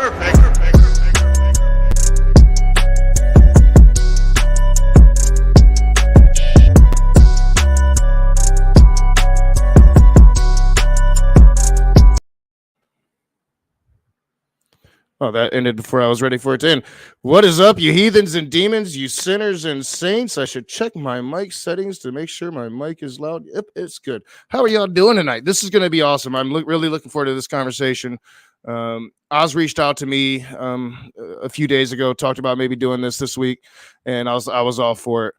Oh, that ended before I was ready for it to end. What is up, you heathens and demons, you sinners and saints? I should check my mic settings to make sure my mic is loud. Yep, it's good. How are y'all doing tonight? This is going to be awesome. I'm really looking forward to this conversation. Oz reached out to me a few days ago, talked about maybe doing this week, and I was all for it.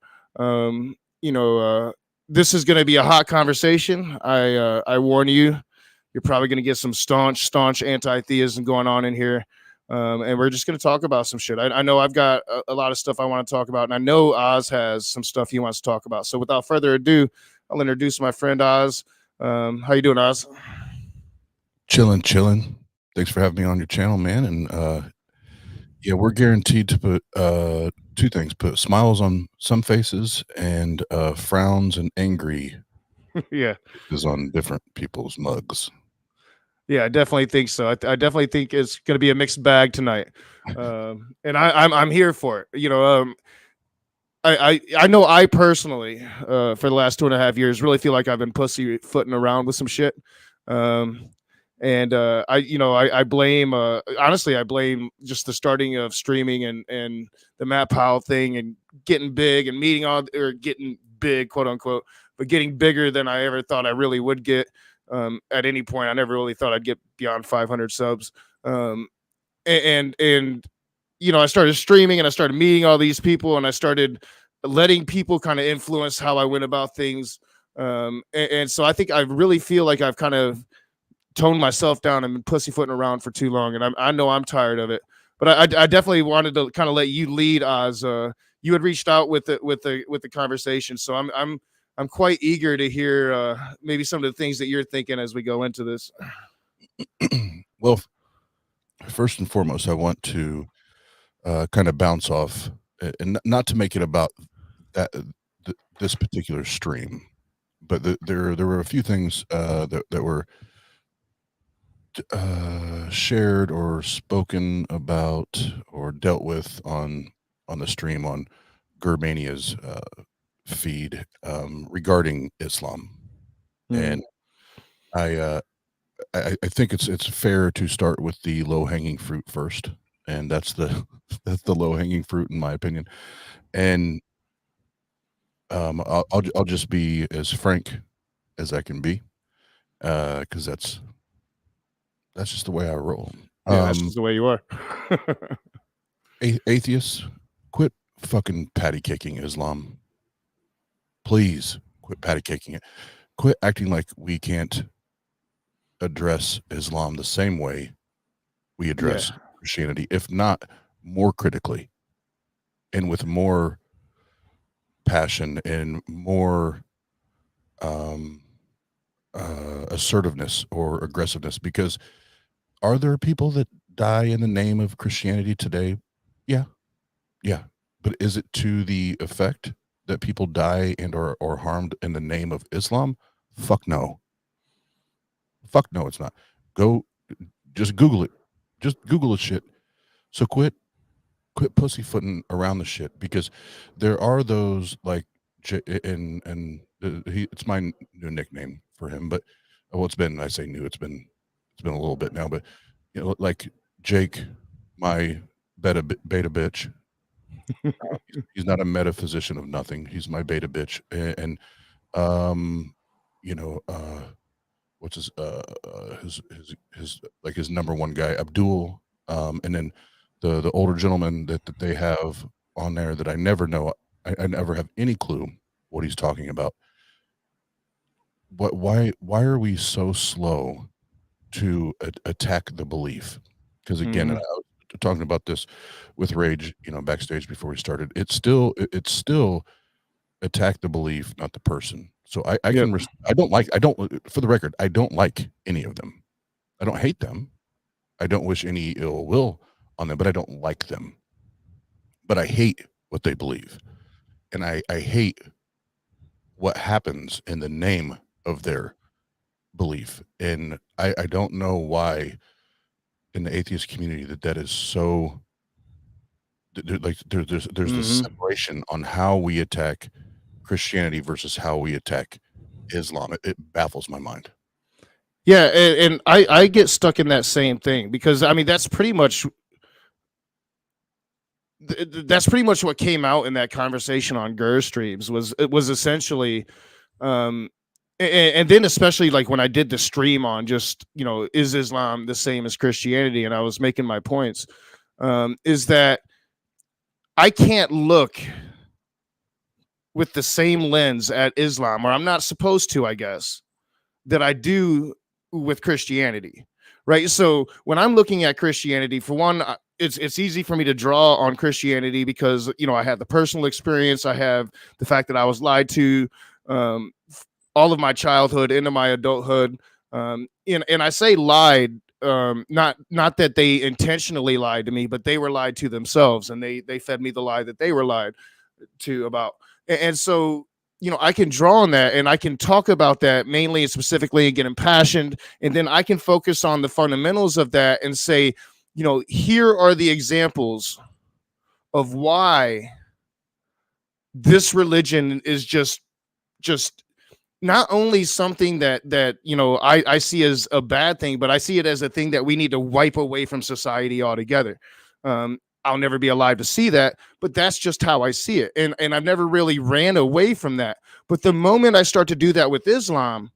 This is going to be a hot conversation. I warn you, you're probably going to get some staunch anti-theism going on in here. And we're just going to talk about some shit. I know I've got a lot of stuff I want to talk about, and I know Oz has some stuff he wants to talk about. So without further ado, I'll introduce my friend Oz. How you doing, Oz? Chilling. Thanks for having me on your channel, man. And yeah, we're guaranteed to put two things: put smiles on some faces and frowns and angry yeah, is on different people's mugs. Yeah, I definitely think so. I definitely think it's going to be a mixed bag tonight, and I'm here for it. I know I personally, for the last 2.5 years, really feel like I've been pussyfooting around with some shit, and I blame honestly I blame just the starting of streaming and the Matt Powell thing and getting big and getting big, quote unquote, but getting bigger than I ever thought I really would get. At any point, I never really thought I'd get beyond 500 subs. And I started streaming and I started meeting all these people and I started letting people kind of influence how I went about things. And so I think I really feel like I've kind of toned myself down and been pussyfooting around for too long. And I know I'm tired of it, but I definitely wanted to kind of let you lead, Oz. You had reached out with the conversation. So I'm quite eager to hear maybe some of the things that you're thinking as we go into this. Well, first and foremost, I want to kind of bounce off, and not to make it about this particular stream, but there were a few things that were shared or spoken about or dealt with on the stream on Germania's feed regarding Islam. And I think it's fair to start with the low-hanging fruit first, and that's the low-hanging fruit in my opinion. And I'll just be as frank as I can be, because that's just the way I roll. Yeah, that's just the way you are. Atheists, quit fucking patty kicking Islam. Please quit patty kicking it. Quit acting like we can't address Islam the same way we address Christianity, if not more critically and with more passion and more assertiveness or aggressiveness. Because are there people that die in the name of Christianity today? Yeah. But is it to the effect that people die and or harmed in the name of Islam? Fuck no, it's not. Go just Google it. Just Google the shit. So quit pussyfooting around the shit, because there are those like it's my new nickname for him, but it's been a little bit now, but like Jake, my beta bitch. He's not a metaphysician of nothing. He's my beta bitch, and what's his number one guy, Abdul, and then the older gentleman that they have on there that I never know. I never have any clue what he's talking about. Why are we so slow to attack the belief? Because again, and I was talking about this with Rage, backstage before we started. It's still attack the belief, not the person. So I don't, for the record, I don't like any of them. I don't hate them. I don't wish any ill will on them, but I don't like them. But I hate what they believe. And I hate what happens in the name of their belief. And I don't know why in the atheist community that is so like there's this Hmm. separation on how we attack Christianity versus how we attack Islam. It baffles my mind. Yeah, and I get stuck in that same thing because I mean that's pretty much what came out in that conversation on Gur streams was it was essentially um and then especially like when I did the stream on just is Islam the same as Christianity, and I was making my points, is that I can't look with the same lens at Islam, or I'm not supposed to, I guess, that I do with Christianity, right? So when I'm looking at Christianity, for one, it's easy for me to draw on Christianity because I had the personal experience, I have the fact that I was lied to um, all of my childhood into my adulthood, and I say lied. Not that they intentionally lied to me, but they were lied to themselves, and they fed me the lie that they were lied to about. And so I can draw on that and I can talk about that mainly and specifically and get impassioned, and then I can focus on the fundamentals of that and say, here are the examples of why this religion is just not only something that I see as a bad thing, but I see it as a thing that we need to wipe away from society altogether. I'll never be alive to see that, but that's just how I see it, and I've never really ran away from that. But the moment I start to do that with Islam,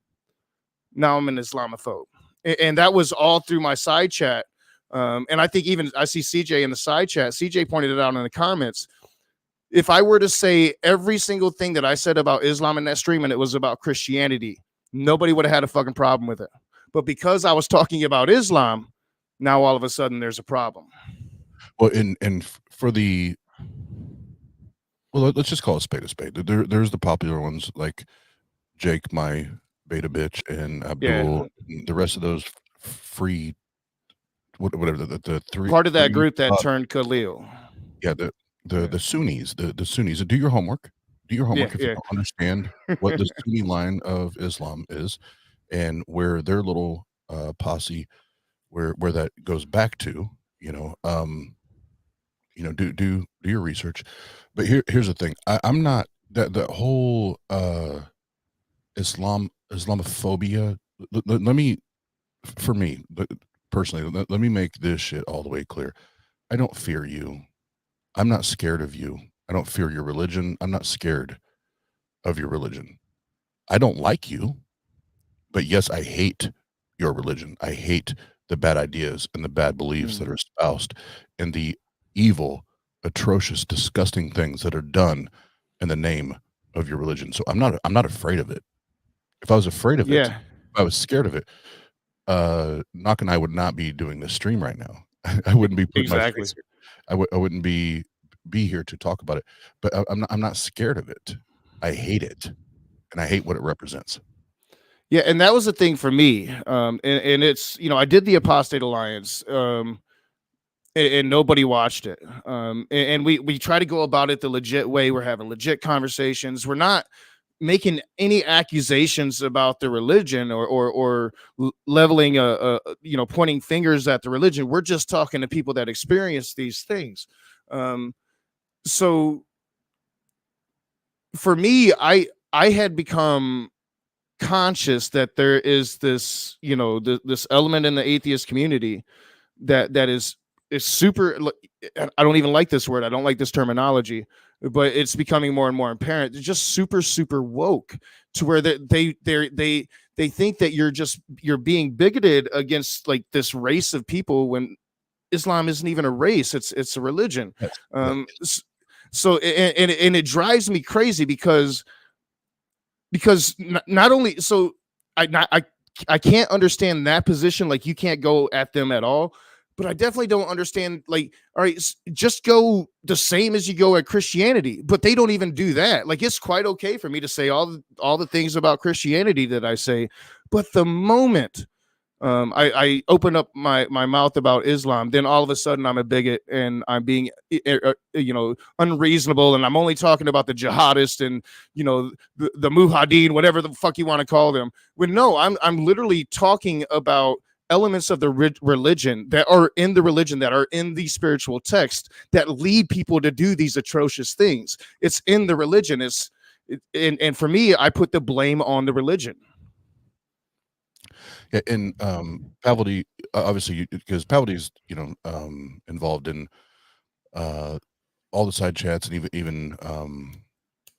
now I'm an Islamophobe, and that was all through my side chat. And I think even I see CJ in the side chat. CJ pointed it out in the comments. If I were to say every single thing that I said about Islam in that stream and it was about Christianity, nobody would have had a fucking problem with it. But because I was talking about Islam, now all of a sudden there's a problem. Well, and for the let's just call it spade a spade. There's the popular ones like Jake, my beta bitch, and Abdul, and the rest of those free whatever the three part of that free, group that turned Khalil. Yeah, the Sunnis, the Sunnis. Do your homework. Do your homework if you don't understand what the Sunni line of Islam is and where their little posse, where that goes back to. Do your research. But here's the thing. I'm not that whole Islamophobia. Let me, for me personally, let me make this shit all the way clear. I don't fear you. I'm not scared of you. I don't fear your religion. I'm not scared of your religion. I don't like you, but yes, I hate your religion. I hate the bad ideas and the bad beliefs that are espoused and the evil, atrocious, disgusting things that are done in the name of your religion. So I'm not afraid of it. If I was afraid of it, if I was scared of it, Knock and I would not be doing this stream right now. I wouldn't be putting my face here. I wouldn't be here to talk about it. But I'm not scared of it. I hate it, and I hate what it represents. Yeah, and that was the thing for me. And it's I did the Apostate Alliance, and nobody watched it. And we try to go about it the legit way. We're having legit conversations. We're not making any accusations about the religion or leveling pointing fingers at the religion. We're just talking to people that experience these things. So for me, I had become conscious that there is this this element in the atheist community that is super. I don't even like this word. I don't like this terminology, but it's becoming more and more apparent. They're just super woke to where they think that you're being bigoted against like this race of people when Islam isn't even a race. It's a religion. So and it drives me crazy because not only so I can't understand that position. Like you can't go at them at all. But I definitely don't understand, like, all right, just go the same as you go at Christianity, but they don't even do that. Like, it's quite okay for me to say all the things about Christianity that I say, but the moment I open up my mouth about Islam, then all of a sudden I'm a bigot and I'm being, unreasonable, and I'm only talking about the jihadists and the mujahideen, whatever the fuck you want to call them. When no, I'm literally talking about elements of the religion that are in the religion, that are in the spiritual text, that lead people to do these atrocious things. It's in the religion. And for me, I put the blame on the religion. Yeah, and Paveldi, obviously, because Paveldi's involved in uh, all the side chats, and even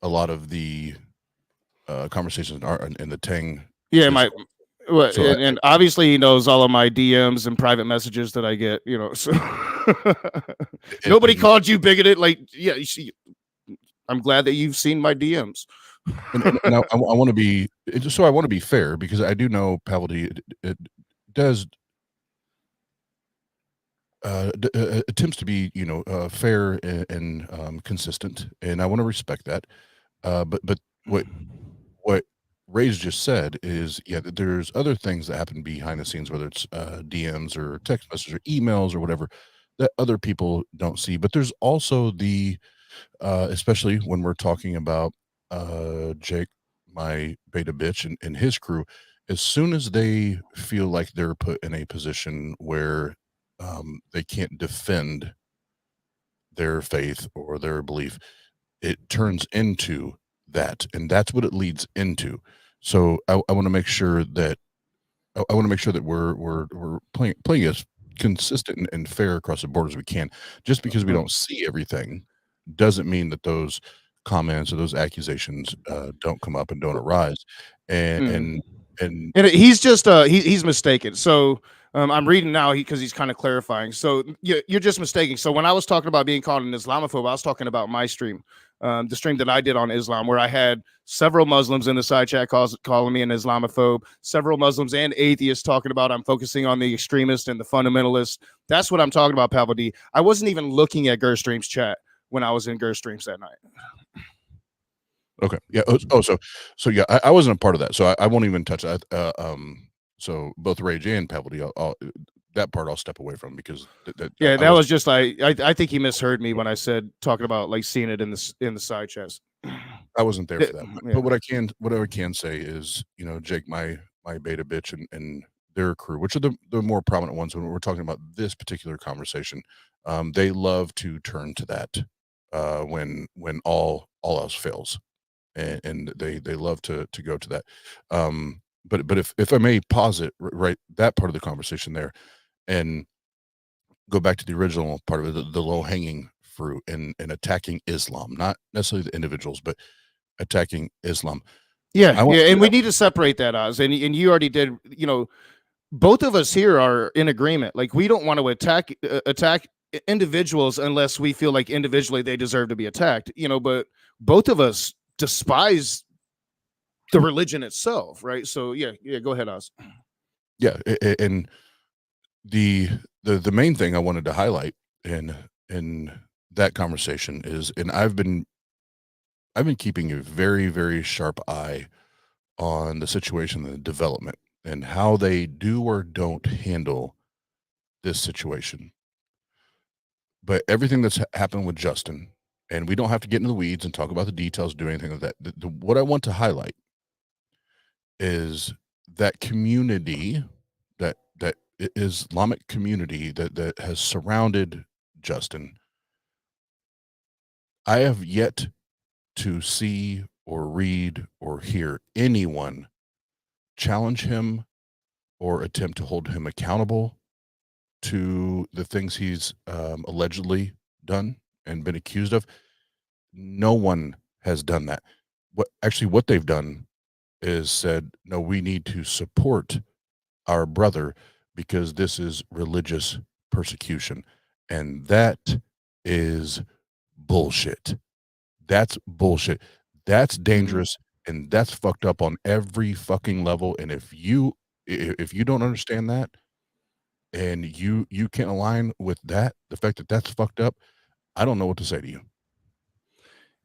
a lot of the conversations in the Tang Yeah, my Discord. well, So and obviously he knows all of my DMs and private messages that I get. So nobody and called you bigoted. Like, yeah, you see, I'm glad that you've seen my DMs. I want to be just so I want to be fair because I do know Paveldi it does attempts to be fair and consistent, and I want to respect that. But what Ray's just said is, yeah, that there's other things that happen behind the scenes, whether it's DMs or text messages or emails or whatever that other people don't see. But there's also the especially when we're talking about Jake, my beta bitch, and his crew, as soon as they feel like they're put in a position where they can't defend their faith or their belief, it turns into that, and that's what it leads into. So I want to make sure that I want to make sure that we're playing as consistent and fair across the board as we can. Just because we don't see everything doesn't mean that those comments or those accusations don't come up and don't arise. And Mm. and and And he's just he's mistaken. So I'm reading now because he's kind of clarifying. So you're just mistaken. So when I was talking about being called an Islamophobe, I was talking about my stream, the stream that I did on Islam, where I had several Muslims in the side chat calling me an Islamophobe, several Muslims and atheists talking about I'm focusing on the extremists and the fundamentalists. That's what I'm talking about, Pavel D. I wasn't even looking at Gerstream's chat when I was in Gerstreams that night. okay, yeah. So yeah, I wasn't a part of that, so I won't even touch that. So both Rage and Paveldi, that part I'll step away from because Yeah, I that was was just I think he misheard me when I said talking about like seeing it in the side chats. I wasn't there for that. But Yeah. what I can say is, Jake, my beta bitch and their crew, which are the more prominent ones when we're talking about this particular conversation, they love to turn to that when all else fails. And they love to go to that. But if I may pause it right that part of the conversation there and go back to the original part of it, the low hanging fruit and attacking Islam, not necessarily the individuals, but attacking Islam. Yeah, I want yeah, to and we need to separate that, Oz. And you already did. Both of us here are in agreement. Like we don't want to attack individuals unless we feel like individually they deserve to be attacked. But both of us despise the religion itself, right? So yeah, go ahead, Oz. yeah, and the main thing I wanted to highlight in that conversation is, and I've been keeping a very, very sharp eye on the situation and the development and how they do or don't handle this situation. But everything that's happened with Justin, and we don't have to get into the weeds and talk about the details, do anything like that. What I want to highlight is that community, that Islamic community that has surrounded Justin. I have yet to see or read or hear anyone challenge him or attempt to hold him accountable to the things he's allegedly done and been accused of. No one has done that. What they've done is said, no, we need to support our brother because this is religious persecution. And that is bullshit. That's bullshit. That's Mhm. dangerous and that's fucked up on every fucking level. And if you don't understand that and you can't align with that, the fact that that's fucked up, I don't know what to say to you.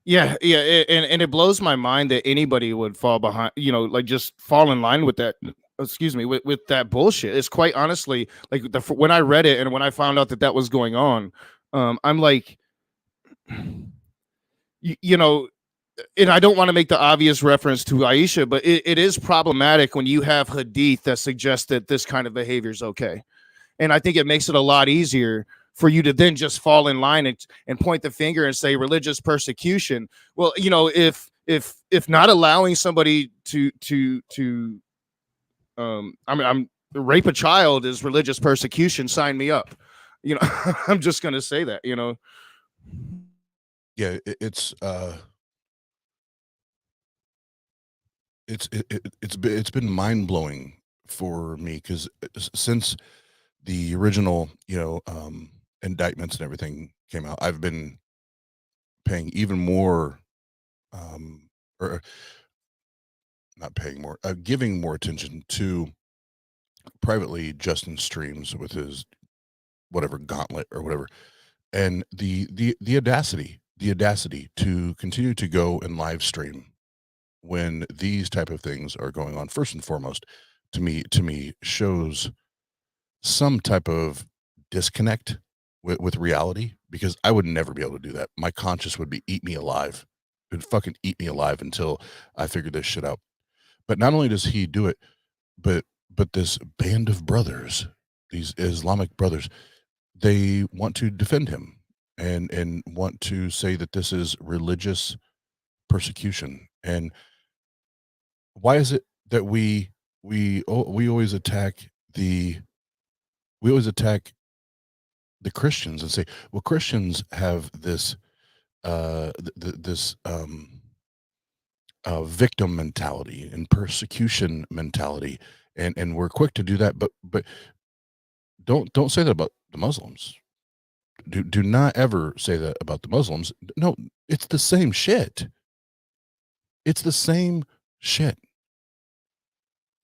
Yeah, yeah, and it blows my mind that anybody would fall behind, like just fall in line with that. Excuse me, with that bullshit. It's quite honestly like when I read it and when I found out that that was going on, I'm like, you know, and I don't want to make the obvious reference to Aisha, but it is problematic when you have hadith that suggests that this kind of behavior is okay. And I think it makes it a lot easier for you to then just fall in line and point the finger and say religious persecution. Well, if not allowing somebody to I'm rape a child is religious persecution, sign me up. I'm just gonna say that. Yeah, it's been mind blowing for me because since the original indictments and everything came out, I've been paying even more, or not paying more, giving more attention to privately Justin's streams with his whatever gauntlet or whatever, and the audacity to continue to go and live stream when these type of things are going on. First and foremost, to me shows some type of disconnect with reality, because I would never be able to do that. My conscience would be eat me alive. It would fucking eat me alive until I figure this shit out. But not only does he do it, but this band of brothers, these Islamic brothers, they want to defend him and want to say that this is religious persecution. And why is it that we always attack the we always attack the Christians and say, well, Christians have this this victim mentality and persecution mentality, and we're quick to do that, but don't say that about the Muslims. Do not ever say that about the Muslims. No, it's the same shit. It's the same shit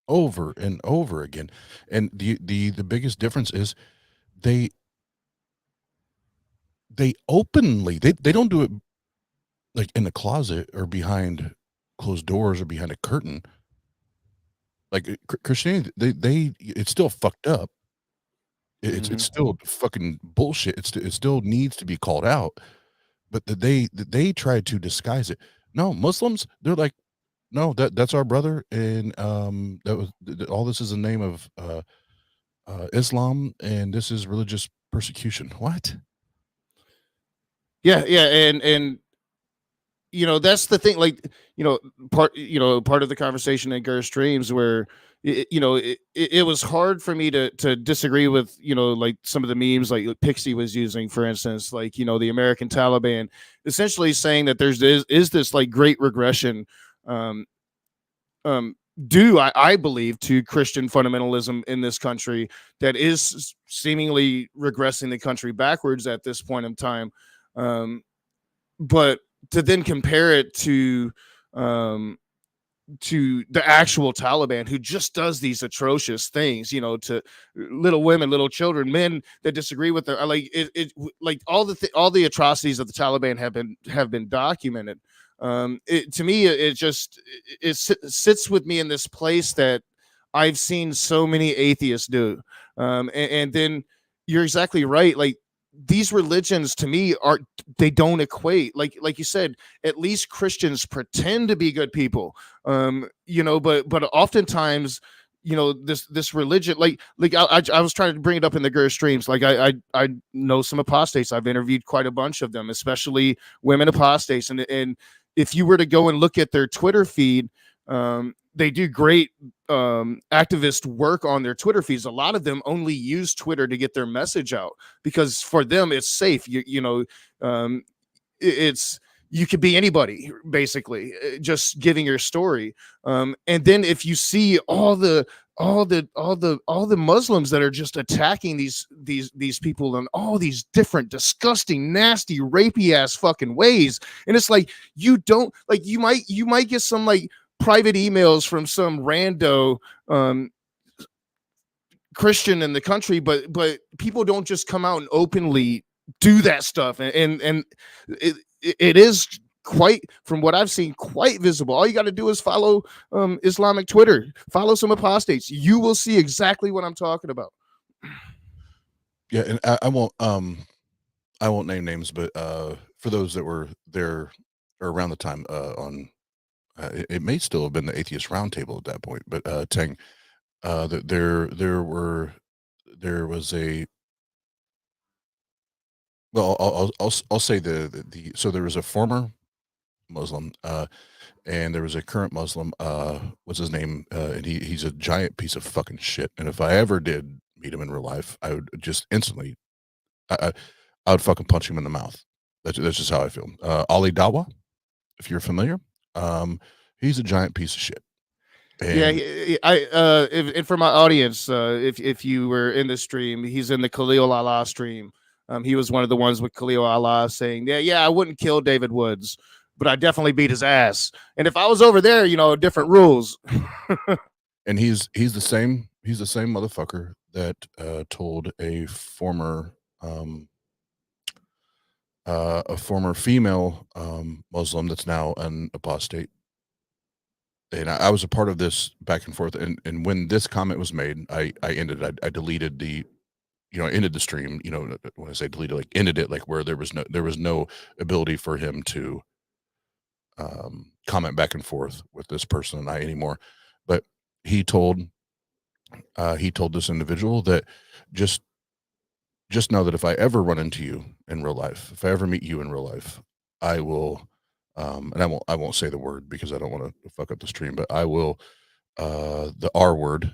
over and over again. And the biggest difference is they openly, they don't do it like in the closet or behind closed doors or behind a curtain. Like Christianity, they it's still fucked up. It's Mhm. still fucking bullshit. It still needs to be called out, but they try to disguise it. No, Muslims, they're like, no, that's our brother, and that was all. This is the name of Islam, and this is religious persecution. What? Yeah, yeah, and that's the thing. Like, you know, part of the conversation in Ger's streams where it was hard for me to disagree with like some of the memes like Pixie was using, for instance, like the American Taliban, essentially saying that is this like great regression, um, um, due I believe to Christian fundamentalism in this country that is seemingly regressing the country backwards at this point in time. Um, but to then compare it um to the actual Taliban, who just does these atrocious things, to little women, little children, men that disagree with their like like all the atrocities of the Taliban have been documented. To me, it just sits with me in this place that I've seen so many atheists do, and then you're exactly right. Like these religions to me they don't equate. Like you said, at least Christians pretend to be good people, but oftentimes this religion, like I was trying to bring it up in the Gur streams. Like I know some apostates. I've interviewed quite a bunch of them, especially women apostates, and if you were to go and look at their Twitter feed, they do great activist work on their Twitter feeds. A lot of them only use Twitter to get their message out because for them it's safe. Um, it's you could be anybody basically, just giving your story. And then if you see all the Muslims that are just attacking these people in all these different disgusting, nasty, rapey ass fucking ways, and it's like you don't like you might get some like private emails from some rando Christian in the country, but people don't just come out and openly do that stuff, and it is quite, from what I've seen, quite visible. All you got to do is follow Islamic Twitter, follow some apostates. You will see exactly what I'm talking about. Yeah, and I won't name names, but for those that were there or around the time on it may still have been the Atheist Roundtable at that point, but Tang, there was a well, I'll say the so there was a former Muslim, and there was a current Muslim. What's his name? And he's a giant piece of fucking shit. And if I ever did meet him in real life, I would just instantly, I, I, I would fucking punch him in the mouth. That's just how I feel. Ali Dawa, if you're familiar, um, he's a giant piece of shit. Yeah, And and for my audience, if you were in the stream, he's in the Khalil Allah stream. He was one of the ones with Khalil Allah saying, yeah, I wouldn't kill David Woods, but I definitely beat his ass. And if I was over there, different rules. and he's the same motherfucker that told a former female Muslim that's now an apostate. And I was a part of this back and forth. And when this comment was made, I ended it. I deleted ended the stream. When I say deleted, like ended it, like where there was no ability for him to comment back and forth with this person and I anymore. But he told this individual that just know that if I ever run into you in real life, if I ever meet you in real life, I will, and I won't say the word because I don't want to fuck up the stream, but I will, the R word,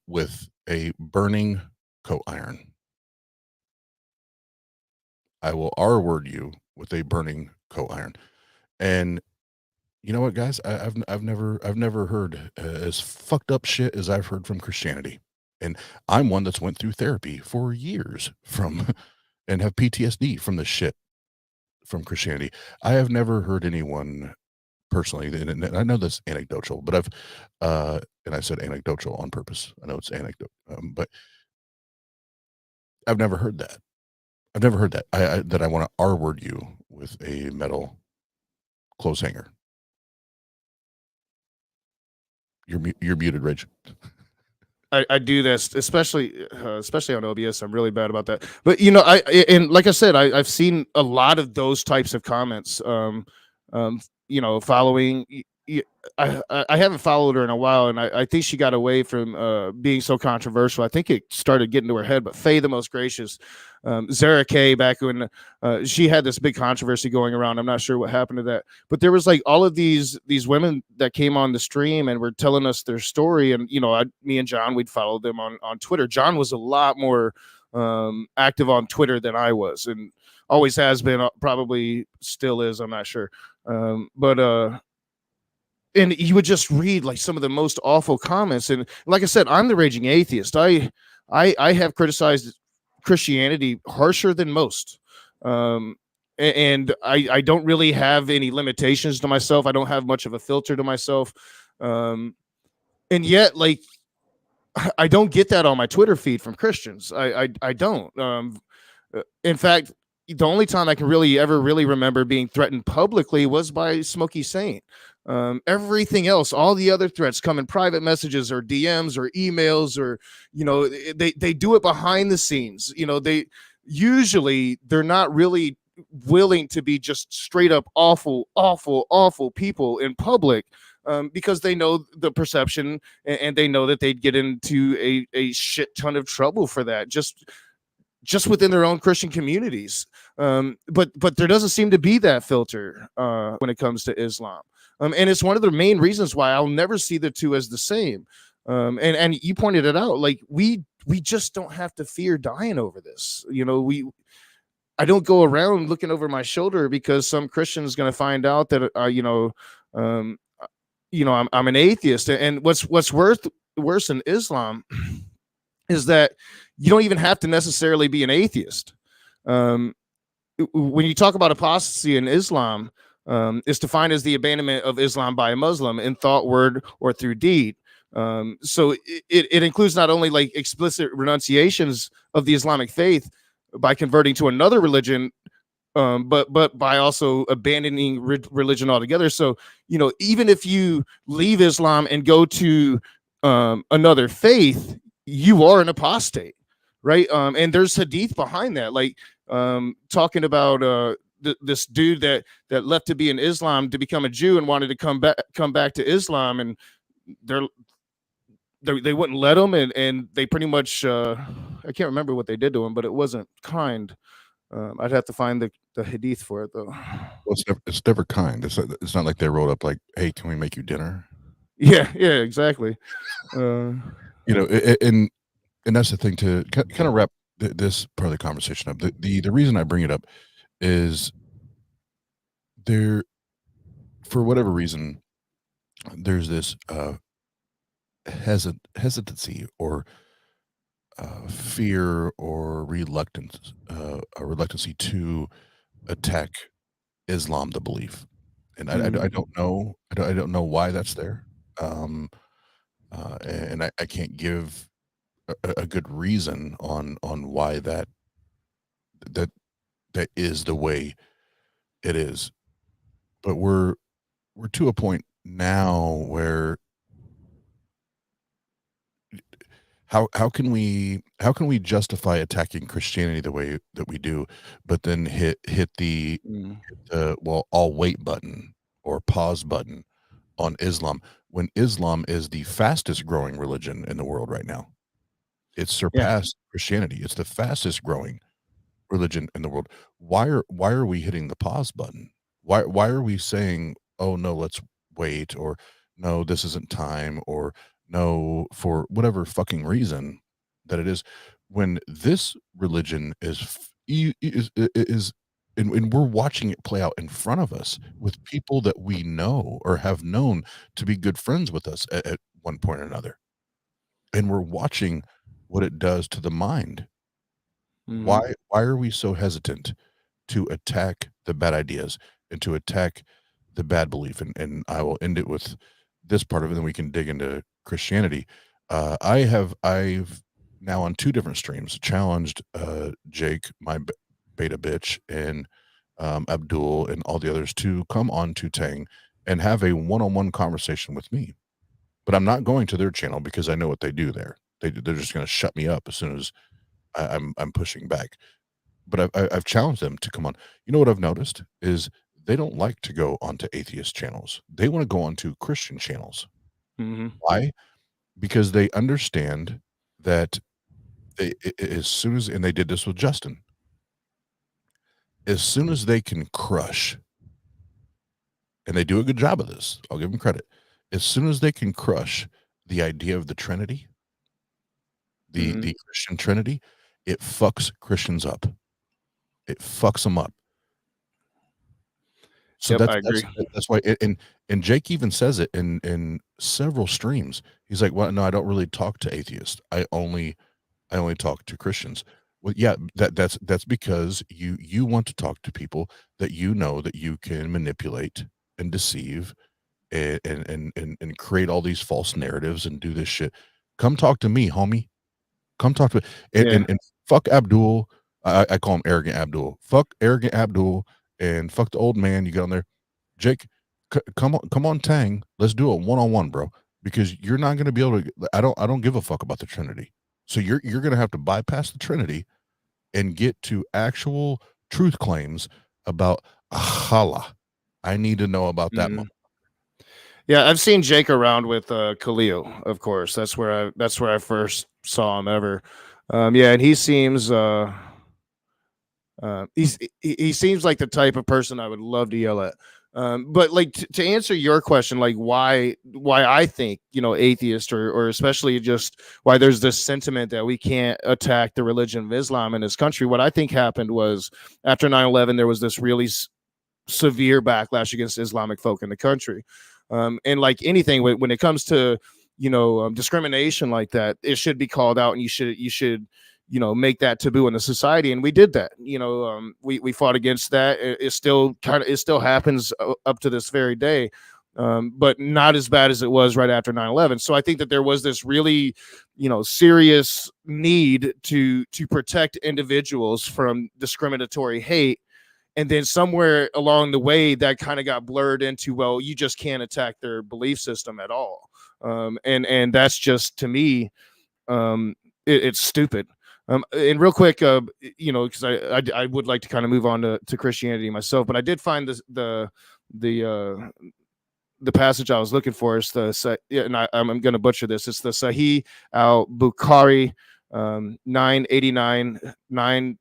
with a burning coat iron. I will R word you with a burning coat iron. And you know what, guys? I've never heard as fucked up shit as I've heard from Christianity, and I'm one that's went through therapy for years from, and have PTSD from the shit from Christianity. I have never heard anyone personally, and I know that's anecdotal, but and I said anecdotal on purpose. I know it's anecdote, but I've never heard that. I've never heard that. That I want to R word you with a metal clothes hanger. You're muted, Rich. I do this, especially on OBS. I'm really bad about that. But and like I said, I've seen a lot of those types of comments. Following. I haven't followed her in a while, and I think she got away from being so controversial. I think it started getting to her head. But Faye the Most Gracious, Zara Kay, back when she had this big controversy going around. I'm not sure what happened to that, but there was like all of these women that came on the stream and were telling us their story. And me and John, we'd follow them on Twitter. John was a lot more active on Twitter than I was, and always has been, probably still is. I'm not sure, but and you would just read like some of the most awful comments. And like I said, I'm the raging atheist. I have criticized Christianity harsher than most. And I don't really have any limitations to myself. I don't have much of a filter to myself. And yet, like, I don't get that on my Twitter feed from Christians. I don't. In fact, the only time I can really remember being threatened publicly was by Smokey Saint. Everything else, all the other threats come in private messages or DMs or emails, or they do it behind the scenes. They're not really willing to be just straight up awful people in public, because they know the perception, and they know that they'd get into a shit ton of trouble for that, just within their own Christian communities. But there doesn't seem to be that filter when it comes to Islam. And it's one of the main reasons why I'll never see the two as the same. And you pointed it out, like we just don't have to fear dying over this. I don't go around looking over my shoulder because some Christian is going to find out that I'm an atheist. And what's worse in Islam is that you don't even have to necessarily be an atheist. When you talk about apostasy in Islam, is defined as the abandonment of Islam by a Muslim in thought, word, or through deed. So it includes not only like explicit renunciations of the Islamic faith by converting to another religion, but by also abandoning religion altogether. So even if you leave Islam and go to another faith, you are an apostate, right? And there's hadith behind that, like talking about this dude that left to be in Islam to become a Jew and wanted to come back to Islam, and they're they wouldn't let him, and they pretty much I can't remember what they did to him, but it wasn't kind. I'd have to find the hadith for it though. Well, it's never kind. It's not like they wrote up like, "Hey, can we make you dinner?" Yeah, yeah, exactly. You know, and that's the thing to kind of wrap this part of the conversation up. The reason I bring it up is there, for whatever reason, there's this hesitancy or fear or reluctance, a reluctancy to attack Islam, the belief, and I Mm, don't know, I don't know why that's there, um, and I can't give a good reason on why that that is the way it is. But we're to a point now where how can we justify attacking Christianity the way that we do, but then hit the mm, well, I'll wait button or pause button on Islam when Islam is the fastest growing religion in the world right now. It's yeah. surpassed Christianity. It's the fastest growing religion in the world. Why are we hitting the pause button? Why are we saying, "Oh no, let's wait," or "No, this isn't time," or "No," for whatever fucking reason that it is, when this religion is and we're watching it play out in front of us with people that we know or have known to be good friends with us at one point or another, and we're watching what it does to the mind. Hmm. Why are we so hesitant to attack the bad ideas and to attack the bad belief? And I will end it with this part of it, then we can dig into Christianity. I've now on 2 different streams challenged, Jake, my beta bitch, and, Abdul and all the others to come on to Tang and have a one-on-one conversation with me. But I'm not going to their channel because I know what they do there. They're just gonna shut me up as soon as I'm pushing back. But I've challenged them to come on. You know what I've noticed is they don't like to go onto atheist channels. They wanna go onto Christian channels. Hmm. Why? Because they understand that as soon as, and they did this with Justin, as soon as they can crush, and they do a good job of this, I'll give them credit. As soon as they can crush the idea of the Trinity, Hmm. the Christian Trinity, it fucks Christians up. It fucks them up. So Yep, that's I that's agree. that's why, and Jake even says it in several streams. He's like, "Well, no, I don't really talk to atheists. I only talk to Christians." Well, yeah, that's because you want to talk to people that you know that you can manipulate and deceive and create all these false narratives and do this shit. Come talk to me, homie. Come talk to me. And Yeah. and fuck Abdul. I call him arrogant Abdul. Fuck arrogant Abdul and fuck the old man you got on there. Jake, come on, Tang. Let's do it one on one, bro. Because you're not going to be able to. I don't give a fuck about the Trinity. So you're going to have to bypass the Trinity and get to actual truth claims about Allah. I need to know about that. Mhm. Yeah, I've seen Jake around with Khalil, of course. That's where I first saw him ever. Yeah, and he seems like the type of person I would love to yell at. But like to answer your question, like why I think atheist or especially just why there's this sentiment that we can't attack the religion of Islam in this country. What I think happened was after 9/11, there was this really severe backlash against Islamic folk in the country. And like anything, when it comes to discrimination like that, it should be called out, and you should make that taboo in the society. And we did that. We fought against that. It still happens up to this very day. But not as bad as it was right after 9/11. So I think that there was this really, serious need to protect individuals from discriminatory hate, and then somewhere along the way that kind of got blurred into, well, you just can't attack their belief system at all. And that's just, to me, it's stupid. And real quick, because I would like to kind of move on to Christianity myself, but I did find the the passage I was looking for is and I'm going to butcher this. It's the Sahih al Bukhari 989 9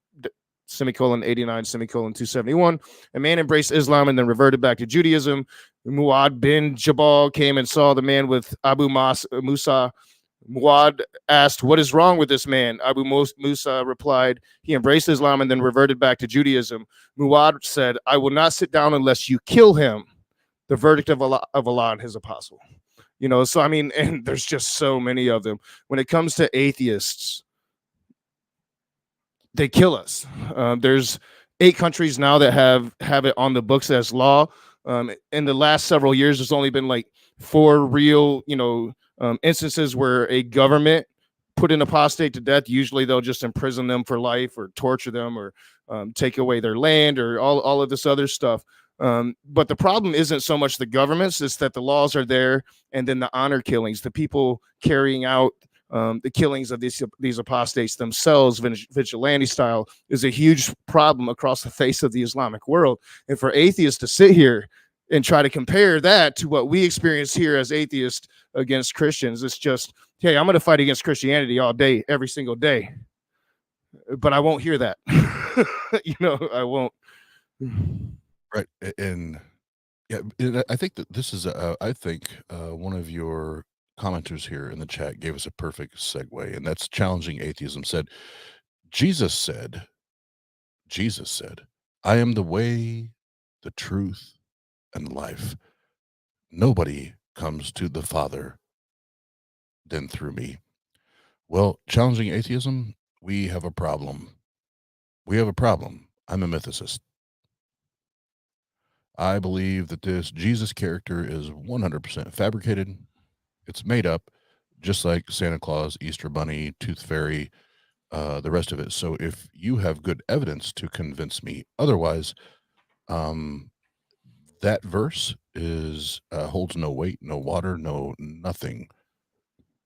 semicolon 89 semicolon 271. A man embraced Islam and then reverted back to Judaism. Muad bin Jabal came and saw the man with Musa. Muad asked, "What is wrong with this man?" Abu Musa replied, "He embraced Islam and then reverted back to Judaism." Muad said, "I will not sit down unless you kill him." The verdict of Allah and his apostle. So I mean, and there's just so many of them. When it comes to atheists, they kill us. There's 8 countries now that have it on the books as law. In the last several years, there's only been like 4 real, instances where a government put an apostate to death. Usually, they'll just imprison them for life or torture them or take away their land or all of this other stuff. But the problem isn't so much the governments; it's that the laws are there, and then the honor killings, the people carrying out the killings of these apostates themselves, vigilante style, is a huge problem across the face of the Islamic world. And for atheists to sit here and try to compare that to what we experience here as atheists against Christians, it's just, hey, I'm going to fight against Christianity all day, every single day, but I won't hear that. I won't. Right. And yeah, I think that this is, I think one of your commenters here in the chat gave us a perfect segue, and that's challenging atheism. Jesus said, Jesus said, I am the way, the truth, and life. Nobody comes to the Father than through me. Well, challenging atheism, we have a problem. We have a problem. I'm a mythicist. I believe that this Jesus character is 100% fabricated. It's made up, just like Santa Claus, Easter Bunny, Tooth Fairy, the rest of it. So if you have good evidence to convince me otherwise, that verse is holds no weight, no water, no nothing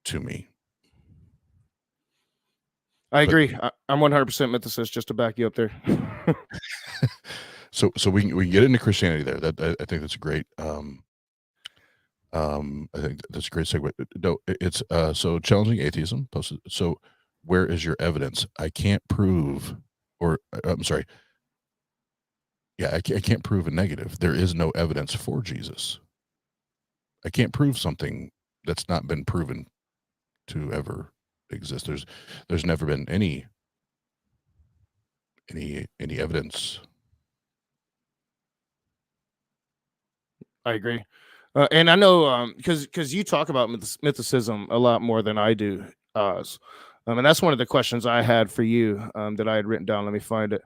to me. I But agree. I'm 100% mythicist, just to back you up there. so we can get into Christianity there. That I think that's great. I think that's a great segue. No, it's so challenging atheism. Posted. So where is your evidence? I can't prove, or I'm sorry. Yeah, I can't prove a negative. There is no evidence for Jesus. I can't prove something that's not been proven to ever exist. There's never been any evidence. I agree. And I know because you talk about mythicism a lot more than I do, and that's one of the questions I had for you that I had written down. Let me find it.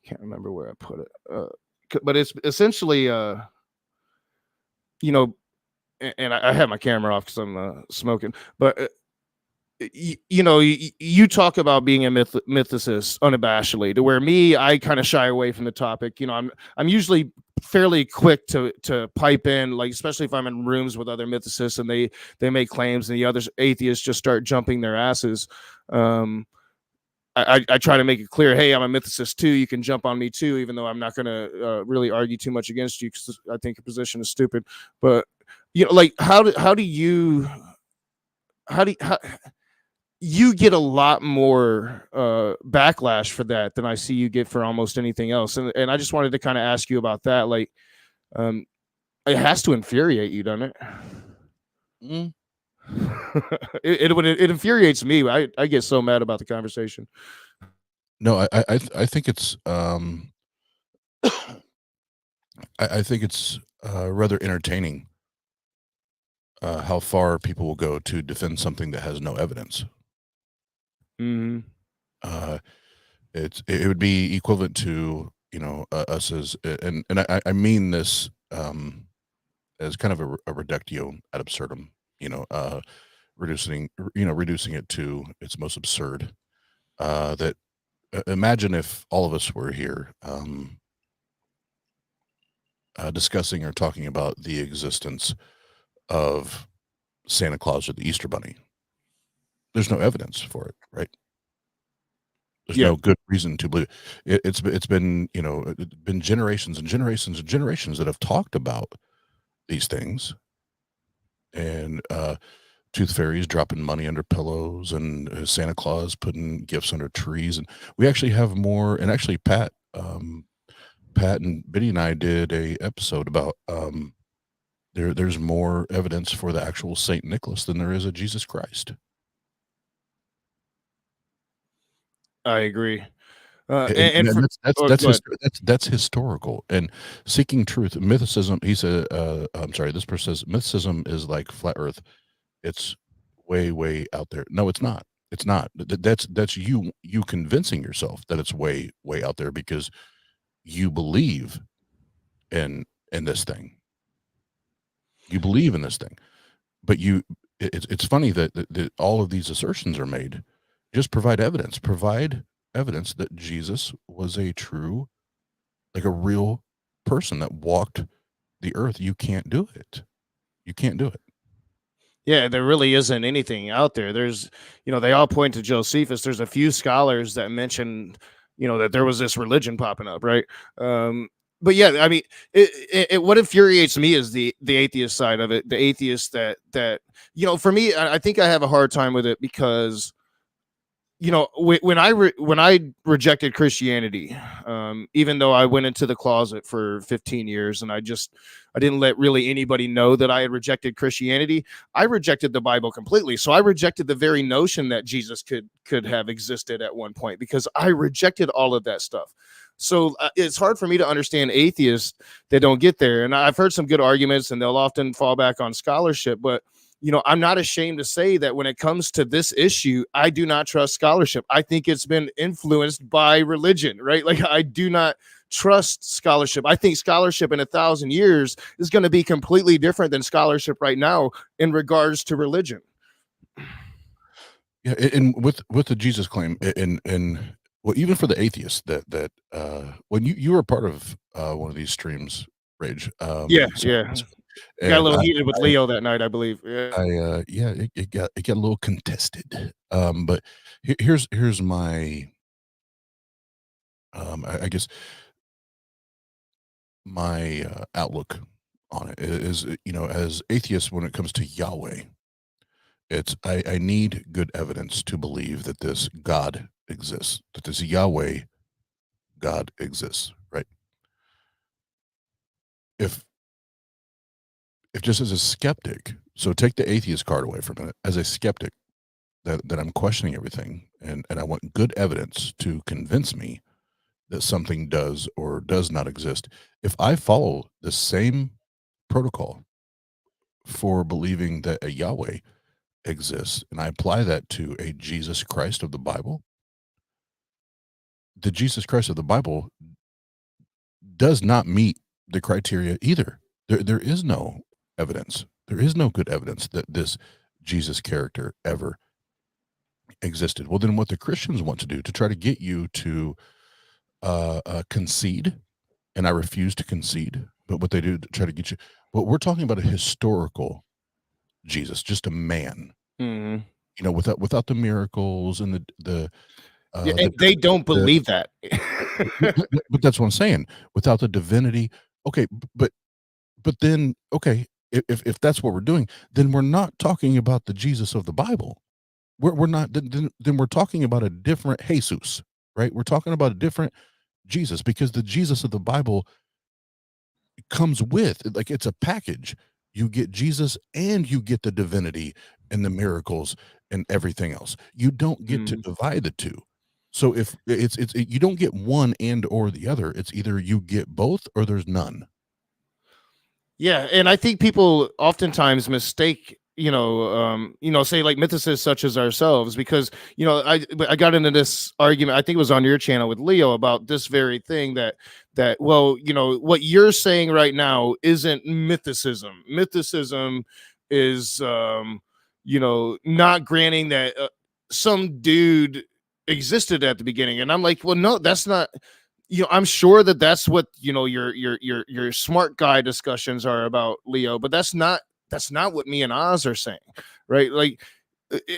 Can't remember where I put it, but it's essentially, you know, and I have my camera off because I'm smoking, but you talk about being a mythicist unabashedly, to where me, I kind of shy away from the topic. I'm usually fairly quick to pipe in, like especially if I'm in rooms with other mythicists and they make claims and the other atheists just start jumping their asses. I try to make it clear, hey, I'm a mythicist too. You can jump on me too, even though I'm not going to really argue too much against you because I think your position is stupid. But like how do you how you get a lot more backlash for that than I see you get for almost anything else. And I just wanted to kind of ask you about that. Like, it has to infuriate you, doesn't it? Mm. It infuriates me. I get so mad about the conversation. No, I think it's I think it's rather entertaining how far people will go to defend something that has no evidence. Mm-hmm. Uh, it would be equivalent to us as and I mean this as kind of a reductio ad absurdum. Reducing reducing it to its most absurd. That imagine if all of us were here discussing or talking about the existence of Santa Claus or the Easter Bunny. There's no evidence for it, right? There's Yeah, no good reason to believe it. It's been, you know, it's been generations and generations and generations that have talked about these things, and tooth fairies dropping money under pillows, and Santa Claus putting gifts under trees, and we actually have more. And actually, Pat and Biddy and I did a episode about there's more evidence for the actual Saint Nicholas than there is a Jesus Christ. I agree. And And for oh, go ahead. that's historical. And seeking truth, mythicism. He said, I'm sorry, this person says mythicism is like flat Earth. It's way out there. No, it's not. It's not. That's you convincing yourself that it's way out there because you believe in this thing. You believe in this thing, but it's funny that all of these assertions are made. Just provide evidence. Provide evidence that Jesus was a true, like a real person that walked the earth. You can't do it. You can't do it. Yeah, there really isn't anything out there. There's, they all point to Josephus. There's a few scholars that mention, that there was this religion popping up, right? But yeah, I mean, what infuriates me is the atheist side of it. The atheist for me, I think I have a hard time with it because when I rejected Christianity, even though I went into the closet for 15 years and I didn't let really anybody know that I had rejected Christianity. I rejected the Bible completely. So I rejected the very notion that Jesus could have existed at one point because I rejected all of that stuff. So it's hard for me to understand atheists that don't get there. And I've heard some good arguments, and they'll often fall back on scholarship, but I'm not ashamed to say that when it comes to this issue, I do not trust scholarship. I think it's been influenced by religion, right? Like, I do not trust scholarship. I think scholarship in 1,000 years is going to be completely different than scholarship right now in regards to religion. Yeah, and with the Jesus claim, and well, even for the atheists that when you were a part of one of these streams, Rage, Yeah, yeah. Got a and little heated with Leo that night, I believe. Yeah. yeah, it got a little contested. But here's my I guess my outlook on it is, as atheists, when it comes to Yahweh, it's I need good evidence to believe that this God exists, that this Yahweh God exists, right? If if just as a skeptic, so take the atheist card away for a minute, as a skeptic that I'm questioning everything, and I want good evidence to convince me that something does or does not exist. If I follow the same protocol for believing that a Yahweh exists and I apply that to a Jesus Christ of the Bible, the Jesus Christ of the Bible does not meet the criteria either. There is no evidence. There is no good evidence that this Jesus character ever existed. Well, then what the Christians want to do to try to get you to concede, and I refuse to concede, but what they do to try to get you, well, we're talking about a historical Jesus, just a man, Mm-hmm. without the miracles and Yeah, the and they don't the believe that. but that's what I'm saying. Without the divinity, okay, but then okay, if that's what we're doing, then we're not talking about the Jesus of the Bible. We're not then we're talking about a different Jesus, right? We're talking about a different Jesus because the Jesus of the Bible comes with, like, it's a package. You get Jesus and you get the divinity and the miracles and everything else. You don't get to Mm. divide the two. So if you don't get one and or the other, it's either you get both or there's none. Yeah, and I think people oftentimes mistake, say like mythicists such as ourselves, because I got into this argument. I think it was on your channel with Leo about this very thing that well, what you're saying right now isn't mythicism. Mythicism is, not granting that some dude existed at the beginning, and I'm like, well, no, that's not. I'm sure that that's what your smart guy discussions are about, Leo, but that's not what me and Oz are saying, right? Like,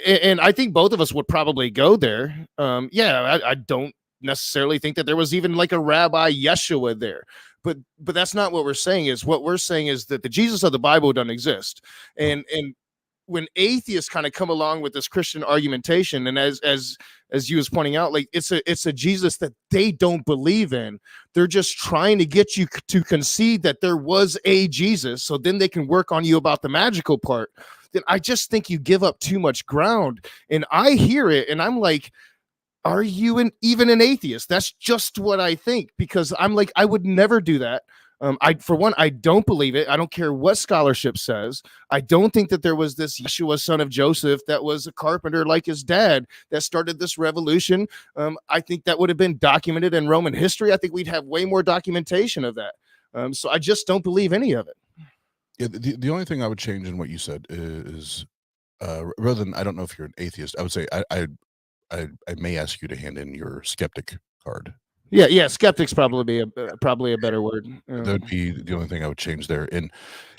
and I think both of us would probably go there. I don't necessarily think that there was even like a Rabbi Yeshua there, but that's not what we're saying. Is what we're saying is that the Jesus of the Bible doesn't exist, and when atheists kind of come along with this Christian argumentation, and as you was pointing out, like it's a Jesus that they don't believe in. They're just trying to get you to concede that there was a Jesus, so then they can work on you about the magical part. Then I just think you give up too much ground. And I hear it, and I'm like, are you even an atheist? That's just what I think, because I'm like, I would never do that. For one, I don't believe it. I don't care what scholarship says. I don't think that there was this Yeshua, son of Joseph, that was a carpenter like his dad, that started this revolution. I think that would have been documented in Roman history. I think we'd have way more documentation of that. So I just don't believe any of it. Yeah, the only thing I would change in what you said is rather than, I don't know if you're an atheist, I would say I may ask you to hand in your skeptic card. Yeah. Skeptic's probably a better word. That would be the only thing I would change there. And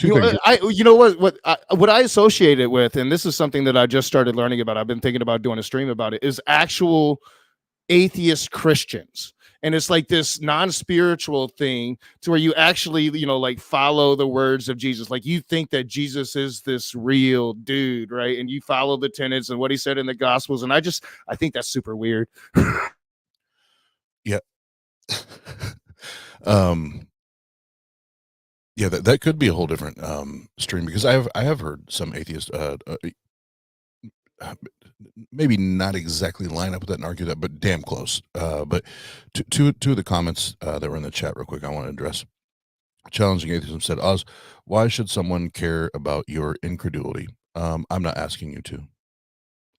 what I associate it with, and this is something that I just started learning about. I've been thinking about doing a stream about it. Is actual atheist Christians. And it's like this non-spiritual thing to where you actually, like follow the words of Jesus. Like you think that Jesus is this real dude, right? And you follow the tenets and what he said in the Gospels. And I think that's super weird. Yeah. Yeah, that could be a whole different stream, because I have heard some atheists maybe not exactly line up with that and argue that, but damn close. But two of the comments that were in the chat real quick, I want to address. Challenging Atheism said, Oz, why should someone care about your incredulity? I'm not asking you to.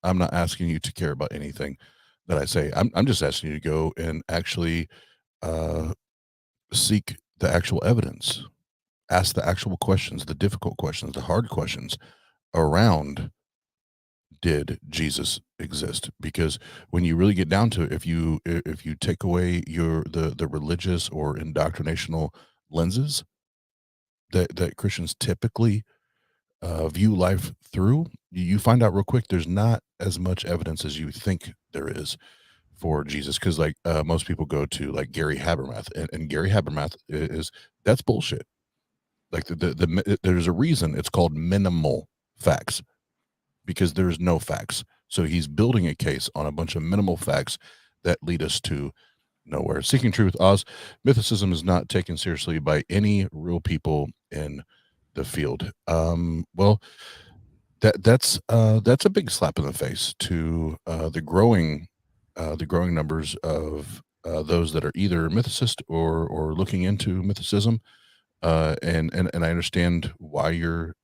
I'm not asking you to care about anything that I say. I'm just asking you to go and actually seek the actual evidence, ask the actual questions, the difficult questions, the hard questions around, did Jesus exist? Because when you really get down to it, if you take away the religious or indoctrinational lenses that Christians typically view life through, you find out real quick there's not as much evidence as you think there is for Jesus. Because like most people go to like Gary Habermas, and Gary Habermas is that's bullshit. Like there's a reason it's called minimal facts, because there's no facts. So he's building a case on a bunch of minimal facts that lead us to nowhere. Seeking truth, Oz, mythicism is not taken seriously by any real people in the field. Well, that's a big slap in the face to the growing numbers of those that are either mythicist or looking into mythicism. And I understand why you're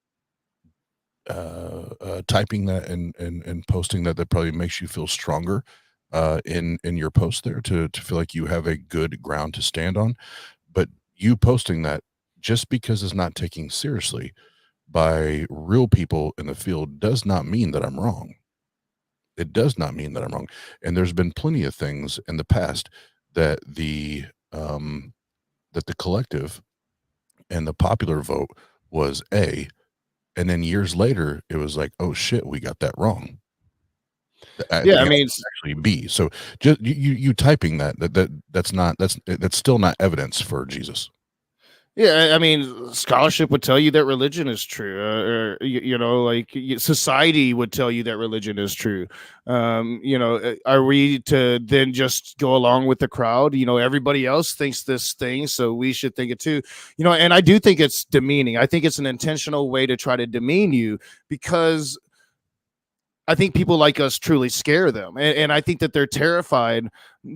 typing that and posting that. That probably makes you feel stronger in your post there, to feel like you have a good ground to stand on. But you posting that just because it's not taken seriously by real people in the field does not mean that I'm wrong. It does not mean that I'm wrong. And there's been plenty of things in the past that the collective and the popular vote was A, and then years later it was like, oh shit, we got that wrong. Yeah, I mean, it's actually B. So just you typing that's still not evidence for Jesus. yeah, I mean, scholarship would tell you that religion is true, or like society would tell you that religion is true. Are we to then just go along with the crowd? Everybody else thinks this thing, so we should think it too. And I do think it's demeaning. I think it's an intentional way to try to demean you, because I think people like us truly scare them, and I think that they're terrified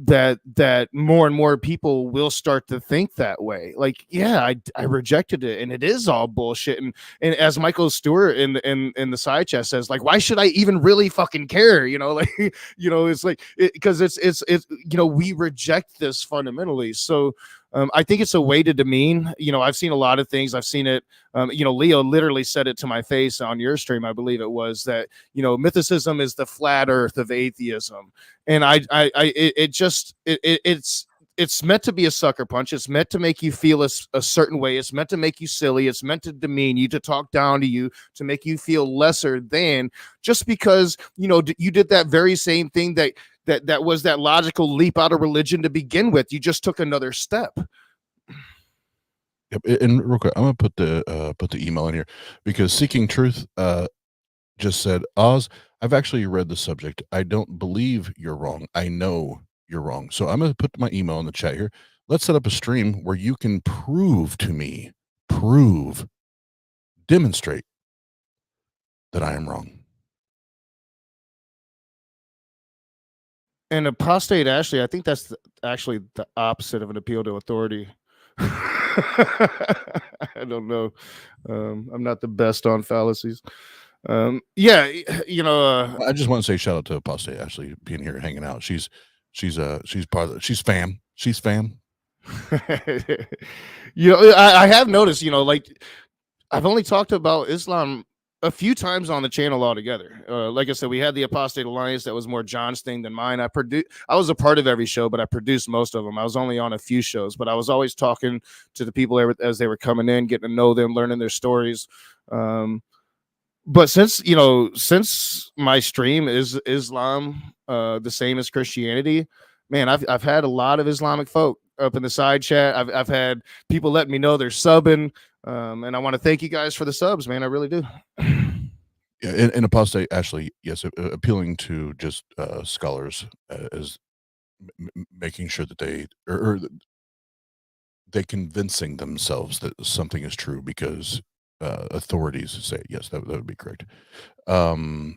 that more and more people will start to think that way. Like, yeah, I rejected it, and it is all bullshit. And as Michael Stewart in the side chat says, like, why should I even really fucking care? It's like because it's we reject this fundamentally. So I think it's a way to demean. I've seen a lot of things. I've seen it. Leo literally said it to my face on your stream, I believe it was, that mythicism is the flat earth of atheism, and it's it's meant to be a sucker punch. It's meant to make you feel a certain way. It's meant to make you silly. It's meant to demean you, to talk down to you, to make you feel lesser than, just because you did that very same thing that was that logical leap out of religion to begin with. You just took another step. Yep. And real quick, I'm gonna put the email in here because Seeking Truth just said, Oz, I've actually read the subject. I don't believe you're wrong. I know you're wrong. So I'm gonna put my email in the chat here. Let's set up a stream where you can prove to me, demonstrate that I am wrong. And apostate Ashley, I think that's actually the opposite of an appeal to authority. I don't know. I'm not the best on fallacies. Yeah, I just want to say shout out to Apostate Ashley being here hanging out. She's part of she's fam. She's fam. I have noticed, like, I've only talked about Islam a few times on the channel altogether. Like I said, we had the Apostate Alliance that was more John's thing than mine. I was a part of every show, but I produced most of them. I was only on a few shows, but I was always talking to the people as they were coming in, getting to know them, learning their stories. But since my stream is Islam, the same as Christianity, man, I've had a lot of Islamic folk up in the side chat. I've had people letting me know they're subbing, and I want to thank you guys for the subs, man. I really do. Yeah, and Apostate Ashley, yes, appealing to just scholars as making sure that or they convincing themselves that something is true because authorities say yes, that would be correct. Well,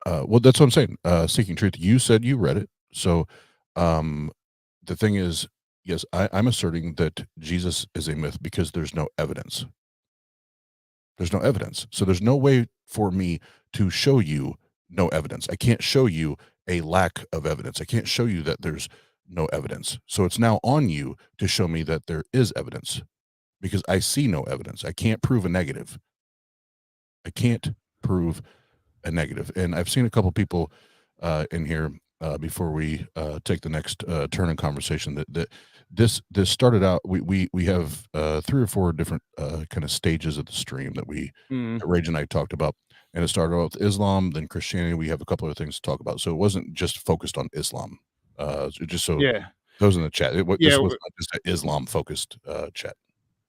that's what I'm saying. Seeking Truth, you said you read it, so the thing is, yes, I'm asserting that Jesus is a myth because there's no evidence. There's no evidence, so there's no way for me to show you no evidence. I can't show you a lack of evidence. I can't show you that there's no evidence. So it's now on you to show me that there is evidence because I see no evidence. I can't prove a negative. I can't prove a negative. And I've seen a couple people in here before we take the next turn in conversation that this started out. We have 3 or 4 different kind of stages of the stream that that Rage and I talked about. And it started out with Islam, then Christianity. We have a couple of things to talk about. So it wasn't just focused on Islam. Just so Yeah. those in the chat, Yeah, this was not just an Islam focused chat.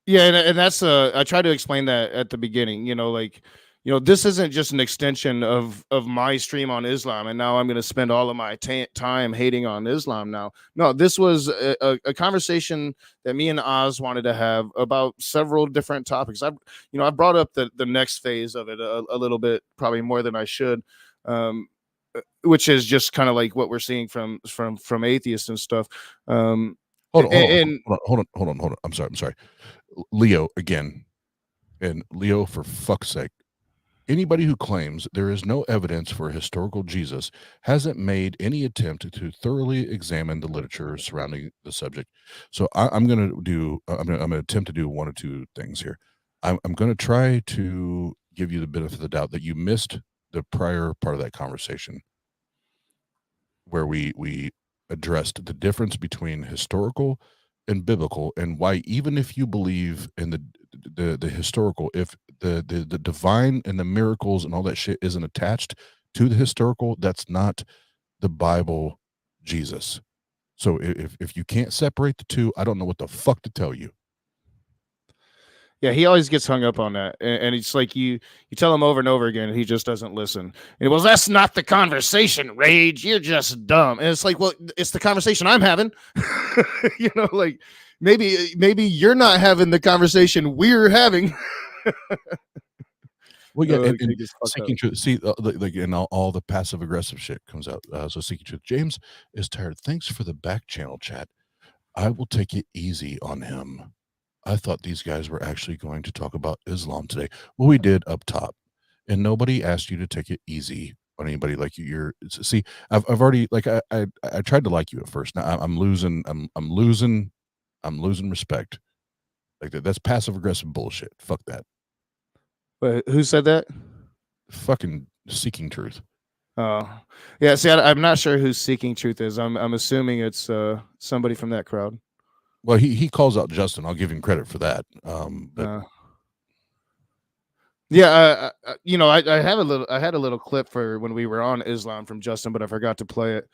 Yeah, and that's I tried to explain that at the beginning. This isn't just an extension of my stream on Islam, and now I'm going to spend all of my time hating on Islam. Now, no, this was a conversation that me and Oz wanted to have about several different topics. I brought up the next phase of it a little bit, probably more than I should. Which is just kind of like what we're seeing from atheists and stuff. Hold on. I'm sorry. Leo again, and Leo, for fuck's sake, anybody who claims there is no evidence for a historical Jesus hasn't made any attempt to thoroughly examine the literature surrounding the subject. So I'm going to attempt to do one or two things here. I'm going to try to give you the benefit of the doubt that you missed the prior part of that conversation where we addressed the difference between historical and biblical, and why even if you believe in the historical, if the divine and the miracles and all that shit isn't attached to the historical, that's not the Bible Jesus. So if you can't separate the two, I don't know what the fuck to tell you. Yeah, he always gets hung up on that, and it's like you tell him over and over again, and he just doesn't listen. And well, that's not the conversation, Rage. You're just dumb. And it's like, well, it's the conversation I'm having. Like maybe you're not having the conversation we're having. Well, yeah, and Seeking Truth. See, like, and all the passive aggressive shit comes out. So Seeking Truth. James is tired. Thanks for the back channel chat. I will take it easy on him. I thought these guys were actually going to talk about Islam today. Well, we did up top, and nobody asked you to take it easy on anybody like you. See, I've already, like, I tried to like you at first. Now I'm losing respect. Like that's passive aggressive bullshit. Fuck that. But who said that? Fucking Seeking Truth. Oh, yeah. See, I'm not sure who Seeking Truth is. I'm assuming it's somebody from that crowd. Well, he calls out Justin. I'll give him credit for that. But Uh, Yeah, I have a little. I had a little clip for when we were on Islam from Justin, but I forgot to play it.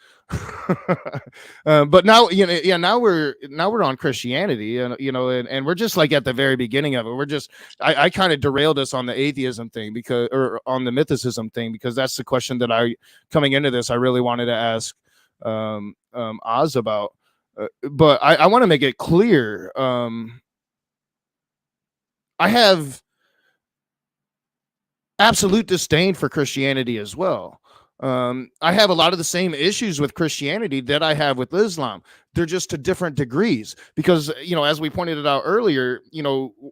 But now, yeah, now we're on Christianity, and and we're just like at the very beginning of it. We're just, I kind of derailed us on the atheism thing because, or on the mythicism thing, because that's the question that coming into this, I really wanted to ask Oz about. But I want to make it clear. I have absolute disdain for Christianity as well. I have a lot of the same issues with Christianity that I have with Islam. They're just to different degrees because, as we pointed it out earlier,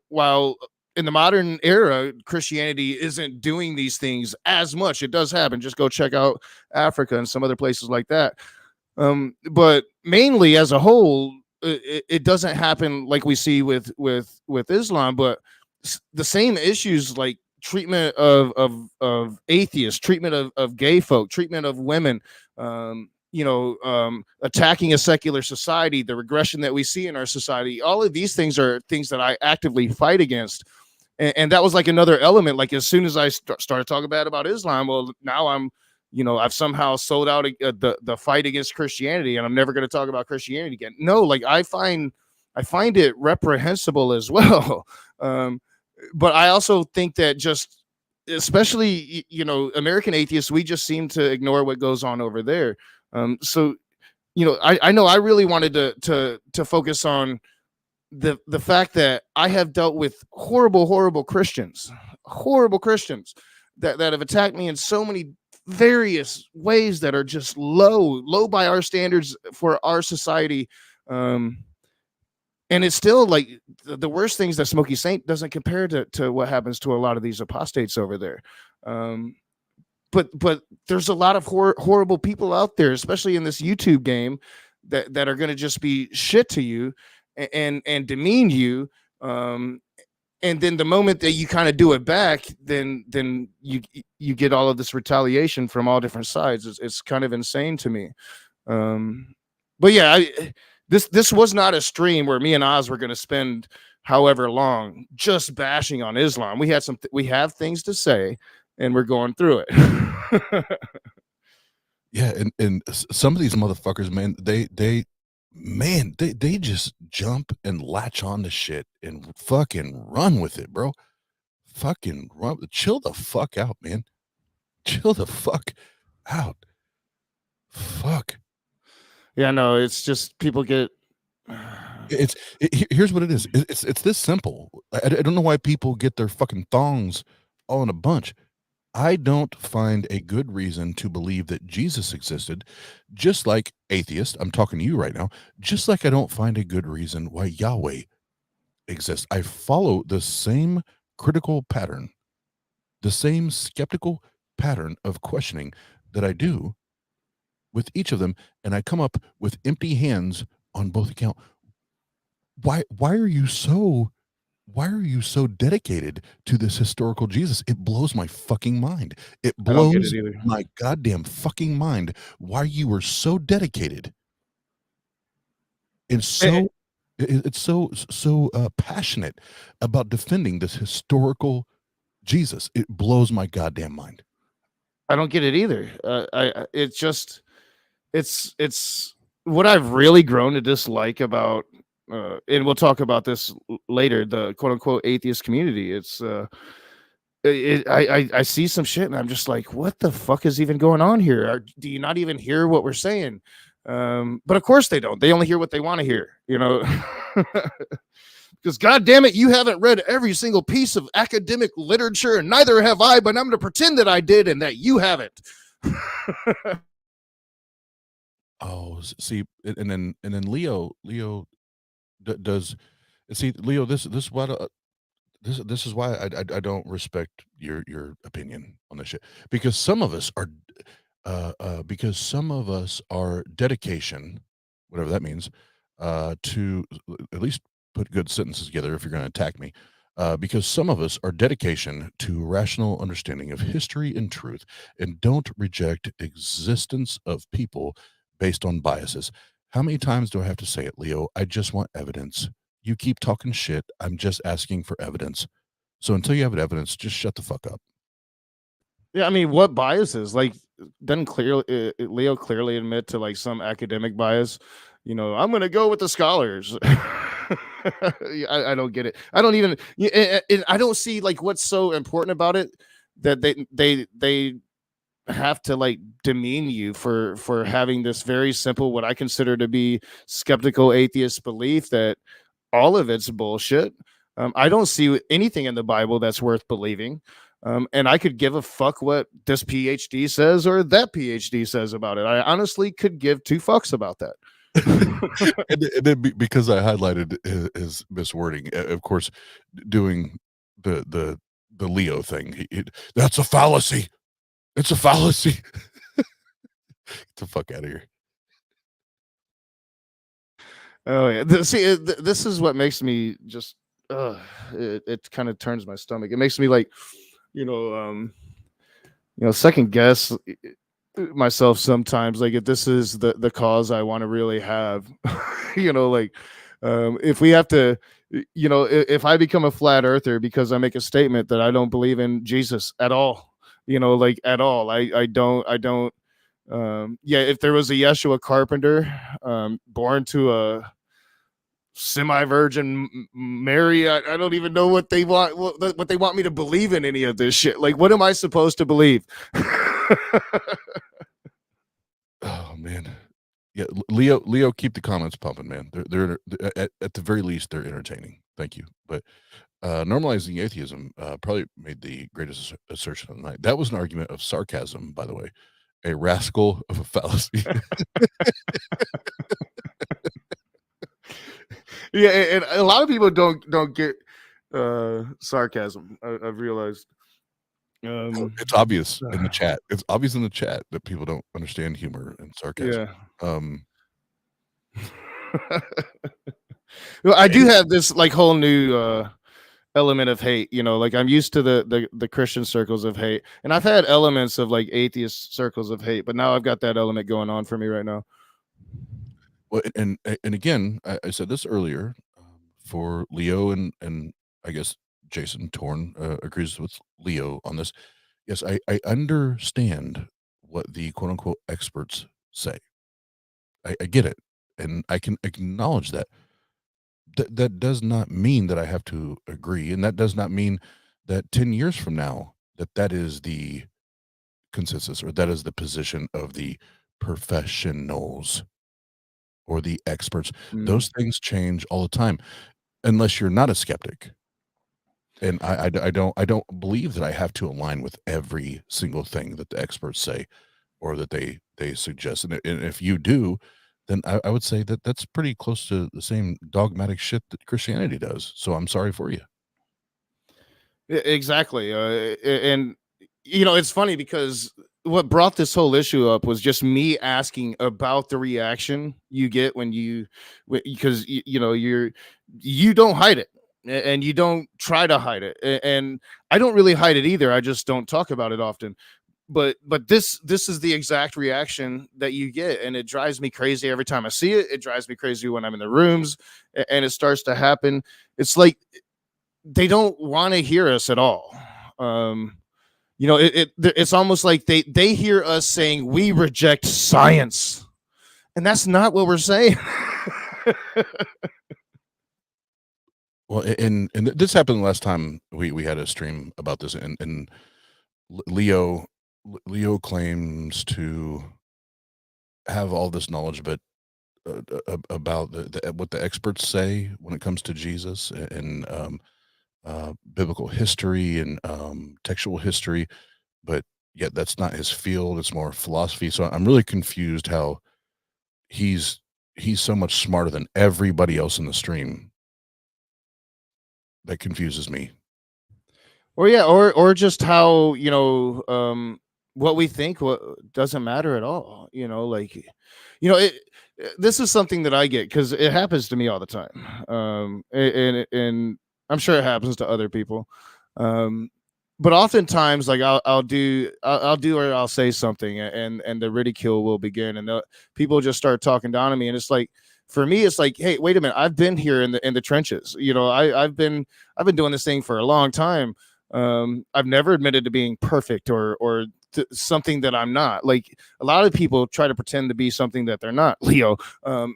while in the modern era, Christianity isn't doing these things as much. It does happen. Just go check out Africa and some other places like that. But mainly as a whole, it doesn't happen like we see with Islam, but the same issues like treatment of atheists, treatment of gay folk, treatment of women, attacking a secular society, the regression that we see in our society. All of these things are things that I actively fight against. And that was like another element. Like as soon as I started talking bad about Islam, well, now I've somehow sold out the fight against Christianity, and I'm never going to talk about Christianity again. No, like I find it reprehensible as well. But I also think that just, especially American atheists, we just seem to ignore what goes on over there. So I know I really wanted to focus on the fact that I have dealt with horrible Christians that have attacked me in so many various ways that are just low by our standards for our society. And it's still like the worst things that Smokey Saint doesn't compare to what happens to a lot of these apostates over there. Um, but there's a lot of horrible people out there, especially in this YouTube game, that are going to just be shit to you and demean you. And then the moment that you kind of do it back, then you get all of this retaliation from all different sides. It's kind of insane to me. But yeah, this was not a stream where me and Oz were going to spend however long just bashing on Islam. We have things to say, and we're going through it. yeah, and some of these motherfuckers, man, they just jump and latch on to shit and fucking run with it, bro. Fucking run. Chill the fuck out, man. Chill the fuck out. Fuck. Yeah, no, it's just people get. Here's what it is. It's this simple. I don't know why people get their fucking thongs all in a bunch. I don't find a good reason to believe that Jesus existed, just like atheist. I'm talking to you right now. Just like I don't find a good reason why Yahweh exists. I follow the same critical pattern, the same skeptical pattern of questioning that I do with each of them, and I come up with empty hands on both accounts. Why are you so dedicated to this historical Jesus? It blows my fucking mind. It I don't get blows it either. my goddamn fucking mind why you were so dedicated and it's so passionate about defending this historical Jesus. It blows my goddamn mind. I don't get it either. It's just it's what I've really grown to dislike about, and we'll talk about this later. The quote unquote atheist community. I see some shit and I'm just like, what the fuck is even going on here? Do you not even hear what we're saying? But of course they don't. They only hear what they want to hear. Because God damn it, you haven't read every single piece of academic literature, and neither have I. But I'm going to pretend that I did and that you haven't. Oh, see, and then Leo does. See, Leo, this is why I don't respect your opinion on this shit, because some of us are dedication, whatever that means, to at least put good sentences together if you're going to attack me, because some of us are dedication to rational understanding of history and truth and don't reject existence of people based on biases. How many times do I have to say it, Leo? I just want evidence. You keep talking shit. I'm just asking for evidence. So until you have evidence, just shut the fuck up. Yeah, I mean, what biases? Like, doesn't clearly Leo clearly admit to like some academic bias? I'm gonna go with the scholars. Yeah, I don't get it. I don't even. I don't see like what's so important about it that they have to like demean you for having this very simple, what I consider to be skeptical atheist belief that all of it's bullshit. I don't see anything in the Bible that's worth believing. And I could give a fuck what this PhD says or that PhD says about it. I honestly could give two fucks about that. And then because I highlighted his miswording, of course, doing the Leo thing. That's a fallacy. It's a fallacy. Get the fuck out of here. Oh yeah. This is what makes me just. It kind of turns my stomach. It makes me like, you know, um, second guess myself sometimes. Like if this is the cause I want to really have, like if we have to, if I become a flat earther because I make a statement that I don't believe in Jesus at all, like at all. I don't. Yeah, if there was a Yeshua Carpenter, born to a semi-virgin Mary, I don't even know what they want me to believe in any of this shit. Like, what am I supposed to believe? Oh man. Yeah, Leo, keep the comments pumping, man. They're at the very least they're entertaining. Thank you. But normalizing atheism probably made the greatest assertion of the night. That was an argument of sarcasm, by the way, a rascal of a fallacy. Yeah, and a lot of people don't get sarcasm. I've realized. It's obvious in the chat. It's obvious in the chat that people don't understand humor and sarcasm. Yeah. Um, Well, I do have this like whole new element of hate. Like I'm used to the Christian circles of hate, and I've had elements of like atheist circles of hate, but now I've got that element going on for me right now. well, and again, I said this earlier. For Leo and I guess Jason Torn agrees with Leo on this. Yes, I understand what the quote unquote experts say. I get it, and I can acknowledge that. That does not mean that I have to agree, and that does not mean that 10 years from now that is the consensus or that is the position of the professionals or the experts. Mm. Those things change all the time, unless you're not a skeptic. And I don't believe that I have to align with every single thing that the experts say or that they suggest. And if you do, then I would say that that's pretty close to the same dogmatic shit that Christianity does. So I'm sorry for you. Exactly. And it's funny because what brought this whole issue up was just me asking about the reaction you get when because you don't hide it and you don't try to hide it, and I don't really hide it either. I just don't talk about it often. But this is the exact reaction that you get, and it drives me crazy every time I see it. It drives me crazy when I'm in the rooms, and it starts to happen. It's like they don't want to hear us at all. It's almost like they hear us saying we reject science, and that's not what we're saying. Well, and this happened last time we had a stream about this, and Leo Leo claims to have all this knowledge, but about what the experts say when it comes to Jesus and biblical history and textual history, but yet that's not his field. It's more philosophy. So I'm really confused how he's he's so much smarter than everybody else in the stream. That confuses me. Or yeah, or just how what we think what doesn't matter at all. Like it. This is something that I get because it happens to me all the time. And I'm sure it happens to other people. Um, but oftentimes, like I'll do or I'll say something, and the ridicule will begin, and people just start talking down on me, and it's like, for me, it's like, hey, wait a minute, I've been here in the trenches. You know, I've been doing this thing for a long time. I've never admitted to being perfect or something that I'm not. Like, a lot of people try to pretend to be something that they're not. Leo, um,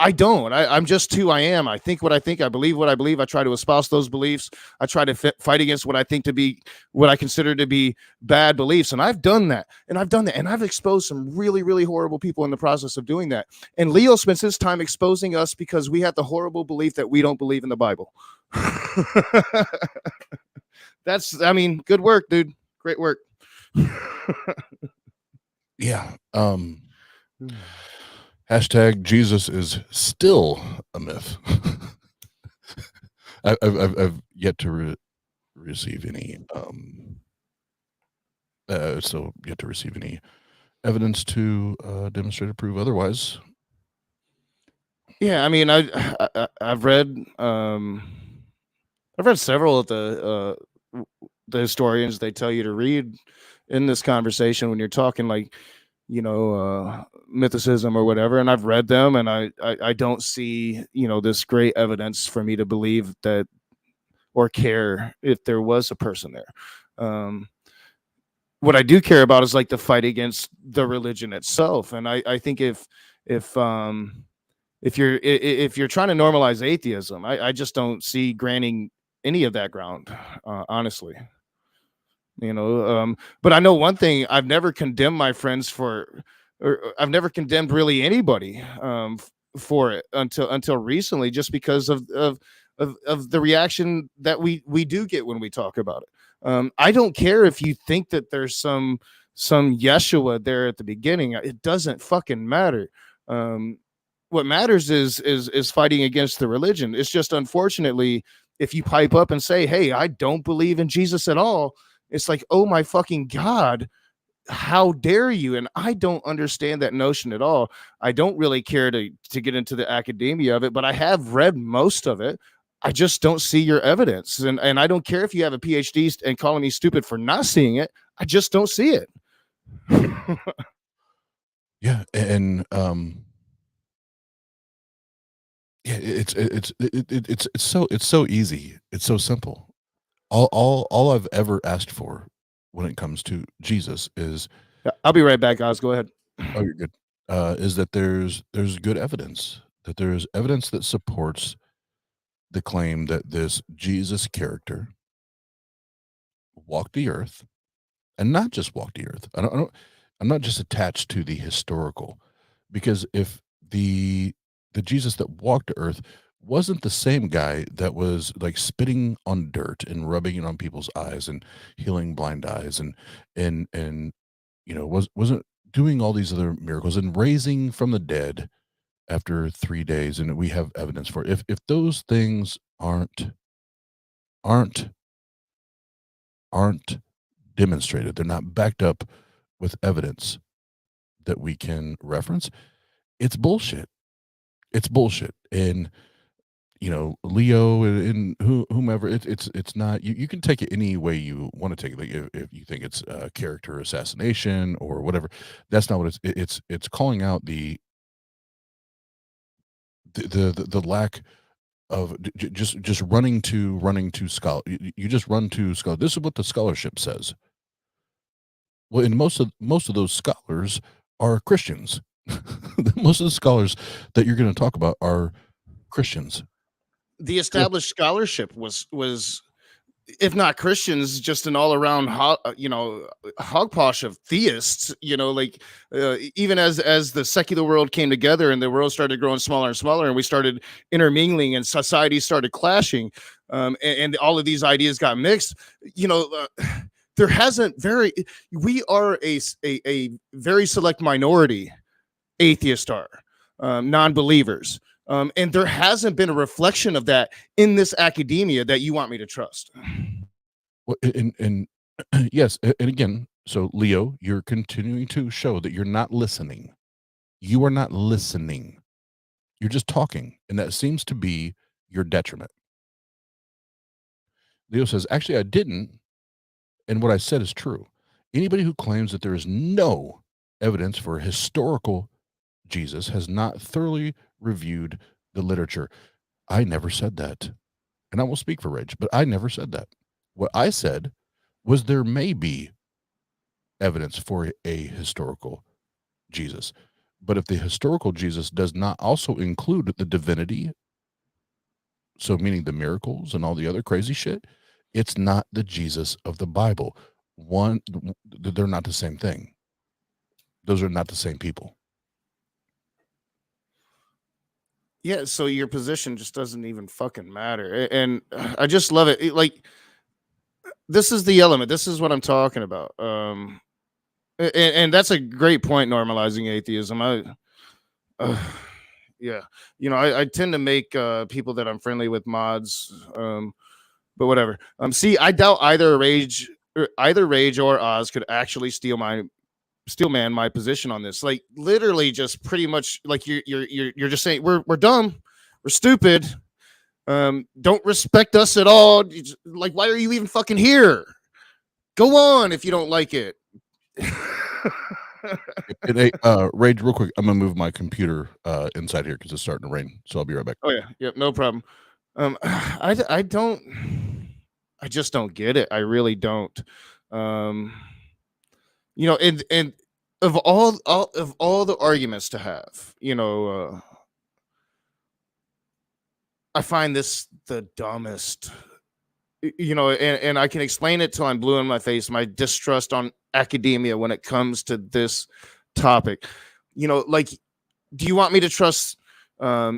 I don't. I'm just who I am. I think what I think. I believe what I believe. I try to espouse those beliefs. I try to fight against what I think to be, what I consider to be bad beliefs. And I've done that. And I've done that. And I've exposed some really, really horrible people in the process of doing that. And Leo spends his time exposing us because we have the horrible belief that we don't believe in the Bible. That's, I mean, good work, dude. Great work. Yeah. Hashtag Jesus is still a myth. I've yet to receive any yet to receive any evidence to demonstrate or prove otherwise. Yeah, I mean, I've read I've read several of the historians they tell you to read in this conversation when you're talking, like, mythicism or whatever, and I've read them, and I don't see, this great evidence for me to believe that or care if there was a person there. What I do care about is like the fight against the religion itself, and I think if if you're trying to normalize atheism, I just don't see granting any of that ground, honestly. But I know one thing: I've never condemned my friends for, or I've never condemned really anybody for it until recently, just because of the reaction that we do get when we talk about it. I don't care if you think that there's some Yeshua there at the beginning. It doesn't fucking matter. What matters is fighting against the religion. It's just, unfortunately, if you pipe up and say, "Hey, I don't believe in Jesus at all," it's like, "Oh my fucking god, how dare you?" And I don't understand that notion at all. I don't really care to get into the academia of it, but I have read most of it. I just don't see your evidence, and I don't care if you have a PhD and calling me stupid for not seeing it. I just don't see it. Yeah, and yeah, it's so easy. It's so simple. All I've ever asked for when it comes to Jesus is, Yeah, I'll be right back, guys. Go ahead. oh, you're good. Is that there's good evidence, that there's evidence that supports the claim that this Jesus character walked the earth, and not just walked the earth. I'm not just attached to the historical, because if the Jesus that walked the earth wasn't the same guy that was like spitting on dirt and rubbing it on people's eyes and healing blind eyes and wasn't doing all these other miracles and raising from the dead after 3 days, and we have evidence for it. If those things aren't aren't demonstrated, they're not backed up with evidence that we can reference, it's bullshit. It's bullshit. And Leo and whomever, it's not, you can take it any way you want to take it. Like if you think it's character assassination or whatever, that's not what it's calling out the lack of just running to scholar. You just run to scholar. This is what the scholarship says. Well, and most of those scholars are Christians. Most of the scholars that you're going to talk about are Christians. The established scholarship was, if not Christians, just an all around hogposh of theists. Like, even as the secular world came together and the world started growing smaller and smaller, and we started intermingling and society started clashing, and all of these ideas got mixed. There hasn't very we are a very select minority. Atheists are, non-believers. And there hasn't been a reflection of that in this academia that you want me to trust. Well, and yes, and again, so Leo, you're continuing to show that you're not listening. You are not listening. You're just talking, and that seems to be your detriment. Leo says, actually, I didn't. And what I said is true. Anybody who claims that there is no evidence for a historical Jesus has not thoroughly reviewed the literature. I never said that. And I will speak for Rage, but I never said that. What I said was there may be evidence for a historical Jesus. But if the historical Jesus does not also include the divinity, so meaning the miracles and all the other crazy shit, it's not the Jesus of the Bible. One, they're not the same thing. Those are not the same people. Yeah, so your position just doesn't even fucking matter. And I just love it. Like, this is the element. This is what I'm talking about. And that's a great point, normalizing atheism. Yeah, I tend to make people that I'm friendly with mods, but whatever. See, I doubt either Rage or Oz could actually steal man my position on this. Like, literally, just pretty much like you're just saying we're dumb, we're stupid, don't respect us at all. Like, why are you even fucking here? Go on if you don't like it. Hey, Rage, real quick, I'm gonna move my computer inside here because it's starting to rain. So I'll be right back. Oh yeah, yep, no problem. I just don't get it. I really don't. And of all the arguments to have, I find this the dumbest. And I can explain it till I'm blue in my face. My distrust on academia when it comes to this topic. Like, do you want me to trust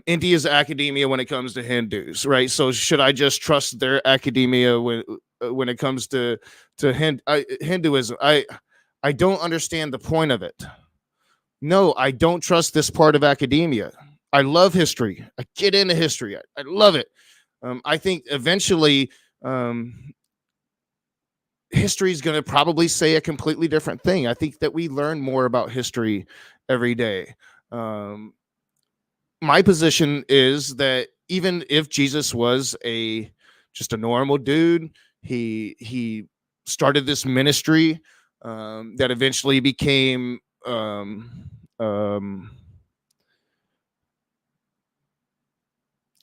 India's academia when it comes to Hindus, right? So should I just trust their academia when it comes to Hinduism? I don't understand the point of it. No, I don't trust this part of academia. I love history. I get into history. I love it. I think eventually history is going to probably say a completely different thing. I think that we learn more about history every day. My position is that even if Jesus was just a normal dude, he started this ministry that eventually became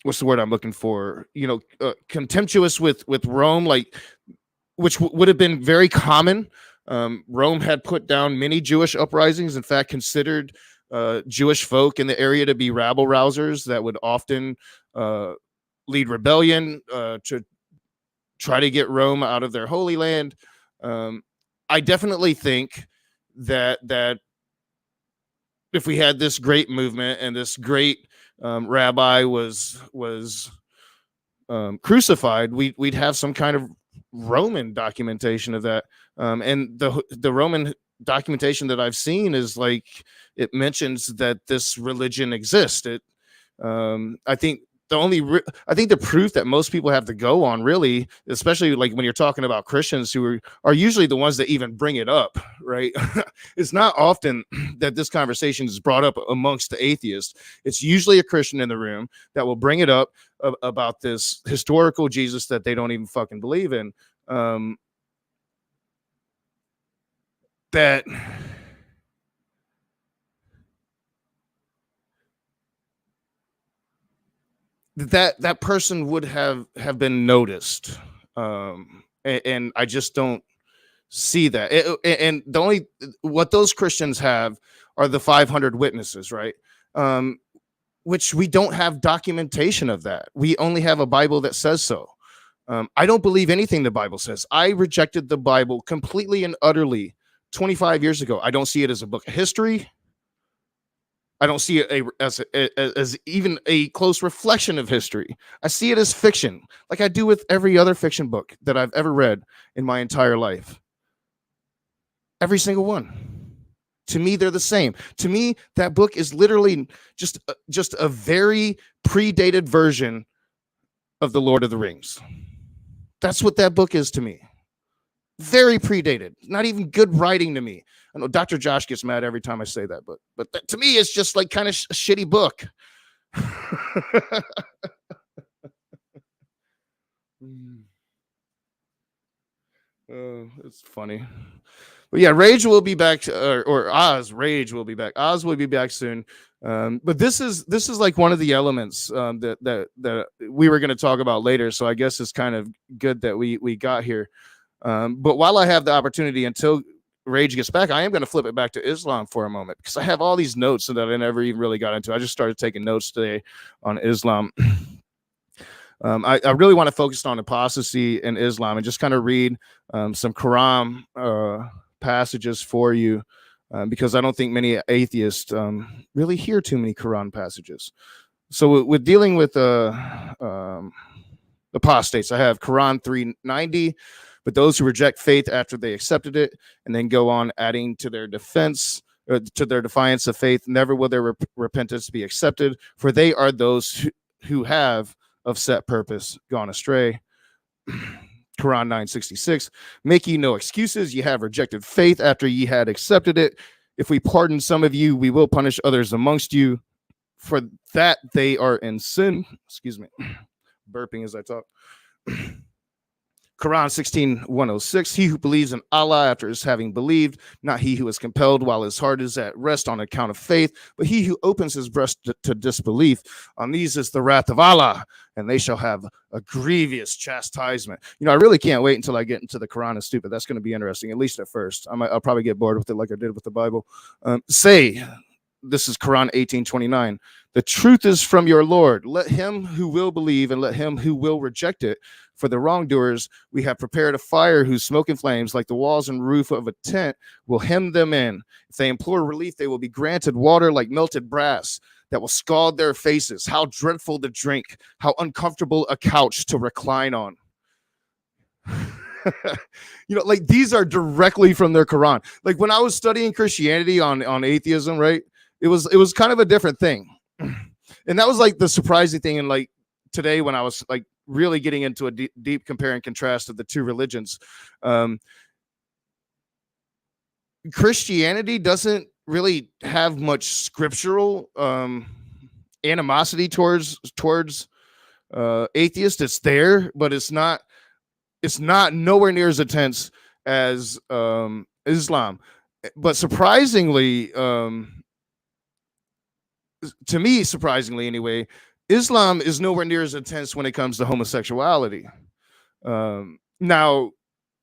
what's the word I'm looking for? Contemptuous with Rome, like, which would have been very common. Rome had put down many Jewish uprisings. In fact, considered Jewish folk in the area to be rabble rousers that would often lead rebellion to try to get Rome out of their Holy Land. I definitely think that if we had this great movement and this great rabbi was crucified, we'd have some kind of Roman documentation of that. And the Roman documentation that I've seen is like, it mentions that this religion exists. I think the proof that most people have to go on, really, especially like when you're talking about Christians who are usually the ones that even bring it up, right? It's not often that this conversation is brought up amongst the atheists. It's usually a Christian in the room that will bring it up about this historical Jesus that they don't even fucking believe in. That person would have been noticed, and I just don't see that. And the only what those Christians have are the 500 witnesses, right? Which we don't have documentation of that. We only have a Bible that says so. I don't believe anything the Bible says. I rejected the Bible completely and utterly 25 years ago. I don't see it as a book of history. I don't see it as even a close reflection of history. I see it as fiction, like I do with every other fiction book that I've ever read in my entire life. Every single one. To me, they're the same. To me, that book is literally just a very predated version of The Lord of the Rings. That's what that book is to me. Very predated. Not even good writing to me. I know Dr. Josh gets mad every time I say that, but that, to me, it's just like kind of a shitty book. It's funny. But yeah, Rage will be back, or Oz. Rage will be back. Oz will be back soon. But this is like one of the elements that we were going to talk about later. So I guess it's kind of good that we got here. But while I have the opportunity until Rage gets back, I am going to flip it back to Islam for a moment because I have all these notes that I never even really got into. I just started taking notes today on Islam. I really want to focus on apostasy in Islam and just kind of read some Quran passages for you because I don't think many atheists really hear too many Quran passages. So with dealing with apostates, I have Quran 390, but those who reject faith after they accepted it and then go on adding to their defense, to their defiance of faith, never will their repentance be accepted, for they are those who have of set purpose gone astray. Quran 966, make ye no excuses, ye have rejected faith after ye had accepted it. If we pardon some of you, we will punish others amongst you, for that they are in sin. Excuse me, burping as I talk. Quran 16:106, he who believes in Allah after his having believed, not he who is compelled while his heart is at rest on account of faith, but he who opens his breast to disbelief. On these is the wrath of Allah, and they shall have a grievous chastisement. You know, I really can't wait until I get into the Quran is stupid. That's going to be interesting, at least at first. I'll probably get bored with it like I did with the Bible. This is Quran 18:29. The truth is from your Lord. Let him who will believe and let him who will reject it. For the wrongdoers, we have prepared a fire whose smoke and flames, like the walls and roof of a tent, will hem them in. If they implore relief, they will be granted water like melted brass that will scald their faces. How dreadful to drink, how uncomfortable a couch to recline on. You know, like these are directly from their Quran. Like when I was studying Christianity on atheism, right? It was kind of a different thing. And that was like the surprising thing. And like today when I was like really getting into a deep compare and contrast of the two religions, Christianity doesn't really have much scriptural animosity towards atheists. It's there, but it's not nowhere near as intense as Islam. But surprisingly, to me, surprisingly anyway, Islam is nowhere near as intense when it comes to homosexuality. Now,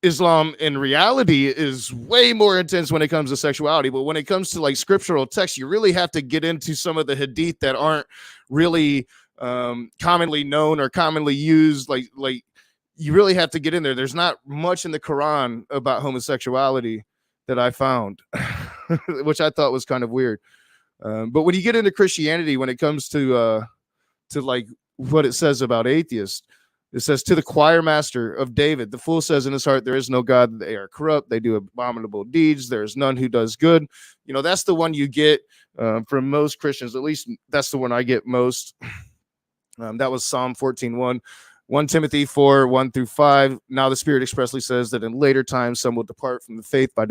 Islam in reality is way more intense when it comes to sexuality, but when it comes to like scriptural text, you really have to get into some of the hadith that aren't really commonly known or commonly used. Like you really have to get in there. There's not much in the Quran about homosexuality that I found, which I thought was kind of weird. But when you get into Christianity, when it comes to like what it says about atheists, it says, to the choir master of David, the fool says in his heart, there is no God, they are corrupt, they do abominable deeds, there is none who does good. You know, that's the one you get from most Christians. At least that's the one I get most. That was Psalm 14:1. 1 Timothy 4:1-5. Now the Spirit expressly says that in later times some will depart from the faith by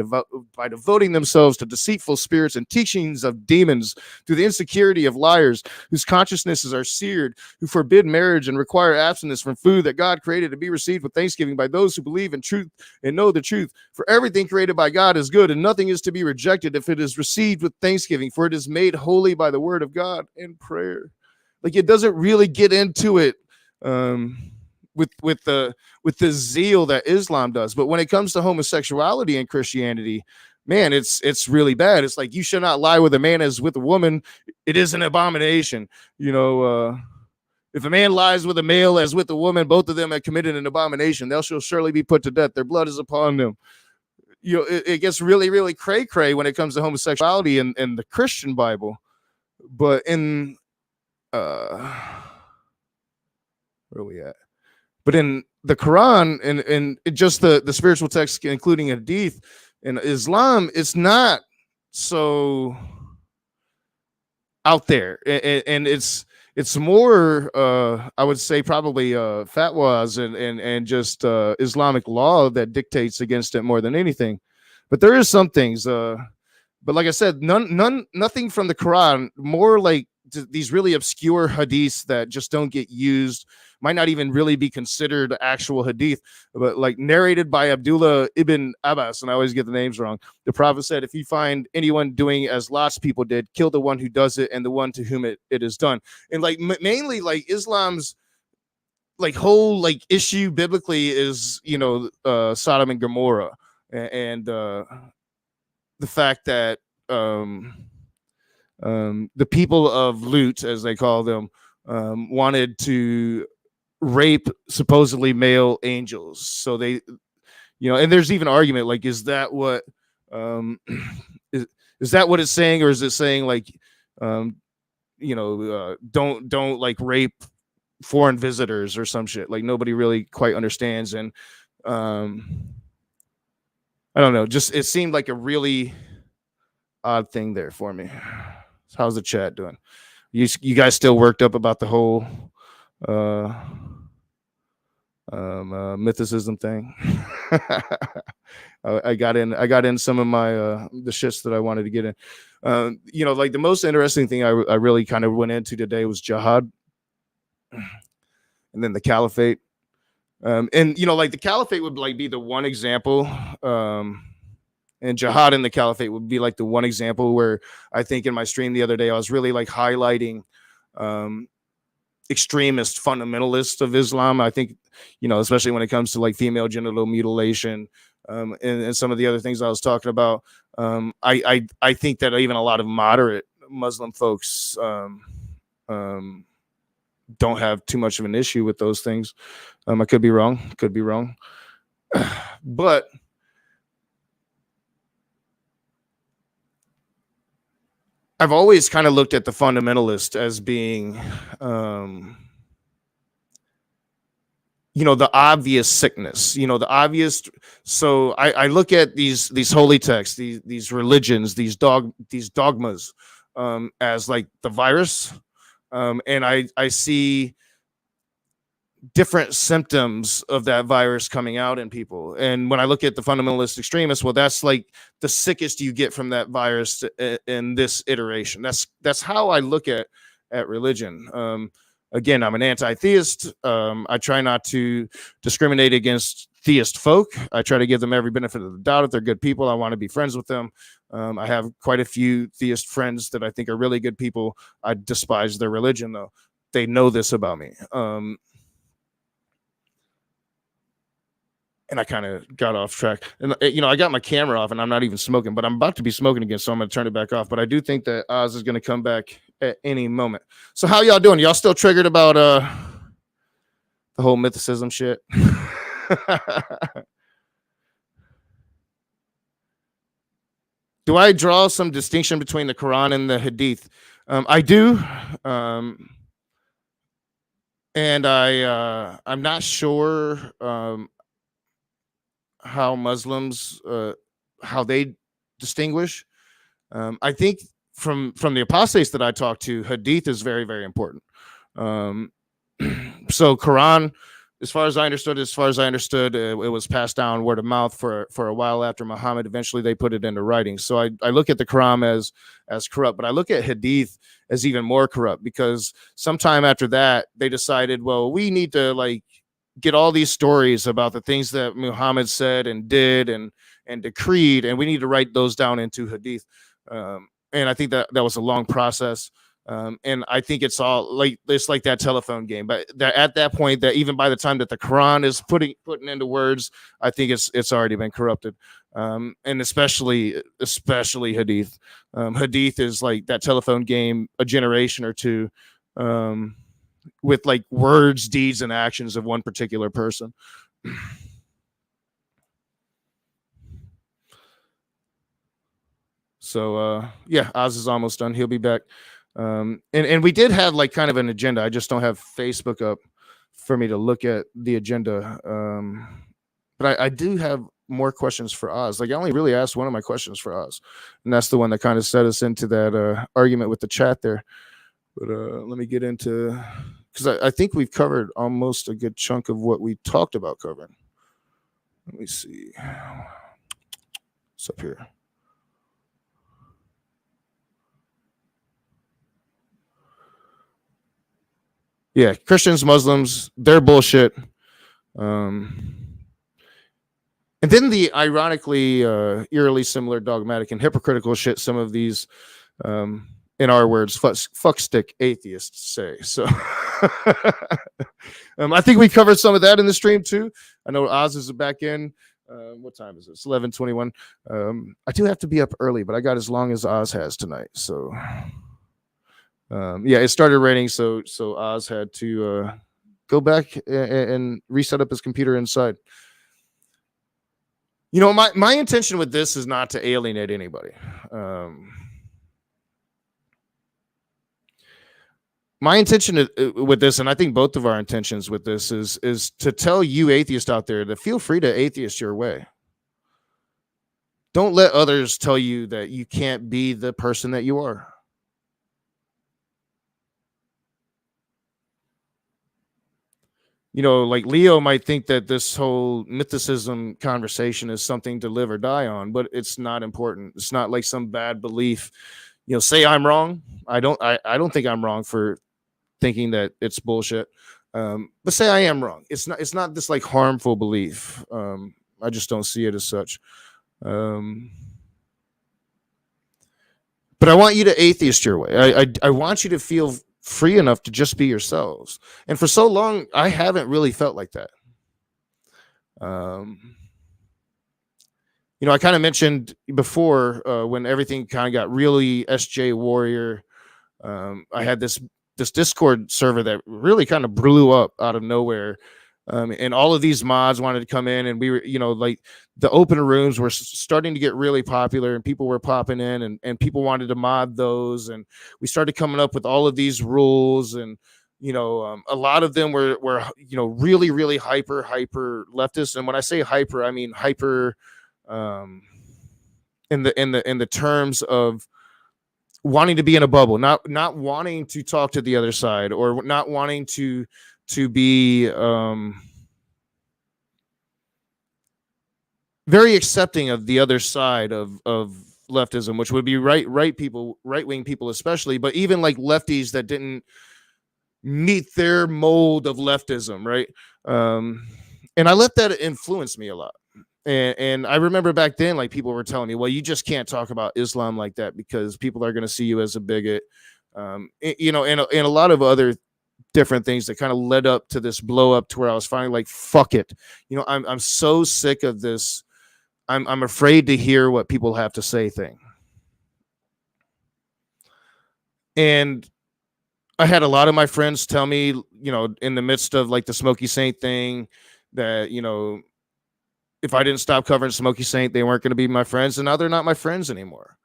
devoting themselves to deceitful spirits and teachings of demons, through the insecurity of liars, whose consciences are seared, who forbid marriage and require abstinence from food that God created to be received with thanksgiving by those who believe in truth and know the truth. For everything created by God is good, and nothing is to be rejected if it is received with thanksgiving, for it is made holy by the word of God and prayer. Like it doesn't really get into it with the zeal that Islam does. But when it comes to homosexuality in Christianity, man, it's really bad. It's like, you should not lie with a man as with a woman. It is an abomination. You know, if a man lies with a male as with a woman, both of them have committed an abomination. They shall surely be put to death. Their blood is upon them. You know, it gets really, really cray-cray when it comes to homosexuality in the Christian Bible. But in where are we at? But in the Quran and just the spiritual text, including hadith, in Islam, it's not so out there, and it's more I would say probably fatwas and just Islamic law that dictates against it more than anything. But there is some things, but like I said, nothing from the Quran, more like these really obscure hadiths that just don't get used, might not even really be considered actual hadith, but like narrated by Abdullah ibn Abbas, and I always get the names wrong. The Prophet said, if you find anyone doing as Lot's people did, kill the one who does it and the one to whom it is done. And like mainly like Islam's like whole like issue biblically is, you know, Sodom and Gomorrah, and the fact that the people of Lut, as they call them, wanted to rape supposedly male angels. So they, you know, and there's even argument like, is that what um, is that what it's saying, or is it saying like, um, you know, don't like rape foreign visitors or some shit? Like nobody really quite understands, and I don't know. Just it seemed like a really odd thing there for me. How's the chat doing? You guys still worked up about the whole uh, mythicism thing? I got in some of my the shits that I wanted to get in. You know, like the most interesting thing I really kind of went into today was jihad, and then the caliphate. And you know, like the caliphate would like be the one example. And jihad in the caliphate would be like the one example where I think in my stream the other day I was really like highlighting extremist fundamentalists of Islam. I think, you know, especially when it comes to like female genital mutilation, and some of the other things I was talking about. I think that even a lot of moderate Muslim folks don't have too much of an issue with those things. I could be wrong, but I've always kind of looked at the fundamentalist as being, you know, the obvious sickness, you know, the obvious. So I look at these holy texts, these religions, these dogmas, as like the virus, and I see different symptoms of that virus coming out in people. And when I look at the fundamentalist extremists, well, that's like the sickest you get from that virus in this iteration. That's how I look at religion. Again, I'm an anti-theist. I try not to discriminate against theist folk. I try to give them every benefit of the doubt. If they're good people, I want to be friends with them. I have quite a few theist friends that I think are really good people. I despise their religion, though. They know this about me. And I kind of got off track. And, you know, I got my camera off and I'm not even smoking, but I'm about to be smoking again. So I'm going to turn it back off. But I do think that Oz is going to come back at any moment. So how y'all doing? Y'all still triggered about the whole mythicism shit? Do I draw some distinction between the Quran and the Hadith? I do. And I'm not sure how Muslims how they distinguish. I think from the apostates that I talk to, hadith is very, very important. So Quran, as far as I understood, it was passed down word of mouth for a while after Muhammad. Eventually, they put it into writing. So I look at the Quran as corrupt, but I look at hadith as even more corrupt, because sometime after that, they decided, well, we need to like get all these stories about the things that Muhammad said and did and decreed, and we need to write those down into hadith. And I think that was a long process. And I think it's all like that telephone game. But that at that point, that even by the time that the Quran is putting into words, I think it's already been corrupted. And especially hadith. Hadith is like that telephone game a generation or two, with like words, deeds, and actions of one particular person. So yeah, Oz is almost done. He'll be back. And we did have like kind of an agenda. I just don't have Facebook up for me to look at the agenda. But I do have more questions for Oz. Like I only really asked one of my questions for Oz, and that's the one that kind of set us into that argument with the chat there. But let me get into, because I think we've covered almost a good chunk of what we talked about covering. Let me see. What's up here? Yeah, Christians, Muslims, they're bullshit. Um, and then the ironically, eerily similar dogmatic and hypocritical shit some of these, in our words, fuckstick atheists say. So I think we covered some of that in the stream too. I know Oz is back in. What time is it? It's 11:21. I do have to be up early, but I got as long as Oz has tonight. So yeah, it started raining, so Oz had to go back and reset up his computer inside. You know, my intention with this is not to alienate anybody. My intention with this, and I think both of our intentions with this is to tell you atheists out there to feel free to atheist your way. Don't let others tell you that you can't be the person that you are. You know, like Leo might think that this whole mythicism conversation is something to live or die on, but it's not important. It's not like some bad belief. You know, say I'm wrong. I don't think I'm wrong for thinking that it's bullshit. But say I am wrong. It's not this like harmful belief. I just don't see it as such. But I want you to atheist your way. I want you to feel free enough to just be yourselves. And for so long, I haven't really felt like that. You know, I kind of mentioned before when everything kind of got really SJ Warrior. I had this Discord server that really kind of blew up out of nowhere. And all of these mods wanted to come in, and we were, you know, like the open rooms were starting to get really popular, and people were popping in, and people wanted to mod those, and we started coming up with all of these rules, and you know, a lot of them were you know really hyper leftist, and when I say hyper, I mean hyper, in the terms of wanting to be in a bubble, not wanting to talk to the other side, or not wanting to be very accepting of the other side of leftism, which would be right wing people especially, but even like lefties that didn't meet their mold of leftism, right? And I let that influence me a lot. And I remember back then, like people were telling me, well, you just can't talk about Islam like that because people are going to see you as a bigot. You know, and a lot of other different things that kind of led up to this blow up to where I was finally like, fuck it. You know, I'm so sick of this. I'm afraid to hear what people have to say thing. And I had a lot of my friends tell me, you know, in the midst of like the Smokey Saint thing, that, you know, if I didn't stop covering Smokey Saint, they weren't going to be my friends. And now they're not my friends anymore.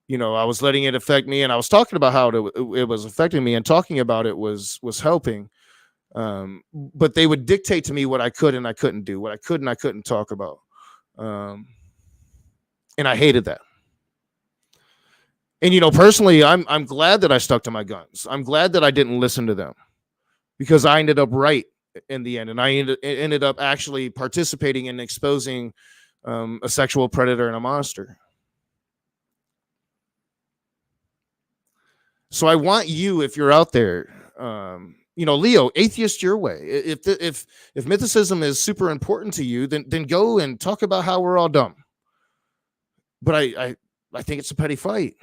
You know, I was letting it affect me, and I was talking about how it was affecting me, and talking about it was helping. But they would dictate to me what I could and I couldn't do, what I could and I couldn't talk about. And I hated that. And, you know, personally, I'm glad that I stuck to my guns. I'm glad that I didn't listen to them, because I ended up right in the end. And I ended up actually participating in exposing a sexual predator and a monster. So I want you, if you're out there, you know, Leo, atheist your way. If mythicism is super important to you, then go and talk about how we're all dumb. But I think it's a petty fight.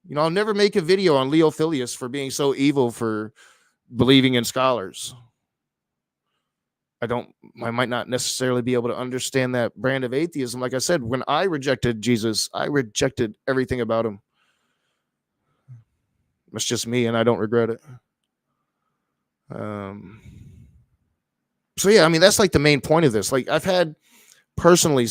You know, I'll never make a video on Leo Filius for being so evil for believing in scholars. I might not necessarily be able to understand that brand of atheism. Like I said, when I rejected Jesus, I rejected everything about him. That's just me, and I don't regret it. So yeah, I mean, that's like the main point of this. Like I've had personally,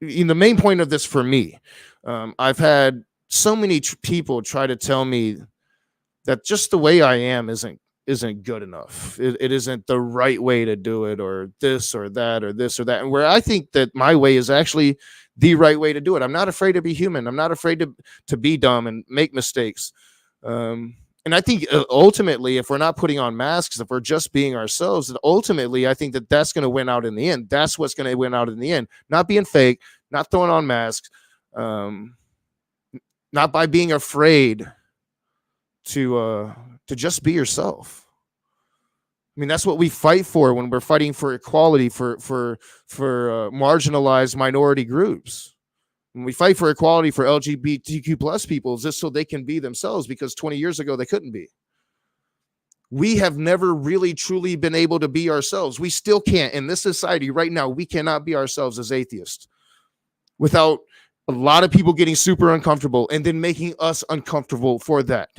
the main point of this for me, I've had so many people try to tell me that just the way I am isn't good enough. It isn't the right way to do it, or this or that, or this or that. And where I think that my way is actually the right way to do it. I'm not afraid to be human. I'm not afraid to be dumb and make mistakes. And I think ultimately, if we're not putting on masks, if we're just being ourselves, then ultimately, I think that that's going to win out in the end. That's what's going to win out in the end. Not being fake, not throwing on masks, not by being afraid to just be yourself. I mean, that's what we fight for when we're fighting for equality for marginalized minority groups. When we fight for equality for LGBTQ plus people, just so they can be themselves, because 20 years ago they couldn't be. We have never really truly been able to be ourselves. We still can't in this society right now. We cannot be ourselves as atheists without a lot of people getting super uncomfortable and then making us uncomfortable for that.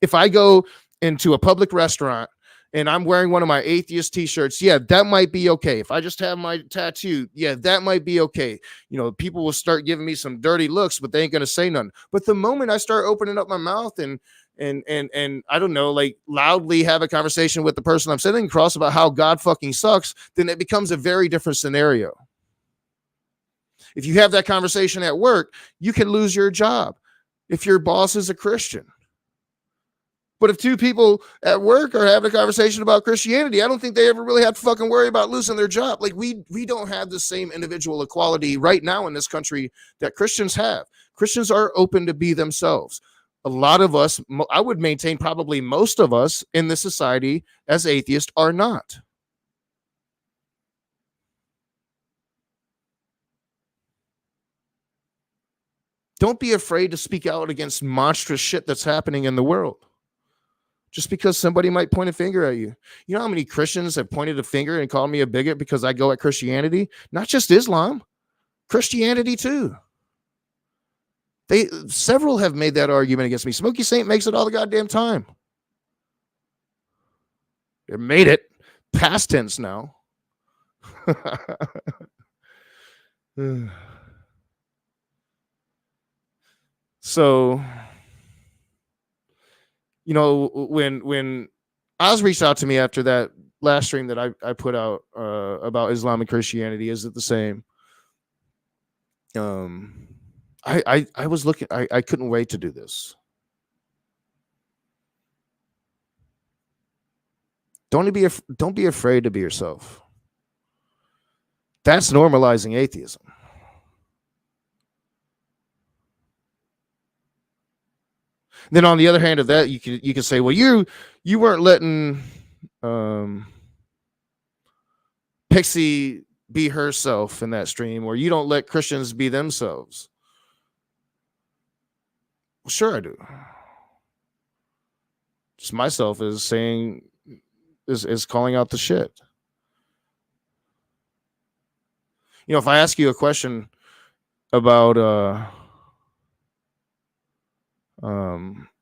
If I go into a public restaurant and I'm wearing one of my atheist t-shirts, yeah, that might be okay. If I just have my tattoo, yeah, that might be okay. You know, people will start giving me some dirty looks, but they ain't gonna say nothing. But the moment I start opening up my mouth and I don't know, like loudly have a conversation with the person I'm sitting across about how God fucking sucks, then it becomes a very different scenario. If you have that conversation at work, you can lose your job if your boss is a Christian. But if two people at work are having a conversation about Christianity, I don't think they ever really have to fucking worry about losing their job. Like we don't have the same individual equality right now in this country that Christians have. Christians are open to be themselves. A lot of us, I would maintain probably most of us in this society as atheists are not. Don't be afraid to speak out against monstrous shit that's happening in the world. Just because somebody might point a finger at you. You know how many Christians have pointed a finger and called me a bigot because I go at Christianity? Not just Islam, Christianity too. Several have made that argument against me. Smokey Saint makes it all the goddamn time. They made it past tense now. So, you know, when Oz reached out to me after that last stream that I put out about Islam and Christianity, is it the same? I was looking. I couldn't wait to do this. Don't be afraid to be yourself. That's normalizing atheism. Then on the other hand of that, you can say, well, you weren't letting Pixie be herself in that stream, or you don't let Christians be themselves. Well, sure I do. Just myself is saying is calling out the shit. You know, if I ask you a question about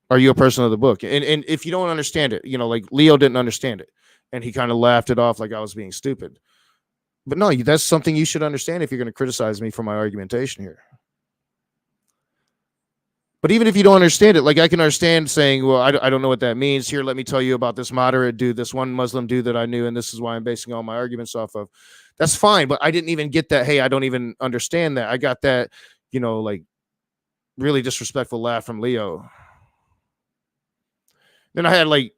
are you a person of the book? And if you don't understand it, you know, like Leo didn't understand it and he kind of laughed it off like I was being stupid. But no, that's something you should understand if you're going to criticize me for my argumentation here. But even if you don't understand it, like I can understand saying, well, I don't know what that means. Here, let me tell you about this moderate dude, this one Muslim dude that I knew, and this is why I'm basing all my arguments off of. That's fine, but I didn't even get that. Hey, I don't even understand that. I got that, you know, like really disrespectful laugh from Leo. Then I had like,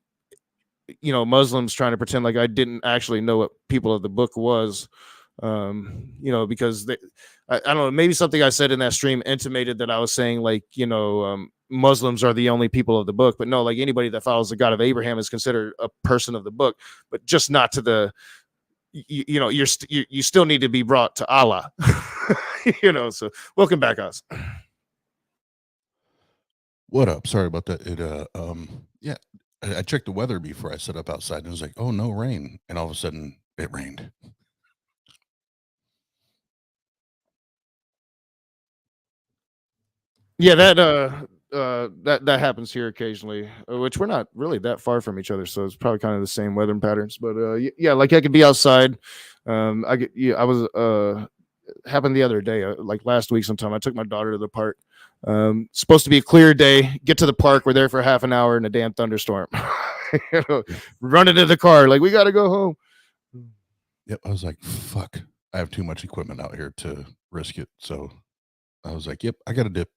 you know, Muslims trying to pretend like I didn't actually know what people of the book was. You know, because I don't know, maybe something I said in that stream intimated that I was saying like, you know, Muslims are the only people of the book, but no, like anybody that follows the God of Abraham is considered a person of the book, but just not to the, you know, you still need to be brought to Allah, you know. So welcome back, Oz. What up? Sorry about that. Yeah, I checked the weather before I set up outside and it was like, oh, no rain. And all of a sudden it rained. Yeah, that happens here occasionally, which we're not really that far from each other, so it's probably kind of the same weather patterns. But yeah, like I could be outside. I was happened the other day, like last week sometime. I took my daughter to the park. Supposed to be a clear day. Get to the park. We're there for half an hour in a damn thunderstorm. You know, run into the car like we got to go home. Yep, I was like, fuck, I have too much equipment out here to risk it. So I was like, yep, I got to dip.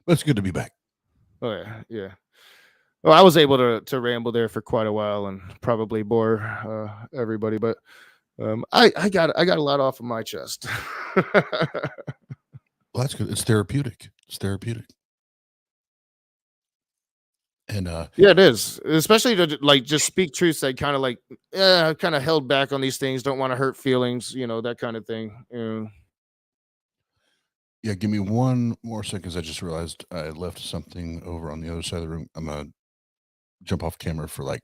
But it's good to be back. Oh yeah, yeah. Well, I was able to ramble there for quite a while and probably bore everybody, but I got a lot off of my chest. Well, that's good. It's therapeutic. It's therapeutic. And Yeah, it is, especially to like just speak truths that kind of like, kind of held back on these things. Don't want to hurt feelings, that kind of thing. yeah, give me one more second, 'cause I just realized I left something over on the other side of the room. I'm gonna jump off camera for like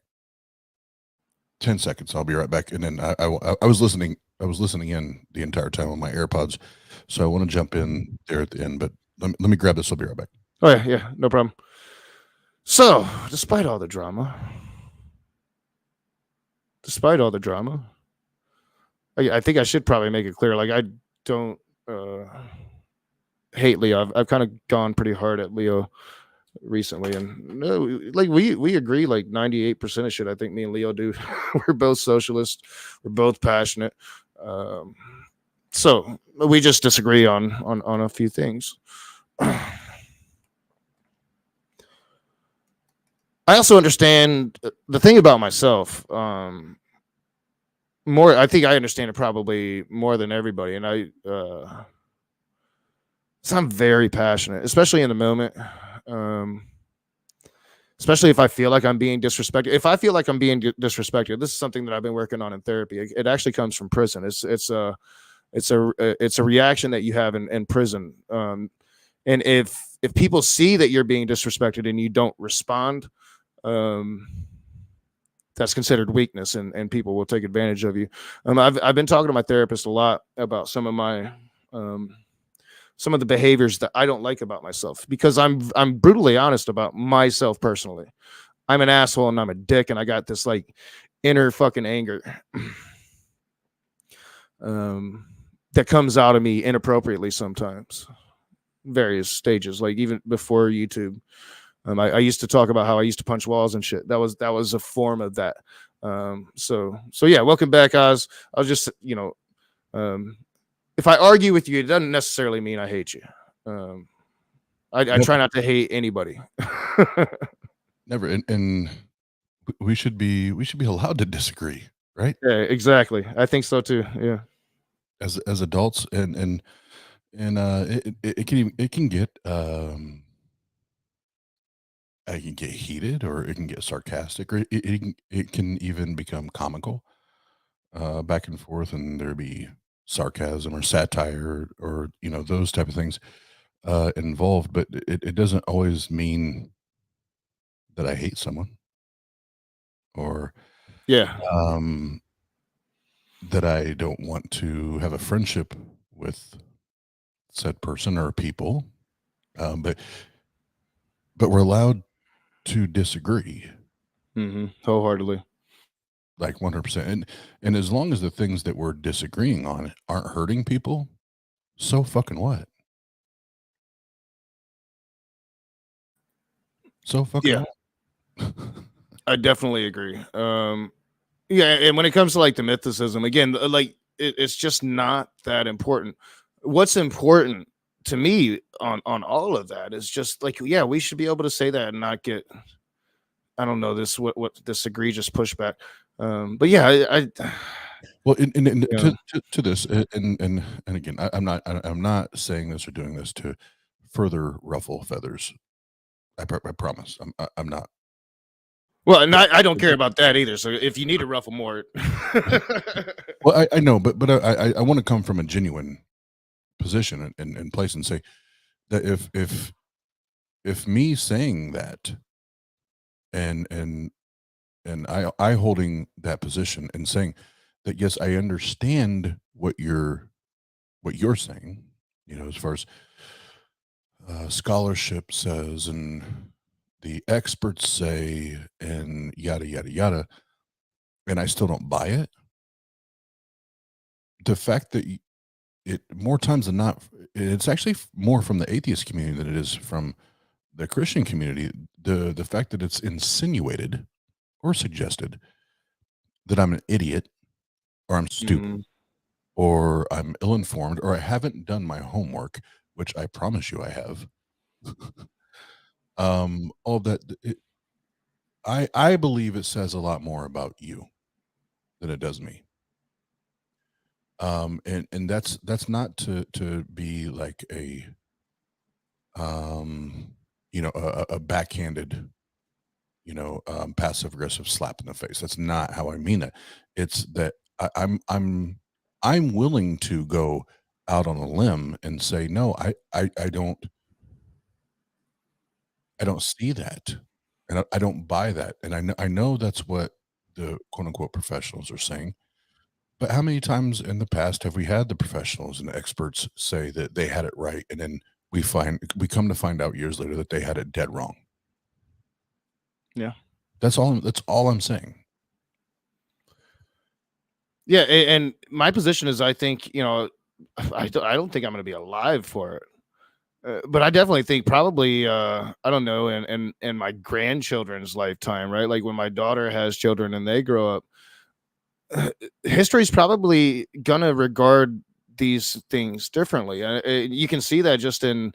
10 seconds. I'll be right back. And then I was listening. I was listening in the entire time on my AirPods, so I want to jump in there at the end. But let me grab this. I'll be right back. Oh yeah, yeah, no problem. So, despite all the drama, I think I should probably make it clear. Like, I don't uh, hate Leo. I've kind of gone pretty hard at Leo recently, and no, like we agree like 98% of shit. I think me and Leo do. We're both socialists. We're both passionate. Um, so we just disagree on a few things. I also understand the thing about myself. More, I think I understand it probably more than everybody, and so I'm very passionate, especially in the moment. Um, Especially if I feel like I'm being disrespected. If I feel like I'm being disrespected, this is something that I've been working on in therapy. It actually comes from prison. It's a reaction that you have in prison. And if people see that you're being disrespected and you don't respond, um, that's considered weakness, and people will take advantage of you. I've been talking to my therapist a lot about um, some of the behaviors that I don't like about myself, because I'm brutally honest about myself personally. I'm an asshole and I'm a dick and I got this like inner fucking anger um, that comes out of me inappropriately sometimes. Various stages, like even before YouTube. I used to talk about how I used to punch walls and shit. That was a form of that. So yeah, welcome back, Oz. I was just um, if I argue with you, it doesn't necessarily mean I hate you. Um, I Never, try not to hate anybody. never. And we should be allowed to disagree, right? Yeah, exactly. I think so too. Yeah. As adults, and it can get heated, or it can get sarcastic, or it can even become comical, back and forth, and there be sarcasm or satire, or those type of things involved. But it doesn't always mean that I hate someone, or Yeah. um, that I don't want to have a friendship with said person or people. But we're allowed to disagree, Wholeheartedly. like 100%. And as long as the things that we're disagreeing on aren't hurting people, so fucking what? So fucking Yeah, what? I definitely agree. Yeah, and when it comes to like the mythicism, again, like it's just not that important. What's important to me on all of that is just like, yeah, we should be able to say that and not get, I don't know, what this egregious pushback. But yeah, I Well, and yeah. to this, and again, I'm not saying this or doing this to further ruffle feathers. I promise, I'm not. Well, and But, I don't care about that either. So if you need to ruffle more, well, I know, but I want to come from a genuine position and place, and say that if me saying that, and I holding that position and saying that, yes, I understand what you're saying, as far as scholarship says, and the experts say, and yada yada yada, and I still don't buy it. The fact that it more times than not, it's actually more from the atheist community than it is from the Christian community. The fact that it's insinuated or suggested that I'm an idiot, or I'm stupid, Mhm. or I'm ill informed, or I haven't done my homework, which I promise you I have. All that, I believe it says a lot more about you than it does me. And that's not to be like a, a backhanded passive aggressive slap in the face. That's not how I mean it. It's that I'm willing to go out on a limb and say no. I don't see that, and I don't buy that, and I know that's what the quote unquote professionals are saying. But how many times in the past have we had the professionals and the experts say that they had it right, and then we come to find out years later that they had it dead wrong? Yeah. That's all I'm saying. Yeah, and my position is, I think, I don't think I'm going to be alive for it. But I definitely think probably, I don't know, in my grandchildren's lifetime, right? Like when my daughter has children and they grow up, history's probably gonna regard these things differently. You can see that just in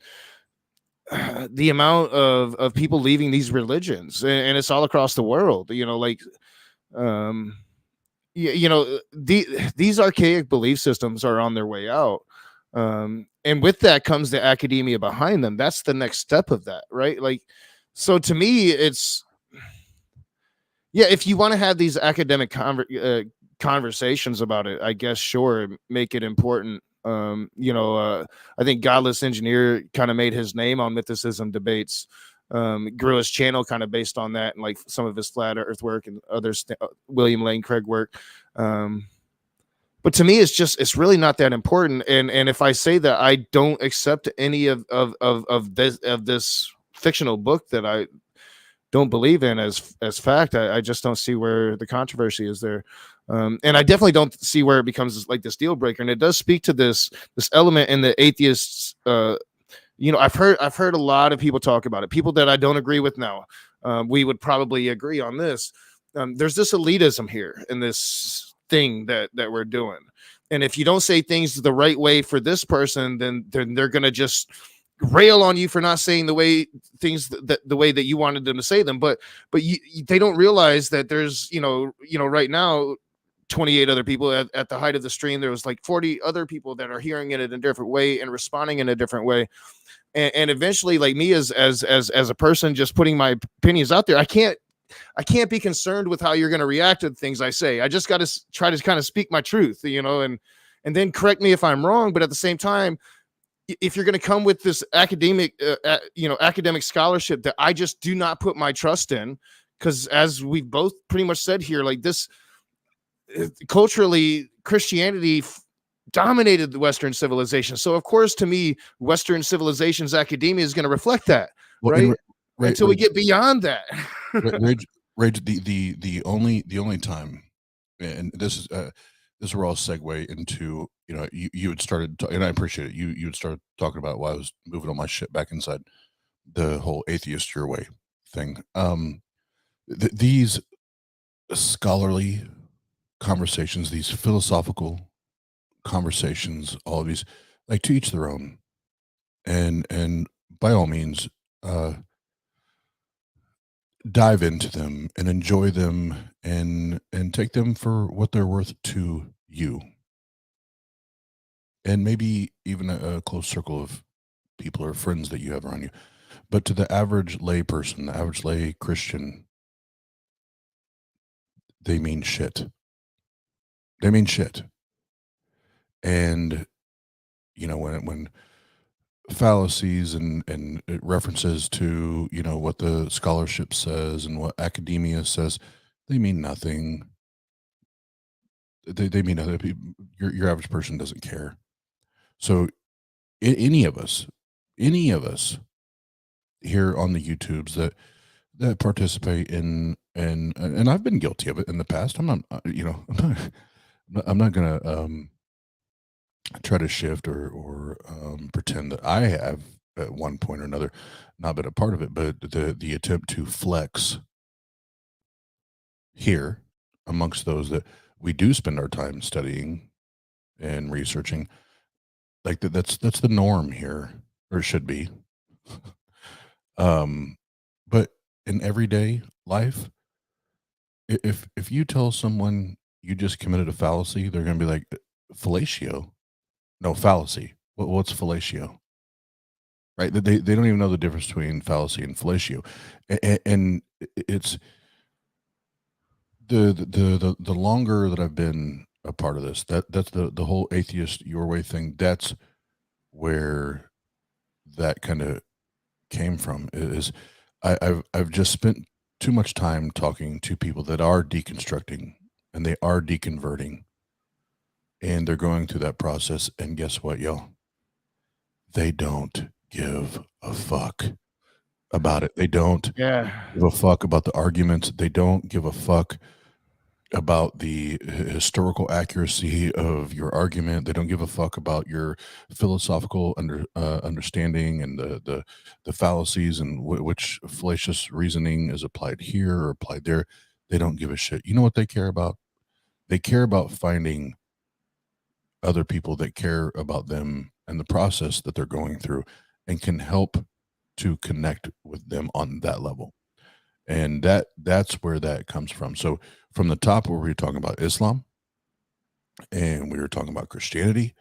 the amount of people leaving these religions, and it's all across the world. Um, these archaic belief systems are on their way out. And with that comes the academia behind them. That's the next step of that, right? Like, so to me, it's, yeah, if you want to have these academic conversations about it, I guess, sure, make it important. I think Godless Engineer kind of made his name on mythicism debates. Grew his channel kind of based on that, and like some of his flat earth work and William Lane Craig work. But to me, it's really not that important. And if I say that I don't accept any of this fictional book that I don't believe in as fact, I just don't see where the controversy is there. And I definitely don't see where it becomes like this deal breaker. And it does speak to this element in the atheists. I've heard a lot of people talk about it. People that I don't agree with now. We would probably agree on this. There's this elitism here in this thing that we're doing. And if you don't say things the right way for this person, then they're gonna just rail on you for not saying the way that you wanted them to say them. But they don't realize that there's right now 28 other people at the height of the stream. There was like 40 other people that are hearing it in a different way and responding in a different way. And eventually, like me as a person just putting my opinions out there, I can't be concerned with how you're going to react to things I say. I just got to try to kind of speak my truth, and then correct me if I'm wrong. But at the same time, if you're going to come with this academic scholarship that I just do not put my trust in, because as we've both pretty much said here, like this, culturally, Christianity dominated the Western civilization. So of course, to me, Western civilization's academia is going to reflect that, right? Until we get beyond that. Rage, the only time, and this is where I'll segue into, you had started, and I appreciate it. You had started talking about why I was moving all my shit back inside the whole atheist your way thing. These scholarly conversations, these philosophical conversations, all of these, like, to each their own, and by all means, dive into them and enjoy them, and take them for what they're worth to you, and maybe even a close circle of people or friends that you have around you. But to the average lay person, the average lay Christian, they mean shit. They mean shit. And when fallacies and references to what the scholarship says and what academia says, they mean nothing. They mean nothing. Your average person doesn't care. So any of us here on the YouTubes that participate in, and I've been guilty of it in the past. I'm not I'm not gonna try to shift or pretend that I have at one point or another not been a part of it, but the attempt to flex here amongst those that we do spend our time studying and researching, like that's the norm here, or it should be. But in everyday life, if you tell someone you just committed a fallacy, they're going to be like, fellatio? No, fallacy. What's fellatio? Right? They don't even know the difference between fallacy and fellatio. And it's the longer that I've been a part of this, that's the whole atheist your way thing. That's where that kind of came from. Is I've just spent too much time talking to people that are deconstructing and they are deconverting and they're going through that process. And guess what, yo? They don't give a fuck about it. They don't Yeah. give a fuck about the arguments. They don't give a fuck about the historical accuracy of your argument. They don't give a fuck about your philosophical understanding and the fallacies and which fallacious reasoning is applied here or applied there. They don't give a shit. You know what they care about? They care about finding other people that care about them and the process that they're going through and can help to connect with them on that level. And that's where that comes from. So from the top where we were talking about Islam and we were talking about Christianity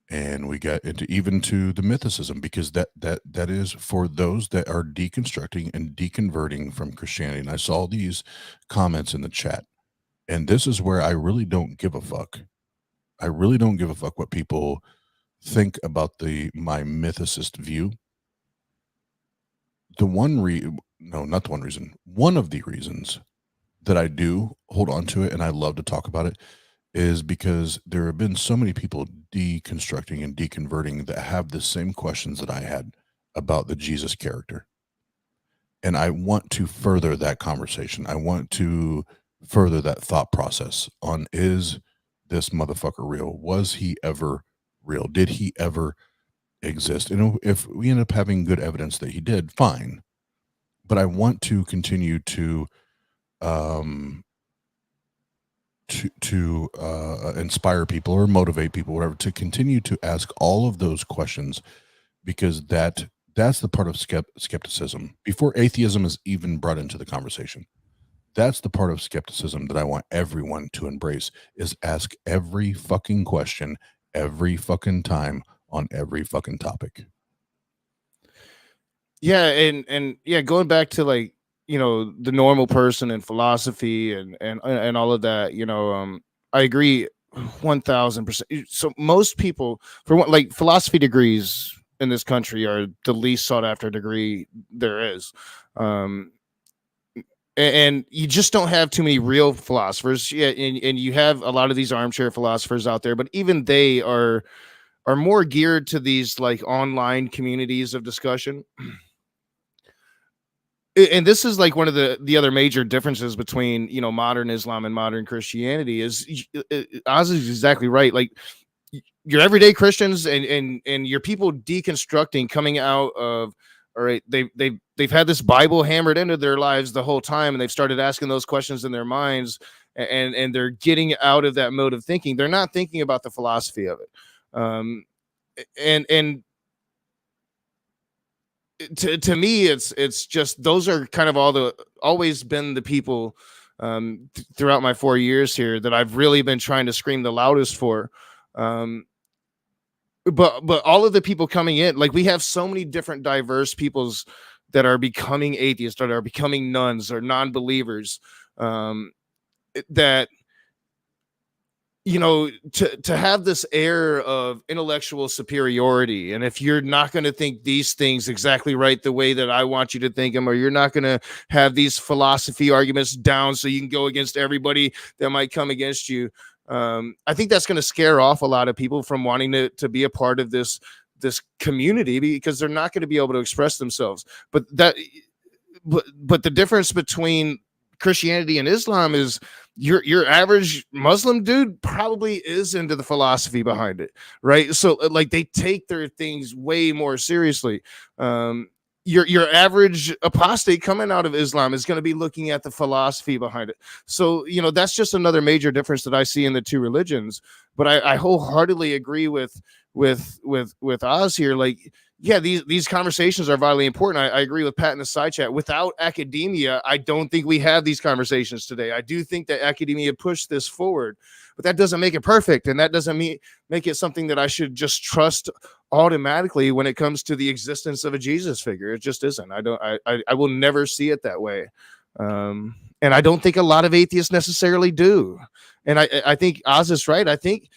and we got into even to the mythicism because that is for those that are deconstructing and deconverting from Christianity. And I saw these comments in the chat and this is where I really don't give a fuck. I really don't give a fuck what people think about my mythicist view. The one no, not the one reason. One of the reasons that I do hold on to it and I love to talk about it is because there have been so many people deconstructing and deconverting that have the same questions that I had about the Jesus character. And I want to further that conversation. I want to further that thought process on is this motherfucker real? Was he ever real? Did he ever exist? And if we end up having good evidence that he did, fine. But I want to continue to inspire people or motivate people, whatever, to continue to ask all of those questions because that's the part of skepticism before atheism is even brought into the conversation. That's the part of skepticism that I want everyone to embrace is ask every fucking question every fucking time on every fucking topic. Yeah, and yeah, going back to like, you know, the normal person and philosophy and all of that, you know, I agree 1000%. So most people, for what, like, philosophy degrees in this country are the least sought after degree there is. um and you just don't have too many real philosophers. Yeah, and you have a lot of these armchair philosophers out there, but even they are more geared to these like online communities of discussion. And this is like one of the other major differences between, you know, modern Islam and modern Christianity is Oz is exactly right. Like your everyday Christians and your people deconstructing coming out of, all right, they've had this Bible hammered into their lives the whole time, and they've started asking those questions in their minds, and they're getting out of that mode of thinking. They're not thinking about the philosophy of it. And to me it's just those are kind of always been the people throughout my 4 years here that I've really been trying to scream the loudest for. But all of the people coming in, like, we have so many different diverse peoples that are becoming atheists or are becoming nuns or non-believers, that, you know, to have this air of intellectual superiority, and if you're not going to think these things exactly right the way that I want you to think them, or you're not going to have these philosophy arguments down so you can go against everybody that might come against you, I think that's going to scare off a lot of people from wanting to be a part of this community, because they're not going to be able to express themselves. But the difference between Christianity and Islam is your average Muslim dude probably is into the philosophy behind it, right? So like they take their things way more seriously. Your average apostate coming out of Islam is going to be looking at the philosophy behind it. So, you know, that's just another major difference that I see in the two religions. But I wholeheartedly agree with Oz here. Like, yeah, these conversations are vitally important. I agree with Pat in the side chat. Without academia, I don't think we have these conversations today. I do think that academia pushed this forward, but that doesn't make it perfect, and that doesn't make it something that I should just trust automatically when it comes to the existence of a Jesus figure. It just isn't. I will never see it that way. And I don't think a lot of atheists necessarily do. And I think Oz is right. I think,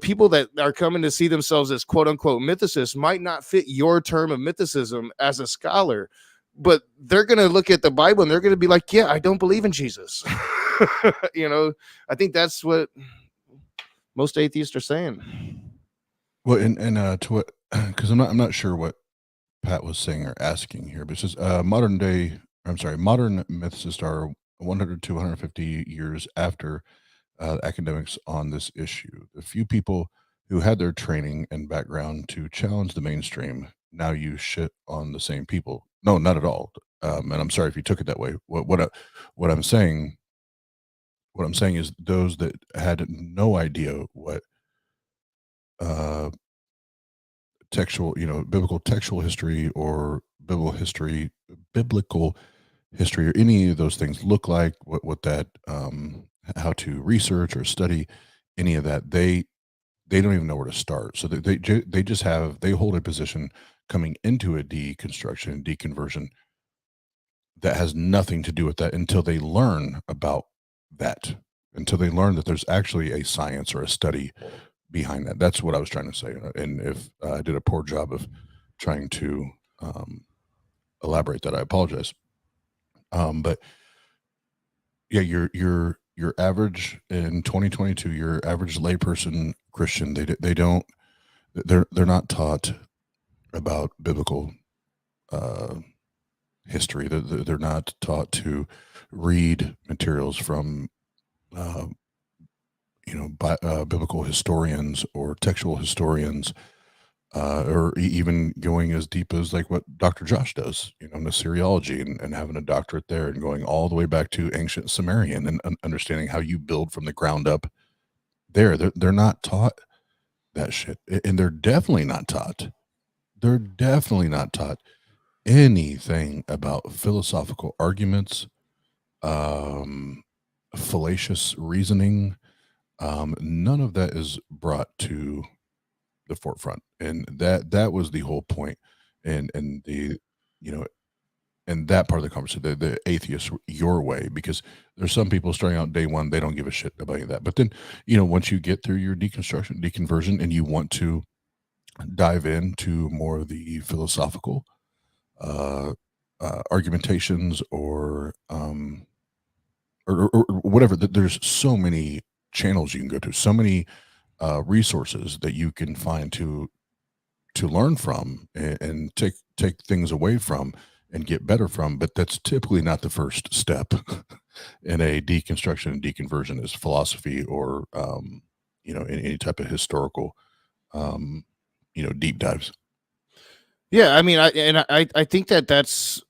people that are coming to see themselves as quote unquote mythicists might not fit your term of mythicism as a scholar, but they're going to look at the Bible and they're going to be like, yeah, I don't believe in Jesus. I think that's what most atheists are saying. Well, and to what, because I'm not sure what Pat was saying or asking here, but it says modern day. I'm sorry, modern mythicists are 100 to 150 years after academics on this issue. The few people who had their training and background to challenge the mainstream now use shit on the same people. No, not at all. And I'm sorry if you took it that way. What I'm saying, what I'm saying is those that had no idea what uh, textual, biblical textual history or biblical history, or any of those things look like, what that, how to research or study any of that. They don't even know where to start. So they just they hold a position coming into a deconstruction, deconversion that has nothing to do with that until they learn about that, until they learn that there's actually a science or a study behind that. That's what I was trying to say. And if I did a poor job of trying to elaborate that, I apologize. But yeah, your average in 2022, your average layperson Christian, they don't, they're not taught about biblical uh, history. They're not taught to read materials from uh, biblical historians or textual historians, or even going as deep as like what Dr. Josh does, in Assyriology, and having a doctorate there, and going all the way back to ancient Sumerian, and understanding how you build from the ground up. They're not taught that shit, and they're definitely not taught. They're definitely not taught anything about philosophical arguments, um, fallacious reasoning. None of that is brought to the forefront, and that was the whole point, and the, you know and that part of the conversation, the atheist your way, because there's some people starting out day one, they don't give a shit about any of that. But then, once you get through your deconstruction, deconversion, and you want to dive into more of the philosophical uh, argumentations, or whatever, there's so many channels you can go to, so many resources that you can find to learn from, and take things away from and get better from. But that's typically not the first step in a deconstruction and deconversion, is philosophy, or any type of historical deep dives. Yeah, I mean, I think that that's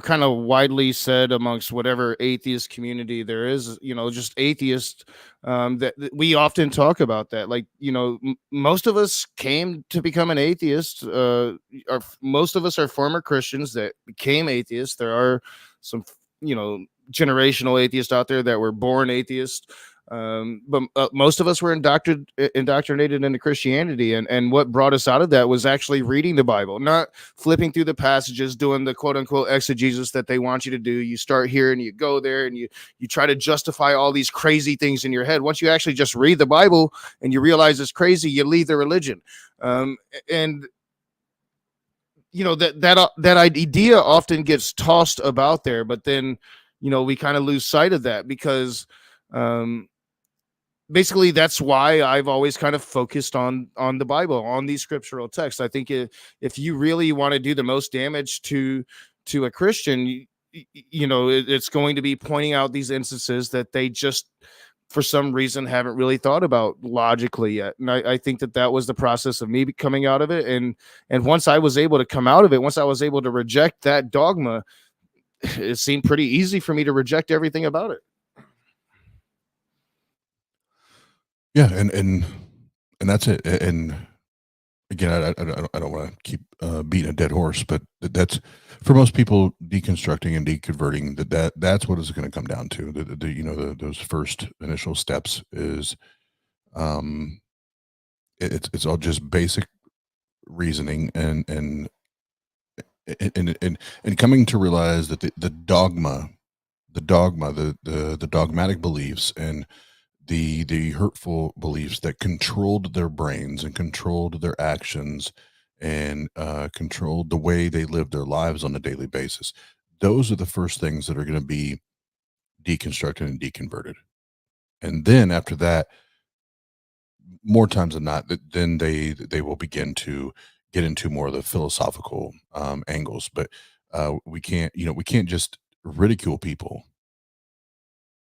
kind of widely said amongst whatever atheist community there is. Just atheists. That we often talk about that. Like, most of us came to become an atheist. Most of us are former Christians that became atheists. There are some, generational atheists out there that were born atheists. But most of us were indoctrinated into Christianity, and what brought us out of that was actually reading the Bible, not flipping through the passages, doing the quote unquote exegesis that they want you to do. You start here and you go there, and you try to justify all these crazy things in your head. Once you actually just read the Bible and you realize it's crazy, you leave the religion. And that idea often gets tossed about there, but then we kind of lose sight of that, because basically that's why I've always kind of focused on the Bible, on these scriptural texts. I think if you really want to do the most damage to a Christian, it's going to be pointing out these instances that they just for some reason haven't really thought about logically yet. And I think that was the process of me coming out of it. And once I was able to come out of it, once I was able to reject that dogma, it seemed pretty easy for me to reject everything about it. Yeah, and that's it. And again, I don't want to keep beating a dead horse, but that's, for most people, deconstructing and deconverting, that's what it's going to come down to. Those first initial steps is, um, it's all just basic reasoning, and coming to realize that the dogma the dogma, the dogmatic beliefs, and the hurtful beliefs that controlled their brains and controlled their actions and controlled the way they lived their lives on a daily basis. Those are the first things that are going to be deconstructed and deconverted. And then after that, more times than not, then they will begin to get into more of the philosophical angles. But we can't just ridicule people,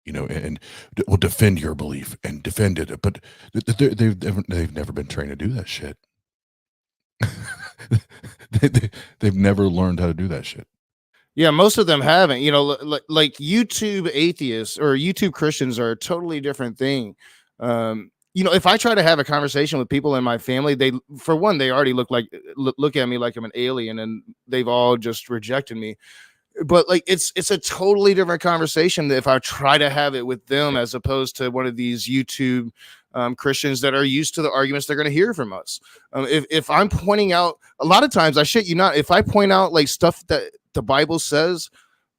and will defend your belief and defend it. But they've never been trained to do that shit. They've never learned how to do that shit. Yeah, most of them haven't. Like YouTube atheists or YouTube Christians are a totally different thing. If I try to have a conversation with people in my family, for one, they already look at me like I'm an alien, and they've all just rejected me. But like it's a totally different conversation if I try to have it with them as opposed to one of these YouTube Christians that are used to the arguments they're going to hear from us. If I'm pointing out, a lot of times, I shit you not, if I point out like stuff that the Bible says,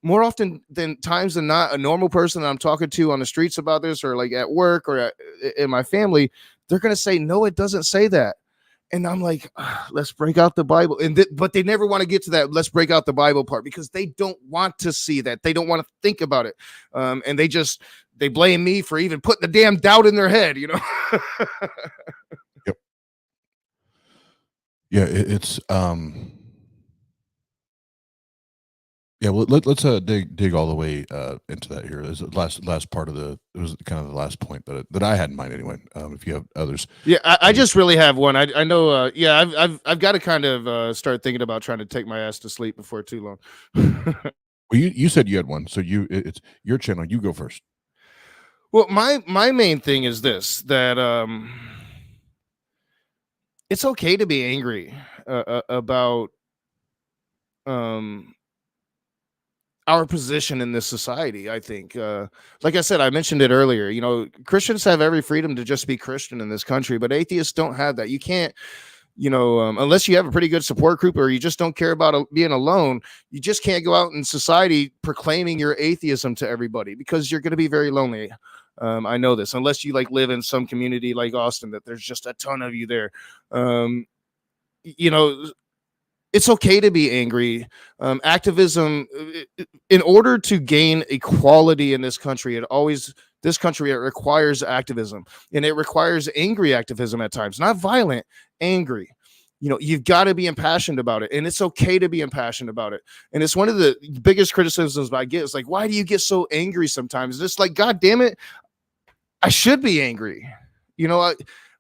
more often than times than not, a normal person that I'm talking to on the streets about this, or like at work or in my family, they're going to say, no, it doesn't say that. And I'm like, let's break out the Bible. But they never want to get to that. Let's break out the Bible part because they don't want to see that. They don't want to think about it. And they blame me for even putting the damn doubt in their head, Yep. Yeah, it's yeah. Well, let's dig all the way into that here. There's the last part of it was kind of the last point that I had in mind anyway. If you have others, yeah, I just really have one. I know. Yeah, I've got to kind of start thinking about trying to take my ass to sleep before too long. well, you said you had one, so it's your channel. You go first. Well, my main thing is this, that it's okay to be angry about um our position in this society. I think, like I said, I mentioned it earlier, Christians have every freedom to just be Christian in this country, but atheists don't have that. You can't, unless you have a pretty good support group or you just don't care about being alone, you just can't go out in society proclaiming your atheism to everybody because you're going to be very lonely. I know this, unless you like live in some community like Austin, that there's just a ton of you there. You know, it's okay to be angry. Activism, in order to gain equality in this country, it requires activism, and it requires angry activism at times, not violent, angry. You've got to be impassioned about it, and it's okay to be impassioned about it. And it's one of the biggest criticisms I get. It's like, why do you get so angry sometimes? It's like, God damn it, I should be angry.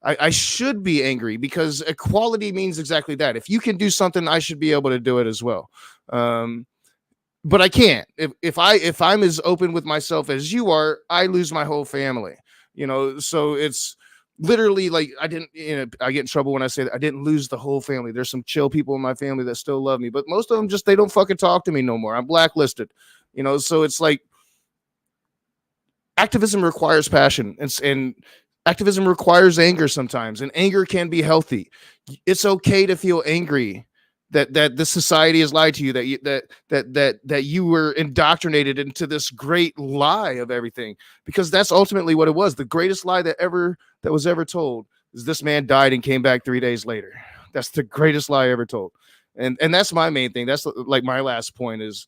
I should be angry because equality means exactly that. If you can do something, I should be able to do it as well. But I can't. If I'm as open with myself as you are, I lose my whole family. So it's literally like I get in trouble when I say that I didn't lose the whole family. There's some chill people in my family that still love me, but most of them they don't fucking talk to me no more. I'm blacklisted. So it's like activism requires passion, and activism requires anger sometimes, and anger can be healthy. It's okay to feel angry that the society has lied to you, that you were indoctrinated into this great lie of everything, because that's ultimately what it was. The greatest lie that was ever told is this man died and came back 3 days later. That's the greatest lie ever told. And that's my main thing. That's like my last point is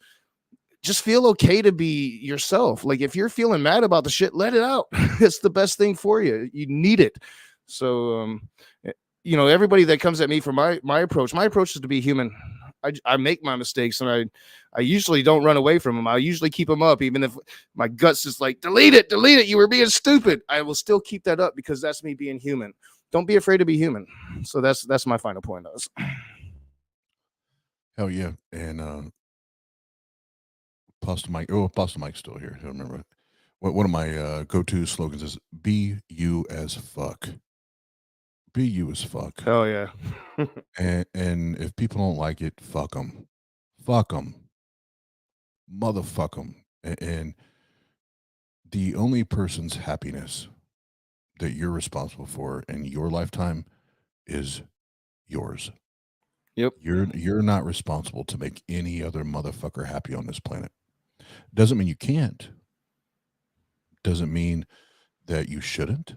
just feel okay to be yourself. Like if you're feeling mad about the shit, let it out. It's the best thing for you. You need it. So, everybody that comes at me for my approach is to be human. I make my mistakes, and I usually don't run away from them. I usually keep them up, even if my guts is like, delete it. You were being stupid. I will still keep that up because that's me being human. Don't be afraid to be human. So that's my final point. Hell yeah, and Pastor Mike. Oh, Pastor Mike's still here. I don't remember. One of my go-to slogans is "Be you as fuck." Be you as fuck. Hell yeah. And if people don't like it, fuck them, motherfuck them. And the only person's happiness that you're responsible for in your lifetime is yours. Yep. You're not responsible to make any other motherfucker happy on this planet. Doesn't mean you can't. doesn't mean that you shouldn't.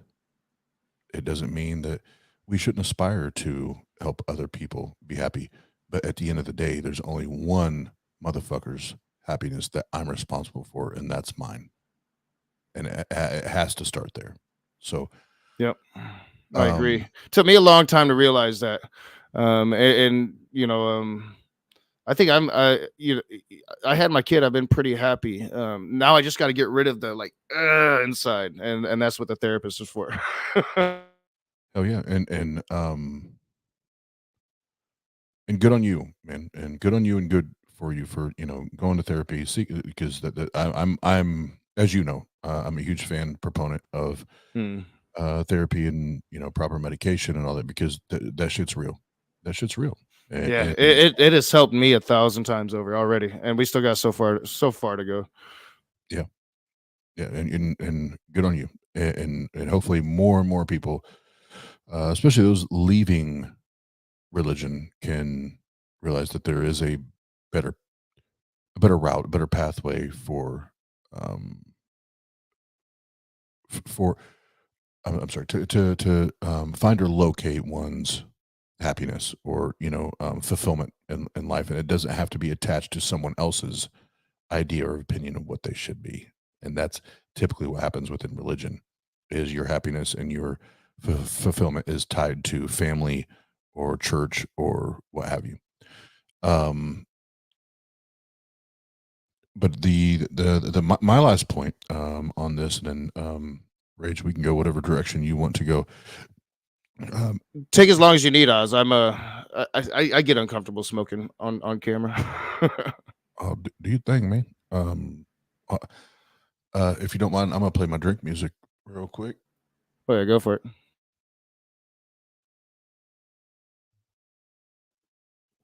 It doesn't mean that we shouldn't aspire to help other people be happy. But at the end of the day, there's only one motherfucker's happiness that I'm responsible for, and that's mine. And it has to start there. So, Yep, I agree. um, Took me a long time to realize that, and I think I had my kid. I've been pretty happy. Now I just got to get rid of the like inside, and that's what the therapist is for. hell yeah, and good on you, man, and good on you, and good for you for going to therapy. See, because I'm as you know, I'm a huge proponent of Hmm. therapy and proper medication and all that because that shit's real. That shit's real. Yeah, And it has helped me 1,000 times over already, and we still got so far to go. yeah, yeah, and good on you, and hopefully more and more people, especially those leaving religion, can realize that there is better a better route, a better pathway um, for I'm sorry to find or locate one's happiness or fulfillment in life, and it doesn't have to be attached to someone else's idea or opinion of what they should be. And that's typically what happens within religion is your happiness and your fulfillment is tied to family or church or what have you. Um, but my last point on this, and then Rage, we can go whatever direction you want to go. Um, Take as long as you need, Oz. I get uncomfortable smoking on camera. do you think, man? Uh, if you don't mind, I'm gonna play my drink music real quick. Oh yeah, go for it.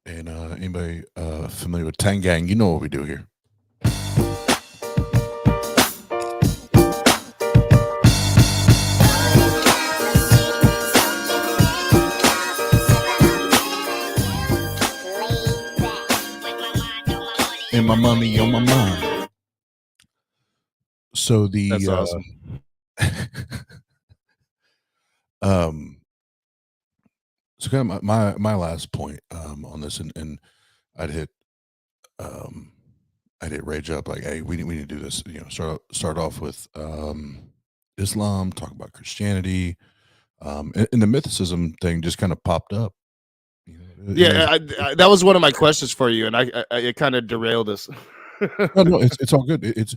And anybody familiar with Tang Gang, you know what we do here. And my money on my mind. So That's awesome. um, so kind of my last point on this, and I'd hit um, I'd hit Rage up like, hey, we need to do this. Start off with Islam, talk about Christianity, and the mythicism thing just kind of popped up. Yeah, that was one of my questions for you, and it kind of derailed us. No, no, it's all good. It's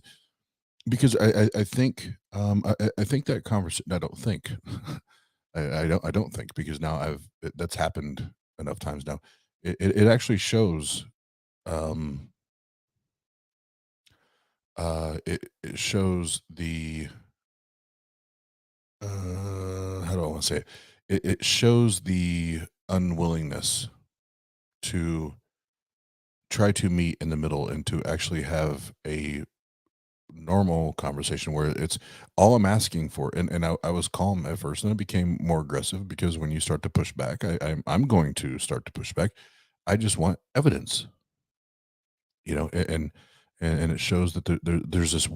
because I think I think that conversation. I don't think I don't think because now that's happened enough times now. It actually shows um it shows the how do I want to say it? It shows the unwillingness to try to meet in the middle and to actually have a normal conversation where it's all I'm asking for. And I was calm at first, and it became more aggressive because when you start to push back, I'm going to start to push back. I just want evidence, and it shows that there's this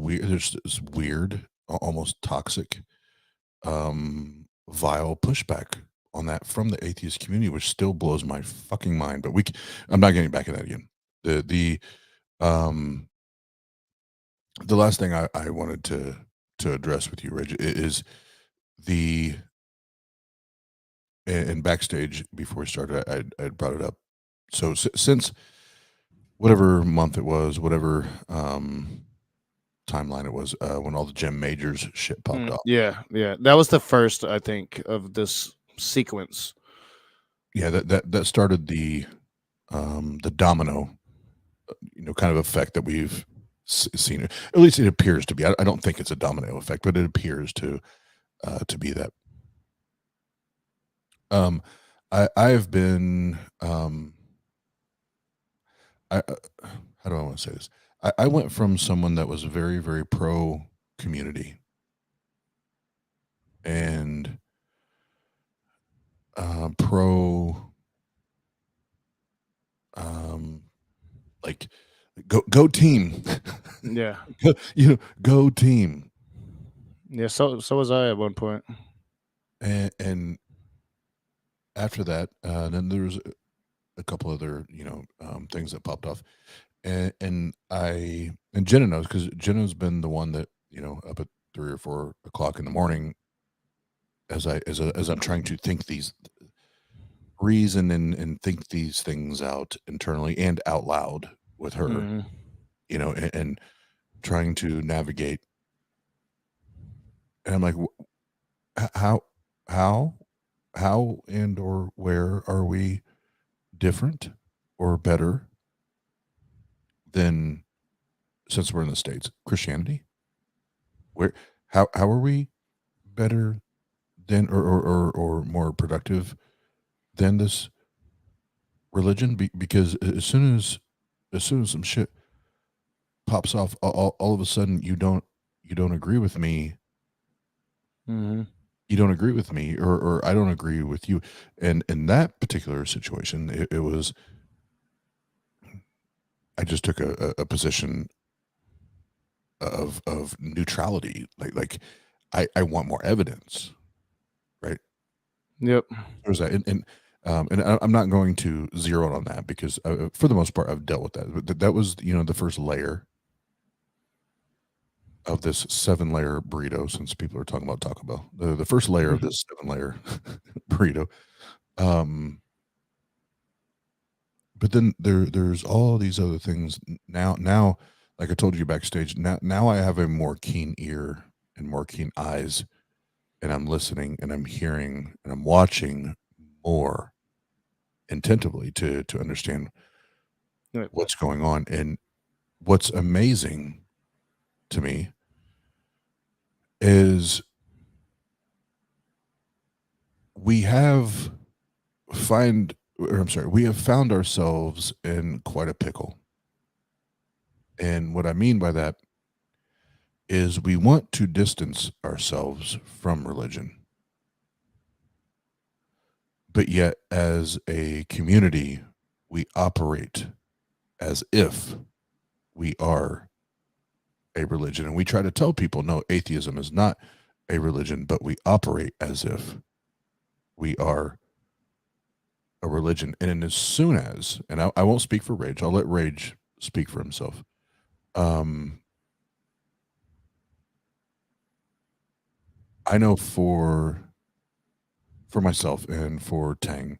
weird, almost toxic, vile pushback on that from the atheist community, which still blows my fucking mind. But I'm not getting back in that again. Um the last thing I wanted to address with you, Reg, is the and backstage before we started, I brought it up. So since whatever month it was, whatever timeline it was, when all the Gem Majors shit popped off. Yeah, yeah, that was the first I think of this sequence. Yeah, that started the domino, kind of effect that we've seen. At least it appears to be. I don't think it's a domino effect, but it appears to be that. Um, I've been how do I want to say this? I went from someone that was very, very pro community and pro um like go team. Yeah, Go team. Yeah, so was I at one point. And after that, then there was a couple other, things that popped off, and Jenna knows because Jenna's been the one that up at 3 or 4 o'clock in the morning as I'm trying to think these reason and think these things out internally and out loud with her, Mhm. and trying to navigate. And I'm like, how, how, how, and or where are we different or better than since we're in the States? Christianity? Where, how are we better than or more productive than this religion? Because as soon as some shit pops off, all of a sudden you don't agree with me. Mhm. You don't agree with me, or I don't agree with you. And in that particular situation, it was I just took a position of neutrality. Like I want more evidence, right? Yep. There's that, I'm not going to zero in on that because for the most part I've dealt with that. But that was the first layer of this 7-layer burrito. Since people are talking about Taco Bell, the first layer of this 7-layer burrito. Um, but then there's all these other things now. Like I told you backstage, now I have a more keen ear and more keen eyes, and I'm listening and I'm hearing and I'm watching more attentively to understand Yep. what's going on. And what's amazing to me is we have we have found ourselves in quite a pickle. And what I mean by that is we want to distance ourselves from religion. But yet, as a community, we operate as if we are a religion. And we try to tell people, no, atheism is not a religion, but we operate as if we are a religion. And as soon as, and I won't speak for Rage, I'll let Rage speak for himself. Um, I know for myself and for Tang,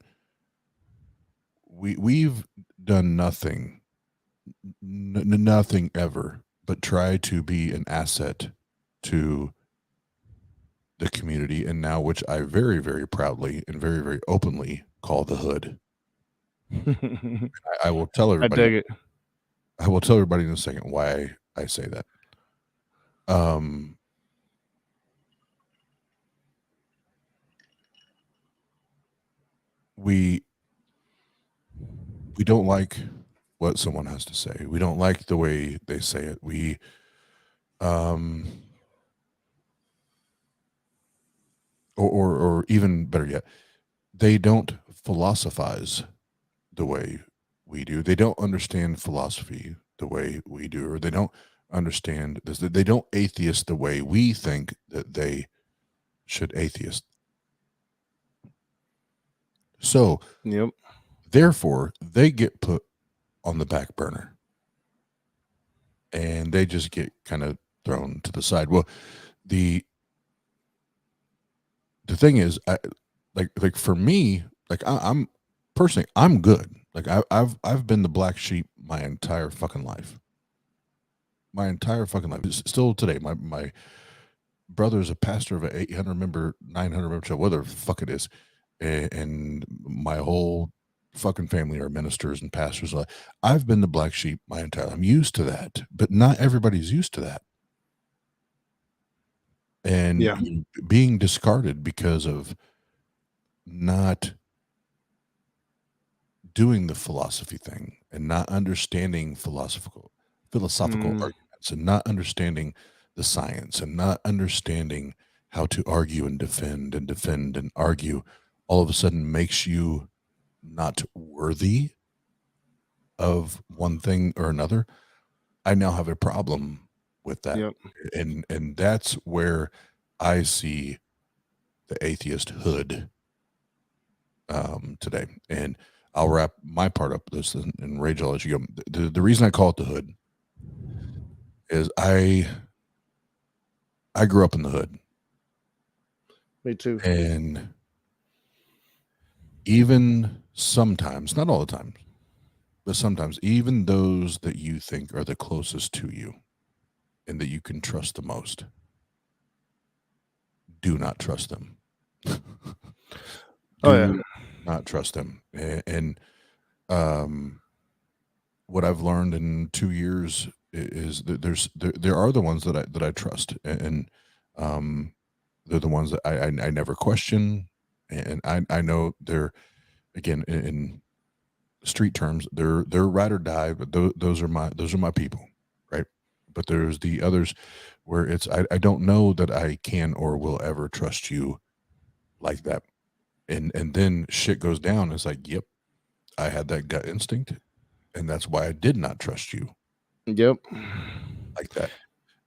we've done nothing ever but try to be an asset to the community, and now which I very, very proudly and very, very openly call the hood. I will tell I everybody. dig it. I will tell everybody in a second why I say that. Um, we we don't like what someone has to say. We don't like the way they say it. We um or even better yet, they don't philosophize the way we do. They don't understand philosophy the way we do, or they don't understand this. They don't atheist the way we think that they should atheist. So Yep. therefore, they get put on the back burner and they just get kind of thrown to the side. Well, the the thing is, like for me, like I'm personally, I'm good. Like I've been the black sheep my entire fucking life. My entire fucking life. Still today, my brother is a pastor of an 800 member, 900 member church, whatever the fuck it is, and my whole fucking family are ministers and pastors. I've been the black sheep my entire. I'm used to that, but not everybody's used to that, and Yeah. being discarded because of not doing the philosophy thing and not understanding philosophical Mm. arguments and not understanding the science and not understanding how to argue and defend and argue all of a sudden makes you not worthy of one thing or another. I now have a problem with that. Yep. And that's where I see the atheist hood today. And I'll wrap my part up this, and Rage, I'll let you go. The reason I call it the hood is I grew up in the hood, Me too. and even sometimes, not all the time, but sometimes, even those that you think are the closest to you and that you can trust the most, do not trust them. Oh yeah. Do not trust them. And what I've learned in 2 years is that there are the ones that I trust, and they're the ones that I never question, and I know they're, again, in street terms, they're ride or die, but those are my people, right? But there's the others where it's I don't know that I can or will ever trust you like that, and then shit goes down. It's like, yep, I had that gut instinct, and that's why I did not trust you Yep. like that.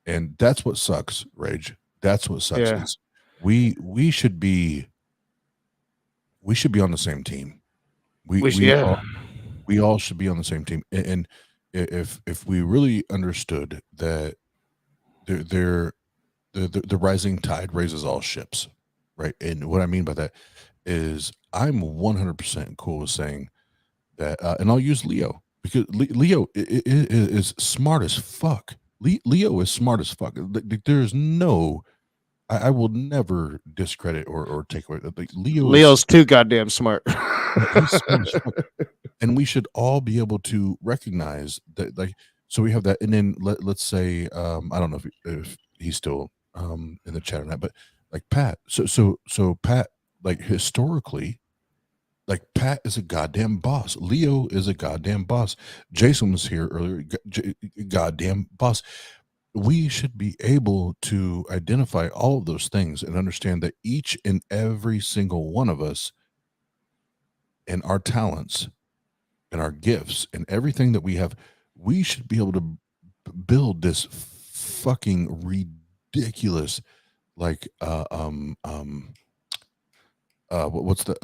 And that's what sucks, Rage. That's what sucks Yeah. is we should be on the same team. Yeah. We all should be on the same team. And if we really understood that the rising tide raises all ships, right? And what I mean by that is I'm 100% cool with saying that, and I'll use Leo because Leo is smart as fuck. Leo is smart as fuck. There's no, I will never discredit or take away. Like, Leo is, Leo's too goddamn smart. he's smart as fuck, and we should all be able to recognize that. Like, so we have that, and then let's say, I don't know if he's still in the chat or not, but like Pat. So Pat, like, historically, like, Pat is a goddamn boss. Leo is a goddamn boss. Jason was here earlier. Goddamn boss. We should be able to identify all of those things and understand that each and every single one of us and our talents and our gifts and everything that we have, we should be able to build this fucking ridiculous, like, what's the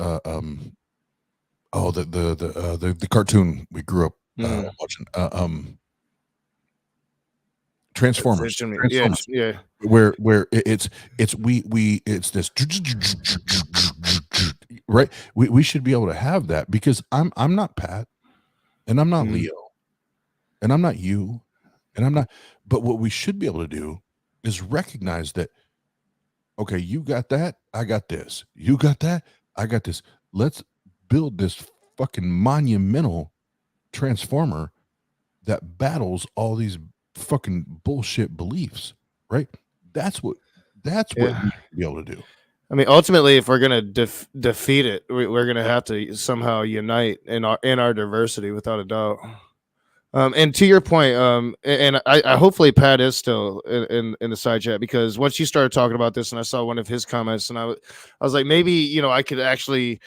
oh, the cartoon we grew up watching, Transformers. Yeah. Transformers, Yeah. where it's this right. We should be able to have that, because I'm not Pat, and I'm not Leo, and I'm not you, and I'm not. But what we should be able to do is recognize that, okay, you got that, I got this. You got that, I got this. Let's build this fucking monumental transformer that battles all these fucking bullshit beliefs, right? That's what Yeah. we should be able to do. I mean, ultimately, if we're gonna defeat it, we're gonna have to somehow unite in our diversity, without a doubt. And to your point, and I hopefully Pat is still in the side chat, because once you started talking about this, and I saw one of his comments, and I was like, maybe I could actually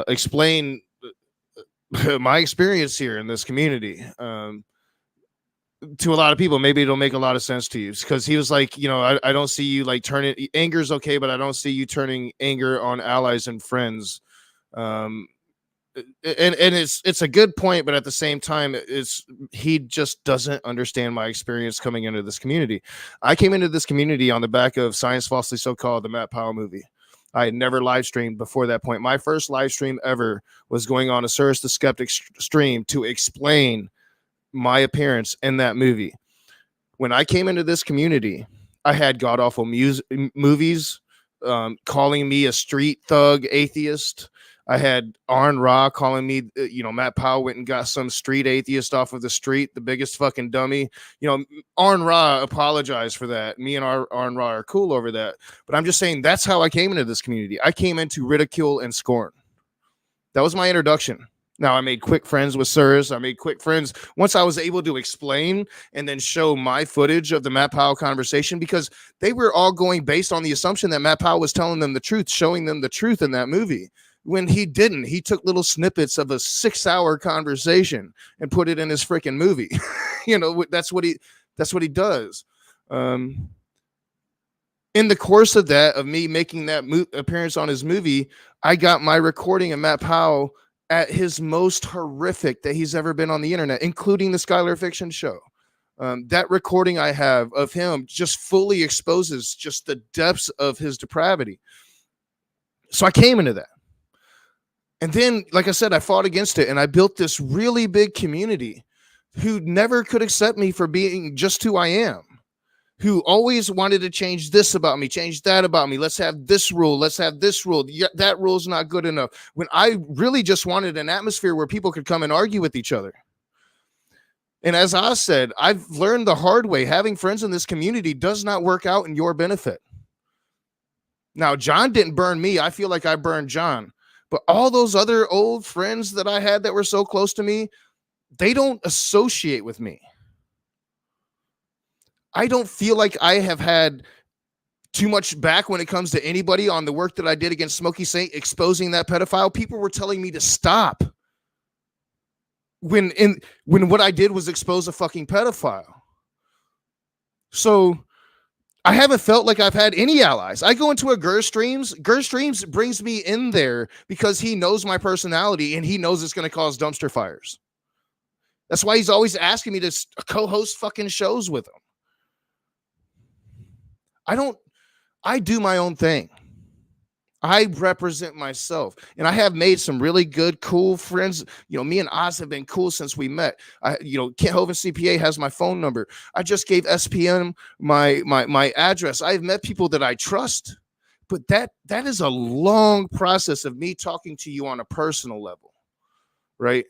explain my experience here in this community. To a lot of people, maybe it'll make a lot of sense to you, because he was like, I don't see you like turning anger is okay, but I don't see you turning anger on allies and friends. And it's a good point, but at the same time, he just doesn't understand my experience coming into this community. I came into this community on the back of Science Falsely So Called, the Matt Powell movie. I had never live streamed before that point. My first live stream ever was going on a Cyrus the Skeptic stream to explain my appearance in that movie. When I came into this community, I had god awful movies calling me a street thug atheist. I had Arn Ra calling me, Matt Powell went and got some street atheist off of the street, the biggest fucking dummy. Arn Ra apologized for that. Me and Arn Ra are cool over that. But I'm just saying, that's how I came into this community. I came into ridicule and scorn. That was my introduction. Now, I made quick friends with Sirs. I made quick friends once I was able to explain and then show my footage of the Matt Powell conversation, because they were all going based on the assumption that Matt Powell was telling them the truth, showing them the truth in that movie, when he didn't. He took little snippets of a 6-hour conversation and put it in his freaking movie. That's what he does. In the course of that, of me making that appearance on his movie, I got my recording of Matt Powell at his most horrific that he's ever been on the internet, including the Skylar Fiction show. That recording I have of him just fully exposes just the depths of his depravity. So I came into that. And then, like I said, I fought against it and I built this really big community who never could accept me for being just who I am, who always wanted to change this about me, change that about me. Let's have this rule. Let's have this rule. That rule's not good enough. When I really just wanted an atmosphere where people could come and argue with each other. And as I said, I've learned the hard way, having friends in this community does not work out in your benefit. Now, John didn't burn me. I feel like I burned John. But all those other old friends that I had that were so close to me, they don't associate with me. I don't feel like I have had too much back when it comes to anybody on the work that I did against Smokey Saint, exposing that pedophile. People were telling me to stop when what I did was expose a fucking pedophile. So I haven't felt like I've had any allies. I go into a Gur Streams. Gur Streams brings me in there because he knows my personality and he knows it's going to cause dumpster fires. That's why he's always asking me to co-host fucking shows with him. I do my own thing. I represent myself, and I have made some really good, cool friends. You know, me and Oz have been cool since we met. Kent Hovind CPA has my phone number. I just gave SPM my address. I've met people that I trust, but that is a long process of me talking to you on a personal level, right?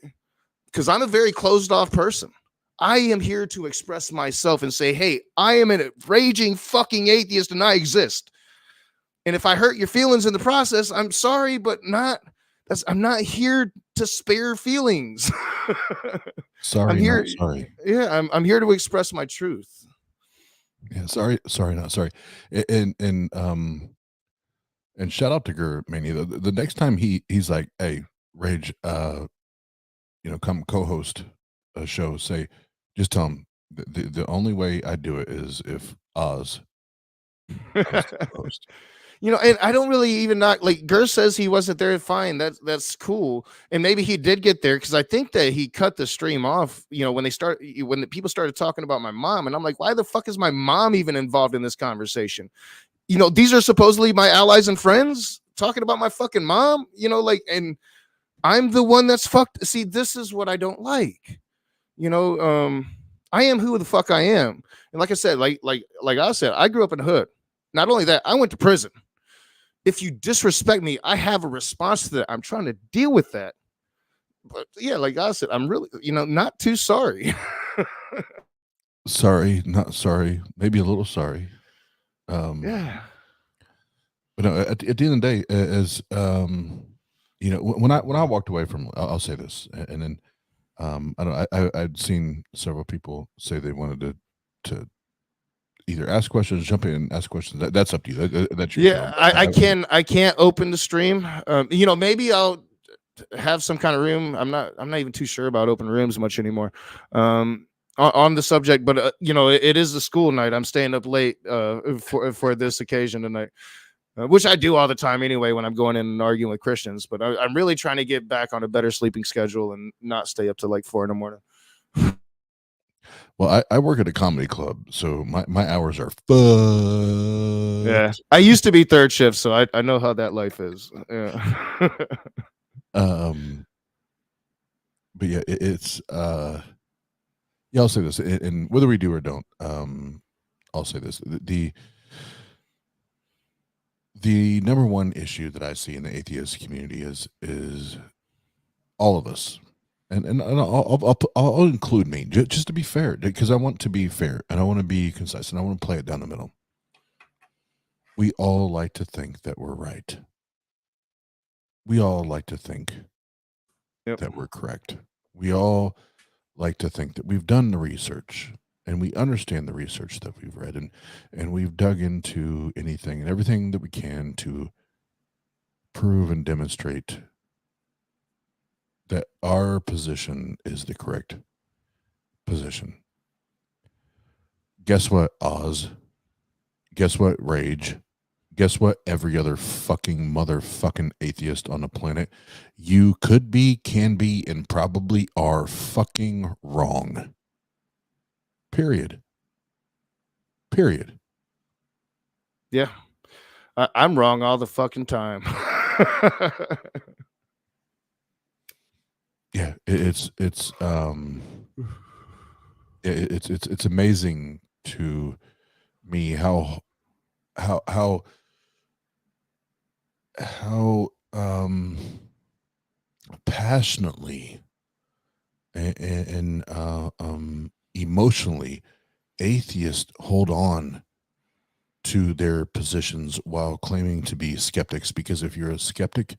Because I'm a very closed off person. I am here to express myself and say, hey, I am a raging fucking atheist and I exist. And if I hurt your feelings in the process, I'm sorry, but I'm not here to spare feelings. Sorry, I'm here. not sorry. Yeah, I'm here to express my truth. Yeah, sorry, not sorry. And shout out to Gur Mania. The next time he's like, hey, Rage, come co-host a show, just tell him the only way I do it is if Oz host. And I don't really even not like Gur says he wasn't there. Fine, that's cool, and maybe he did get there because I think that he cut the stream off. When the people started talking about my mom, and I'm like, why the fuck is my mom even involved in this conversation? These are supposedly my allies and friends talking about my fucking mom. And I'm the one that's fucked. See, this is what I don't like. I am who the fuck I am, and like I said, like I said, I grew up in the hood. Not only that, I went to prison. If you disrespect me, I have a response to that. I'm trying to deal with that. But yeah, like I said, I'm really, not too sorry. Sorry, not sorry. Maybe a little sorry. Yeah. But no, at the end of the day, as when I walked away from, I'll say this, and then I'd seen several people say they wanted to either ask questions, jump in, and ask questions. That's up to you. That's your yeah. I can't open the stream. Maybe I'll have some kind of room. I'm not even too sure about open rooms much anymore. On the subject, but it is a school night. I'm staying up late for this occasion tonight. Which I do all the time anyway when I'm going in and arguing with Christians. But I'm really trying to get back on a better sleeping schedule and not stay up to like 4 a.m. Well, I work at a comedy club, so my hours are fucked. Yeah, I used to be third shift, so I know how that life is. Yeah. But yeah, it's yeah. I'll say this, and whether we do or don't, I'll say this: the number one issue that I see in the atheist community is all of us, and I'll include me just to be fair, because I want to be fair and I want to be concise and I want to play it down the middle. We all like to think that we're right. We all like to think that we're correct. We all like to think that we've done the research and we understand the research that we've read, and we've dug into anything and everything that we can to prove and demonstrate that our position is the correct position. Guess what, Oz? Guess what, Rage? Guess what? Every other fucking motherfucking atheist on the planet, you could be, can be, and probably are fucking wrong. Period. Period. Yeah, I'm wrong all the fucking time. Yeah, it's amazing to me how how how passionately and emotionally atheists hold on to their positions while claiming to be skeptics. Because if you're a skeptic,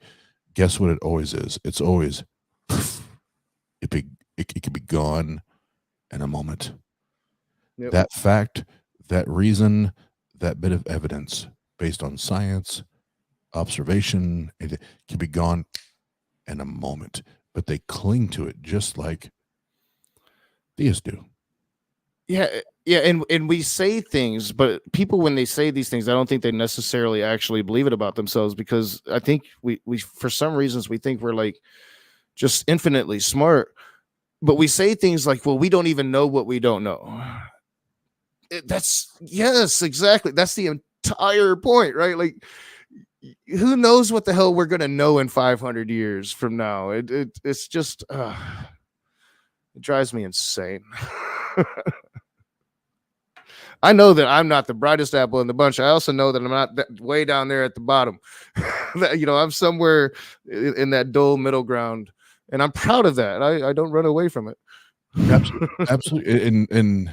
guess what it always is? It's always it could be gone in a moment. Yep. That fact, that reason, that bit of evidence based on science, observation, it can be gone in a moment. But they cling to it just like theists do. Yeah, yeah, and we say things, but people when they say these things, I don't think they necessarily actually believe it about themselves because I think we for some reasons we think we're like just infinitely smart, but we say things like, "Well, we don't even know what we don't know." That's yes, exactly. That's the entire point, right? Like who knows what the hell we're gonna know in 500 years from now? It's just it drives me insane. I know that I'm not the brightest apple in the bunch. I also know that I'm not way down there at the bottom. That, I'm somewhere in that dull middle ground, and I'm proud of that. I don't run away from it. Absolutely, absolutely, and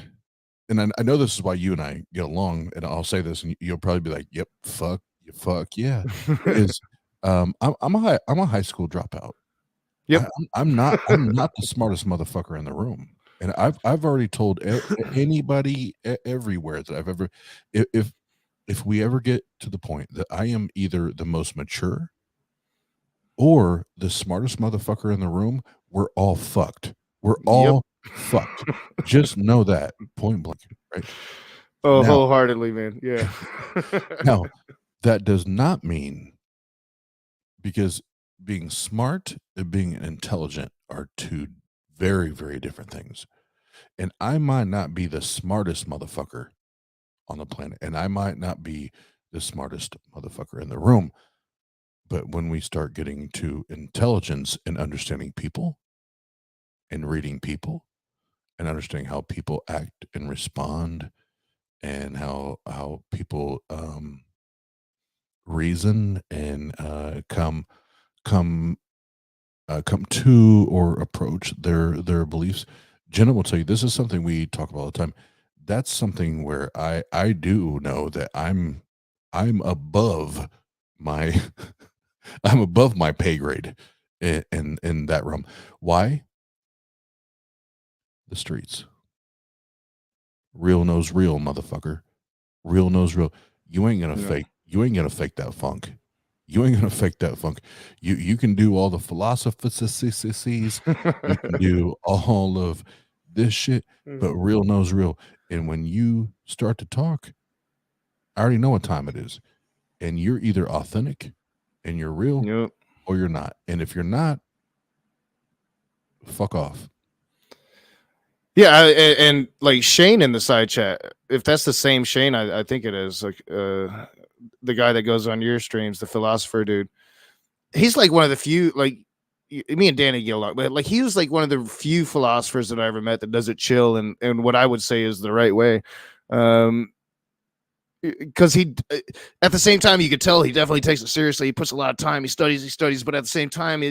I know this is why you and I get along. And I'll say this, and you'll probably be like, "Yep, fuck, yeah." Is I'm a high school dropout. Yep. I'm not the smartest motherfucker in the room, and I've already told anybody everywhere that I've ever, if we ever get to the point that I am either the most mature or the smartest motherfucker in the room, we're all fucked. We're Yep. all fucked. Just know that point blank, right? Oh, Now, wholeheartedly, man. Yeah. now that does not mean, because being smart and being intelligent are two very, very different things. And I might not be the smartest motherfucker on the planet, and I might not be the smartest motherfucker in the room. But when we start getting to intelligence and understanding people and reading people and understanding how people act and respond and how people reason and come come to or approach their beliefs. Jenna will tell you this is something we talk about all the time. That's something where I do know that I'm above my I'm above my pay grade in that realm. Why? The streets. Real knows real, motherfucker. Real knows real. You ain't gonna Yeah. fake. You ain't gonna fake that funk. You ain't gonna fake that funk. You can do all the philosophies. You can do all of this shit, but real knows real. And when you start to talk, I already know what time it is. And you're either authentic and you're real Yep. or you're not. And if you're not, fuck off. Yeah, and like Shane in the side chat, if that's the same Shane, I think it is. Like the guy that goes on your streams, the philosopher dude. He's like one of the few, like me and Danny get along, but like he was like one of the few philosophers that I ever met that does it chill and what I would say is the right way. Because he, at the same time, you could tell he definitely takes it seriously. He puts a lot of time. He studies, but at the same time,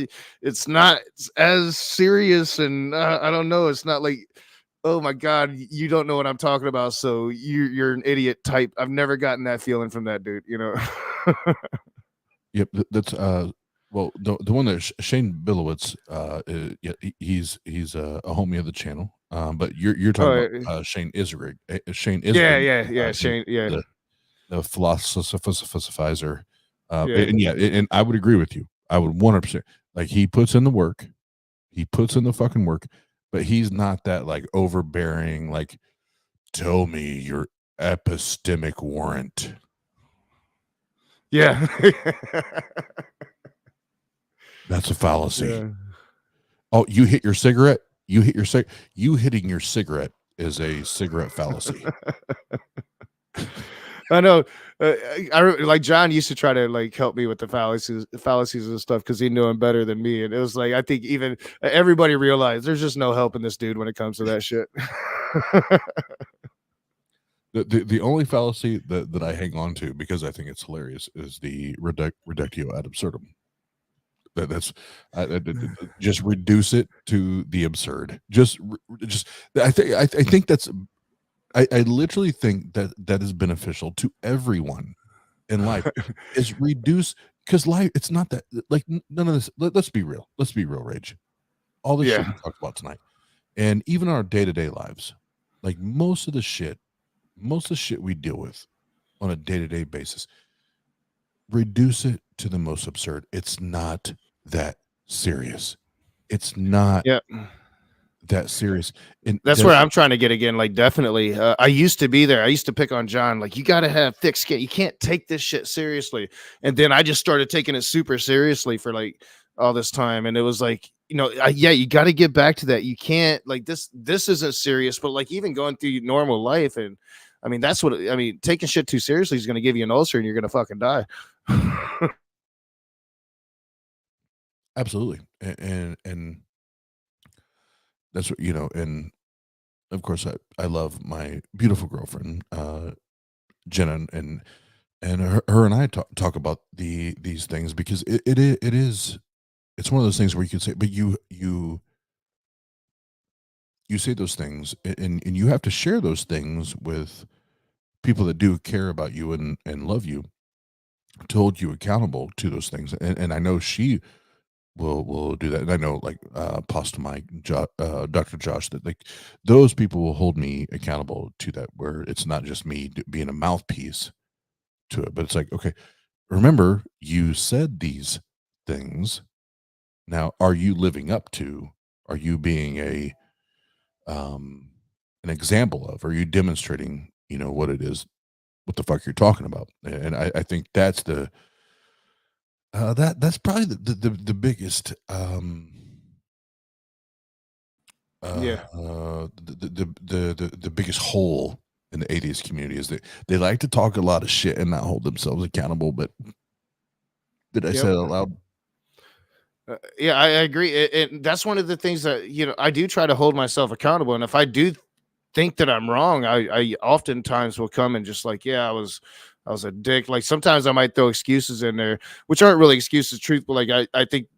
it's not as serious. And I don't know. It's not like, oh my god, you don't know what I'm talking about, so you're an idiot type. I've never gotten that feeling from that dude. Yep, that's well, the one that Shane Bilowitz, yeah, he's a homie of the channel. But you're talking Oh about Shane Isrig. Shane yeah, Isrig yeah, is Shane, yeah, the philosophizer. yeah, And yeah, and I would agree with you. I would 100%. Like he puts in the work, he puts in the fucking work, but he's not that like overbearing. Like, tell me you're. epistemic warrant. Yeah. That's a fallacy. Yeah. Oh, you hit your cigarette? You hit your you hitting your cigarette is a cigarette fallacy. I know. Like John used to try to like help me with the fallacies and stuff because he knew him better than me, and it was like I think even everybody realized there's just no helping this dude when it comes to that shit. The only fallacy that I hang on to because I think it's hilarious is the reductio ad absurdum. That's just reduce it to the absurd. Just I think that's I literally think that is beneficial to everyone in life. Is reduce because life it's not that like none of this. Let's be real. Let's be real, Rage. All this shit Yeah. we talked about tonight, and even our day-to-day lives, like most of the shit we deal with on a day-to-day basis, reduce it to the most absurd. It's not that serious. It's not Yeah. that serious. And That's that where I'm trying to get again. Like, definitely. I used to be there. I used to pick on John. Like, you got to have thick skin. You can't take this shit seriously. And then I just started taking it super seriously for like all this time. And it was like, yeah, you got to get back to that. You can't like this. This isn't serious, but like even going through normal life. And I mean, that's what I mean. Taking shit too seriously is going to give you an ulcer and you're going to fucking die. absolutely. And that's what and of course I love my beautiful girlfriend Jenna, and her and I talk about these things because it is it's one of those things where you can say, but you say those things and you have to share those things with people that do care about you and love you, to hold you accountable to those things. And I know she will do that. And I know like Pasta Mike, Dr. Josh, that like those people will hold me accountable to that, where it's not just me being a mouthpiece to it, but it's like, okay, remember you said these things. Now, are you living up to? Are you being an example of? Are you demonstrating? What it is, what the fuck you're talking about? And I think that's that's probably the biggest Yeah. the biggest hole in the atheist community is that they like to talk a lot of shit and not hold themselves accountable. But did I say Yep. it out loud? Yeah, I agree. And that's one of the things that, I do try to hold myself accountable. And if I do think that I'm wrong, I oftentimes will come and just like, yeah, I was a dick. Like sometimes I might throw excuses in there, which aren't really excuses, truth, but like I think,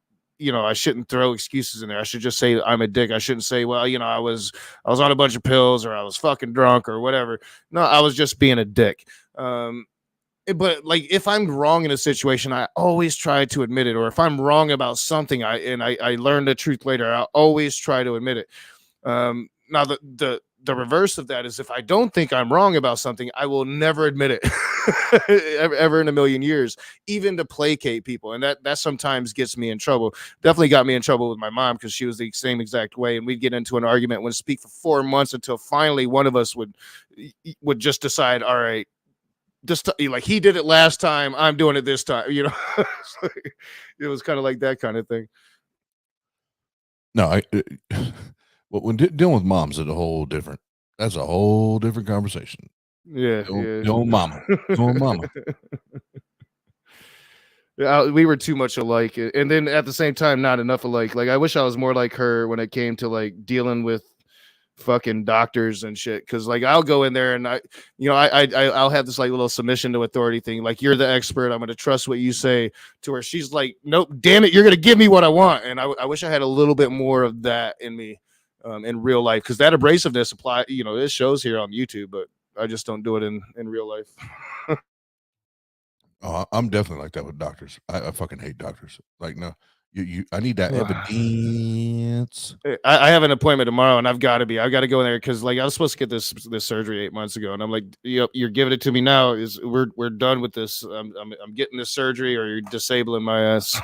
I shouldn't throw excuses in there. I should just say I'm a dick. I shouldn't say, well, I was on a bunch of pills or I was fucking drunk or whatever. No, I was just being a dick. But like if I'm wrong in a situation, I always try to admit it. Or if I'm wrong about something, I learn the truth later, I'll always try to admit it. Now the reverse of that is if I don't think I'm wrong about something, I will never admit it ever in a million years, even to placate people. And that sometimes gets me in trouble. Definitely got me in trouble with my mom because she was the same exact way. And we'd get into an argument, would speak for 4 months until finally one of us would just decide, all right, just like he did it last time, I'm doing it this time. It was kind of like that kind of thing. No, well, when dealing with moms is a whole different. That's a whole different conversation. Yeah, yeah. Your own mama, your own mama. Yeah, we were too much alike, and then at the same time, not enough alike. Like I wish I was more like her when it came to like dealing with fucking doctors and shit. Because like I'll go in there and I'll have this like little submission to authority thing. Like you're the expert, I'm going to trust what you say. To where she's like, nope, damn it, you're going to give me what I want. And I wish I had a little bit more of that in me, in real life, because that abrasiveness apply. It shows here on YouTube, but I just don't do it in real life. Oh, I'm definitely like that with doctors. I fucking hate doctors. Like, no, I need that evidence. I have an appointment tomorrow, and I've got to go in there because like I was supposed to get this surgery 8 months ago, and I'm like, yep, you're giving it to me now. We're done with this. I'm getting this surgery, or you're disabling my ass.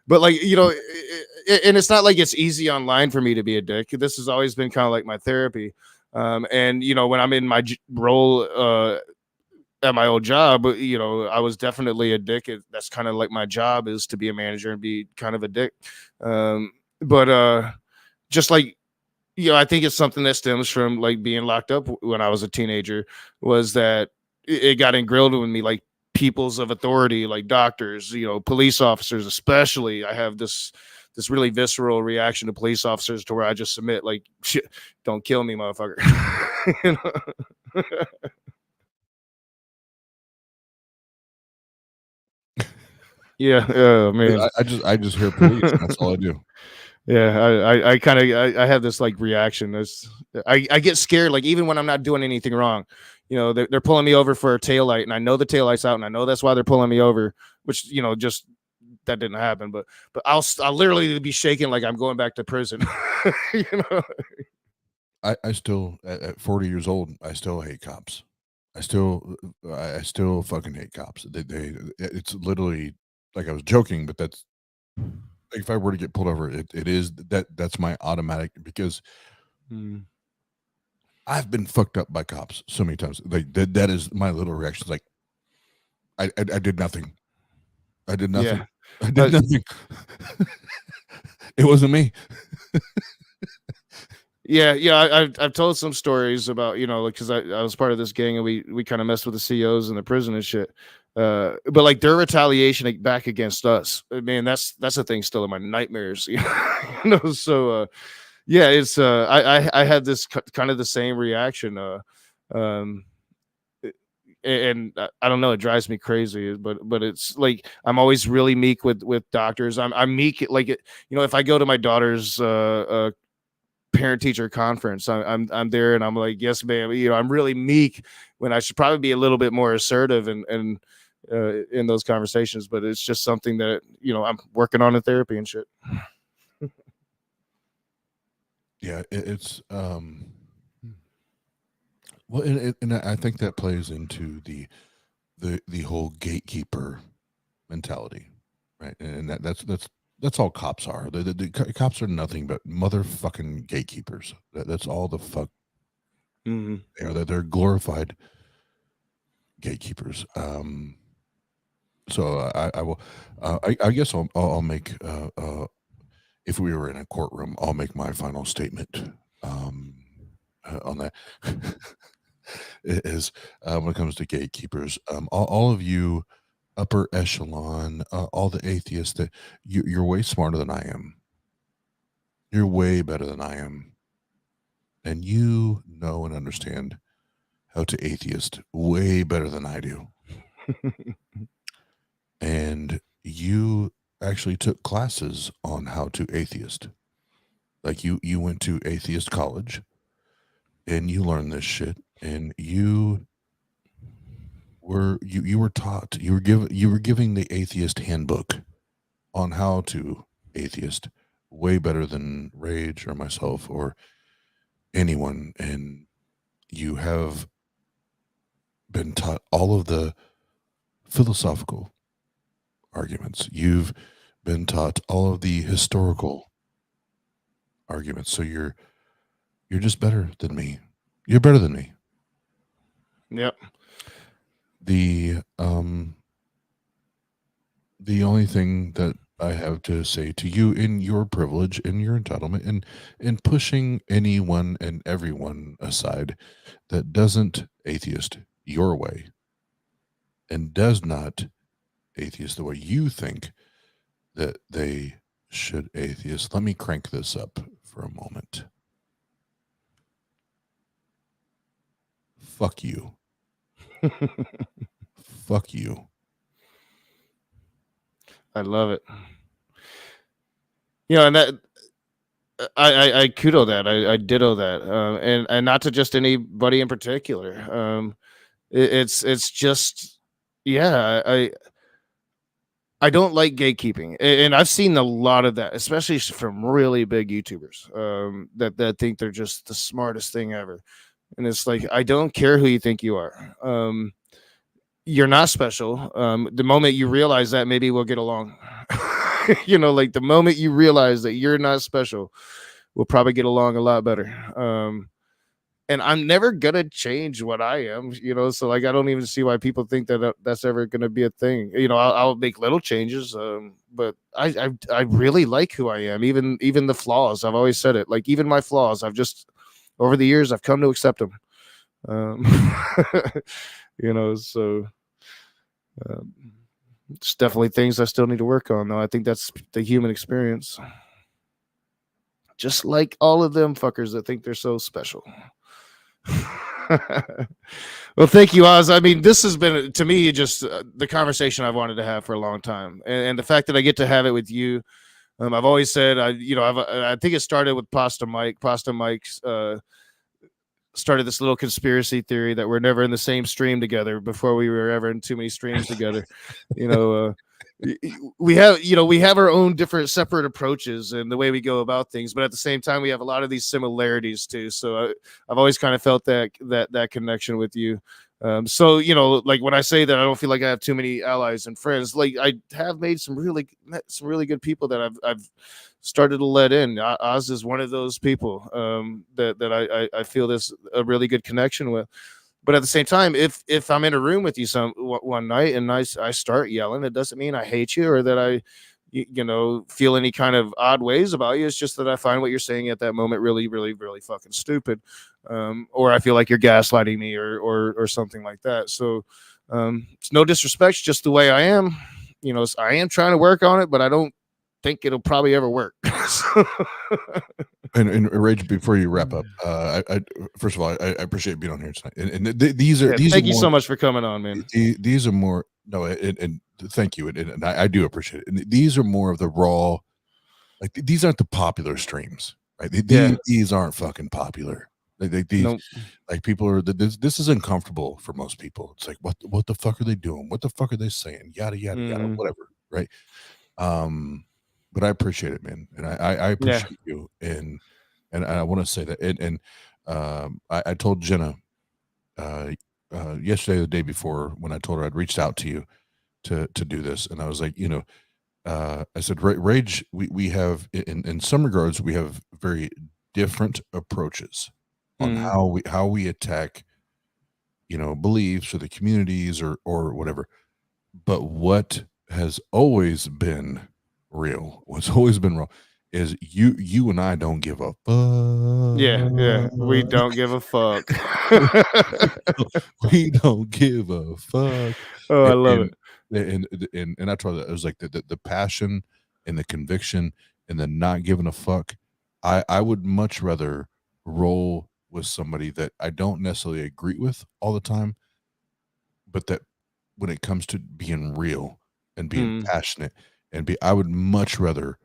But like and it's not like it's easy online for me to be a dick. This has always been kind of like my therapy. And when I'm in my role at my old job, I was definitely a dick. That's kind of like my job, is to be a manager and be kind of a dick. But just like, I think it's something that stems from like being locked up when I was a teenager, was that it got ingrained with me, like peoples of authority, like doctors, police officers, especially. I have this really visceral reaction to police officers, to where I just submit, like, shit, don't kill me, motherfucker. You know? Yeah, oh man. I just hear police. That's all I do. Yeah, I kind of I have this like reaction. I get scared, like even when I'm not doing anything wrong. They're pulling me over for a tail light, and I know the tail light's out, and I know that's why they're pulling me over. Which, just that didn't happen, but I'll literally be shaking like I'm going back to prison. you know? I still at 40 years old, I still hate cops. I still fucking hate cops. It's literally, like, I was joking, but that's, like, if I were to get pulled over, it is that's my automatic, because Mm, I've been fucked up by cops so many times. Like, that is my little reaction. It's like, I did nothing. I did nothing. yeah. I did nothing. It wasn't me. Yeah, yeah. I've told some stories about, because I was part of this gang, and we kind of messed with the COs in the prison and shit. But like their retaliation back against us, man, that's a thing still in my nightmares. So yeah, it's I had this kind of the same reaction. Um, and I don't know, it drives me crazy, but it's like I'm always really meek with doctors. I'm meek, like if I go to my daughter's parent teacher conference, I'm there, and I'm like, yes ma'am. I'm really meek, when I should probably be a little bit more assertive and in those conversations. But it's just something that I'm working on in therapy and shit. Yeah, it's well, and I think that plays into the whole gatekeeper mentality, right? And that's all cops are. The cops are nothing but motherfucking gatekeepers. That's all the fuck Mm-hmm. they are. They're glorified gatekeepers. So I will. I guess I'll make. If we were in a courtroom, I'll make my final statement on that. Is when it comes to gatekeepers, all of you upper echelon, all the atheists, that you're way smarter than I am. You're way better than I am, and you know and understand how to atheist way better than I do. And you actually took classes on how to atheist. Like, you went to atheist college and you learned this shit, and you were taught, you were giving the atheist handbook on how to atheist way better than Rage or myself or anyone. And you have been taught all of the philosophical arguments. You've been taught all of the historical arguments. So you're just better than me. You're better than me. Yep. The only thing that I have to say to you, in your privilege, in your entitlement, and in pushing anyone and everyone aside that doesn't atheist your way and does not atheist the way you think that they should atheist. Let me crank this up for a moment. Fuck you. Fuck you. I love it. And that I kudo that. I ditto that. And not to just anybody in particular. It's just, yeah. I don't like gatekeeping, and I've seen a lot of that, especially from really big YouTubers, that think they're just the smartest thing ever. And it's like, I don't care who you think you are. You're not special. The moment you realize that, maybe we'll get along. Like the moment you realize that you're not special, we'll probably get along a lot better. and I'm never gonna change what I am, so like I don't even see why people think that that's ever gonna be a thing. I'll make little changes, but I really like who I am, even the flaws. I've always said it, like even my flaws, I've just over the years I've come to accept them. um so um, it's definitely things I still need to work on, though. I think that's the human experience, just like all of them fuckers that think they're so special. Well, thank you, Oz. I mean, this has been to me just the conversation I've wanted to have for a long time, and the fact that I get to have it with you. I've always said, I think it started with Pasta Mike. Pasta Mike's started this little conspiracy theory that we're never in the same stream together before we were ever in too many streams together. you know, uh, we have our own different separate approaches and the way we go about things, but at the same time we have a lot of these similarities too. So I've always kind of felt that connection with you. So like when I say that I don't feel like I have too many allies and friends, like I have made some really good people that I've started to let in. Oz is one of those people that I feel this a really good connection with. But at the same time, if I'm in a room with you one night and I start yelling, it doesn't mean I hate you or that I feel any kind of odd ways about you. It's just that I find what you're saying at that moment really, really, really fucking stupid, or I feel like you're gaslighting me or something like that. So it's no disrespect, it's just the way I am. I am trying to work on it, but I don't think it'll probably ever work. And Rage, before you wrap up, I first of all, I appreciate being on here tonight. And these are thank you so much for coming on, man. These are more and thank you, and I do appreciate it. And these are more of the raw, like these aren't the popular streams, right? These aren't fucking popular. These, nope. Like people are this is uncomfortable for most people. It's like what the fuck are they doing? What the fuck are they saying? Yada yada yada, whatever, right? But I appreciate it, man, and I appreciate you, and I want to say that, and I told Jenna yesterday, or the day before, when I told her I'd reached out to you to do this, and I was like, I said, Rage, we have in some regards we have very different approaches on how we attack, beliefs or the communities or whatever, but what has always been real, what's always been wrong, is you and I don't give a fuck. Yeah, we don't give a fuck. We don't give a fuck. Oh, I love it. And I told you, it was like the passion and the conviction and the not giving a fuck. I would much rather roll with somebody that I don't necessarily agree with all the time, but that when it comes to being real and being passionate and I would much rather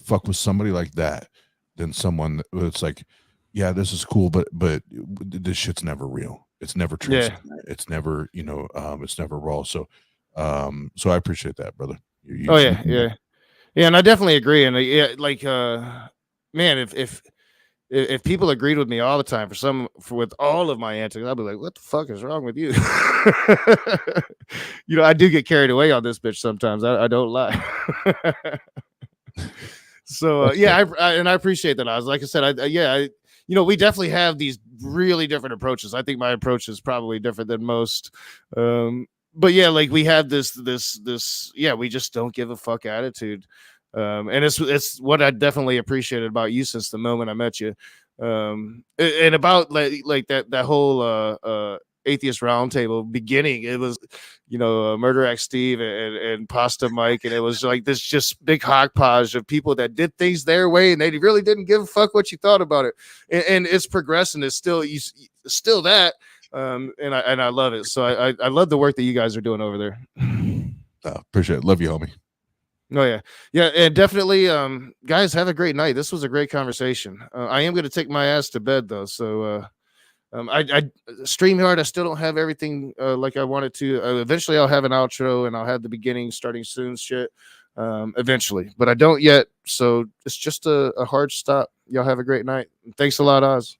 fuck with somebody like that than someone that's like, yeah, this is cool, but this shit's never real. It's never true. Yeah. It's never, it's never raw. So so I appreciate that, brother. Yeah, and I definitely agree. And man, if people agreed with me all the time with all of my antics, I'd be like, what the fuck is wrong with you? I do get carried away on this bitch sometimes. I don't lie. So I appreciate that. Like I said, we definitely have these really different approaches. I think my approach is probably different than most. But yeah, like we have this, we just don't give a fuck attitude. And it's what I definitely appreciated about you since the moment I met you. And about like that whole atheist roundtable beginning, it was Murder Axe Steve and Pasta Mike, and it was like this just big hodgepodge of people that did things their way and they really didn't give a fuck what you thought about it, and it's progressing. It's still that, and I love it. So I love the work that you guys are doing over there. Appreciate it. Love you, homie. Oh yeah, and definitely, guys, have a great night. This was a great conversation. I am going to take my ass to bed though, so I StreamYard, I still don't have everything like I wanted to. Eventually, I'll have an outro and I'll have the beginning starting soon shit. Eventually, but I don't yet. So it's just a hard stop. Y'all have a great night. Thanks a lot, Oz.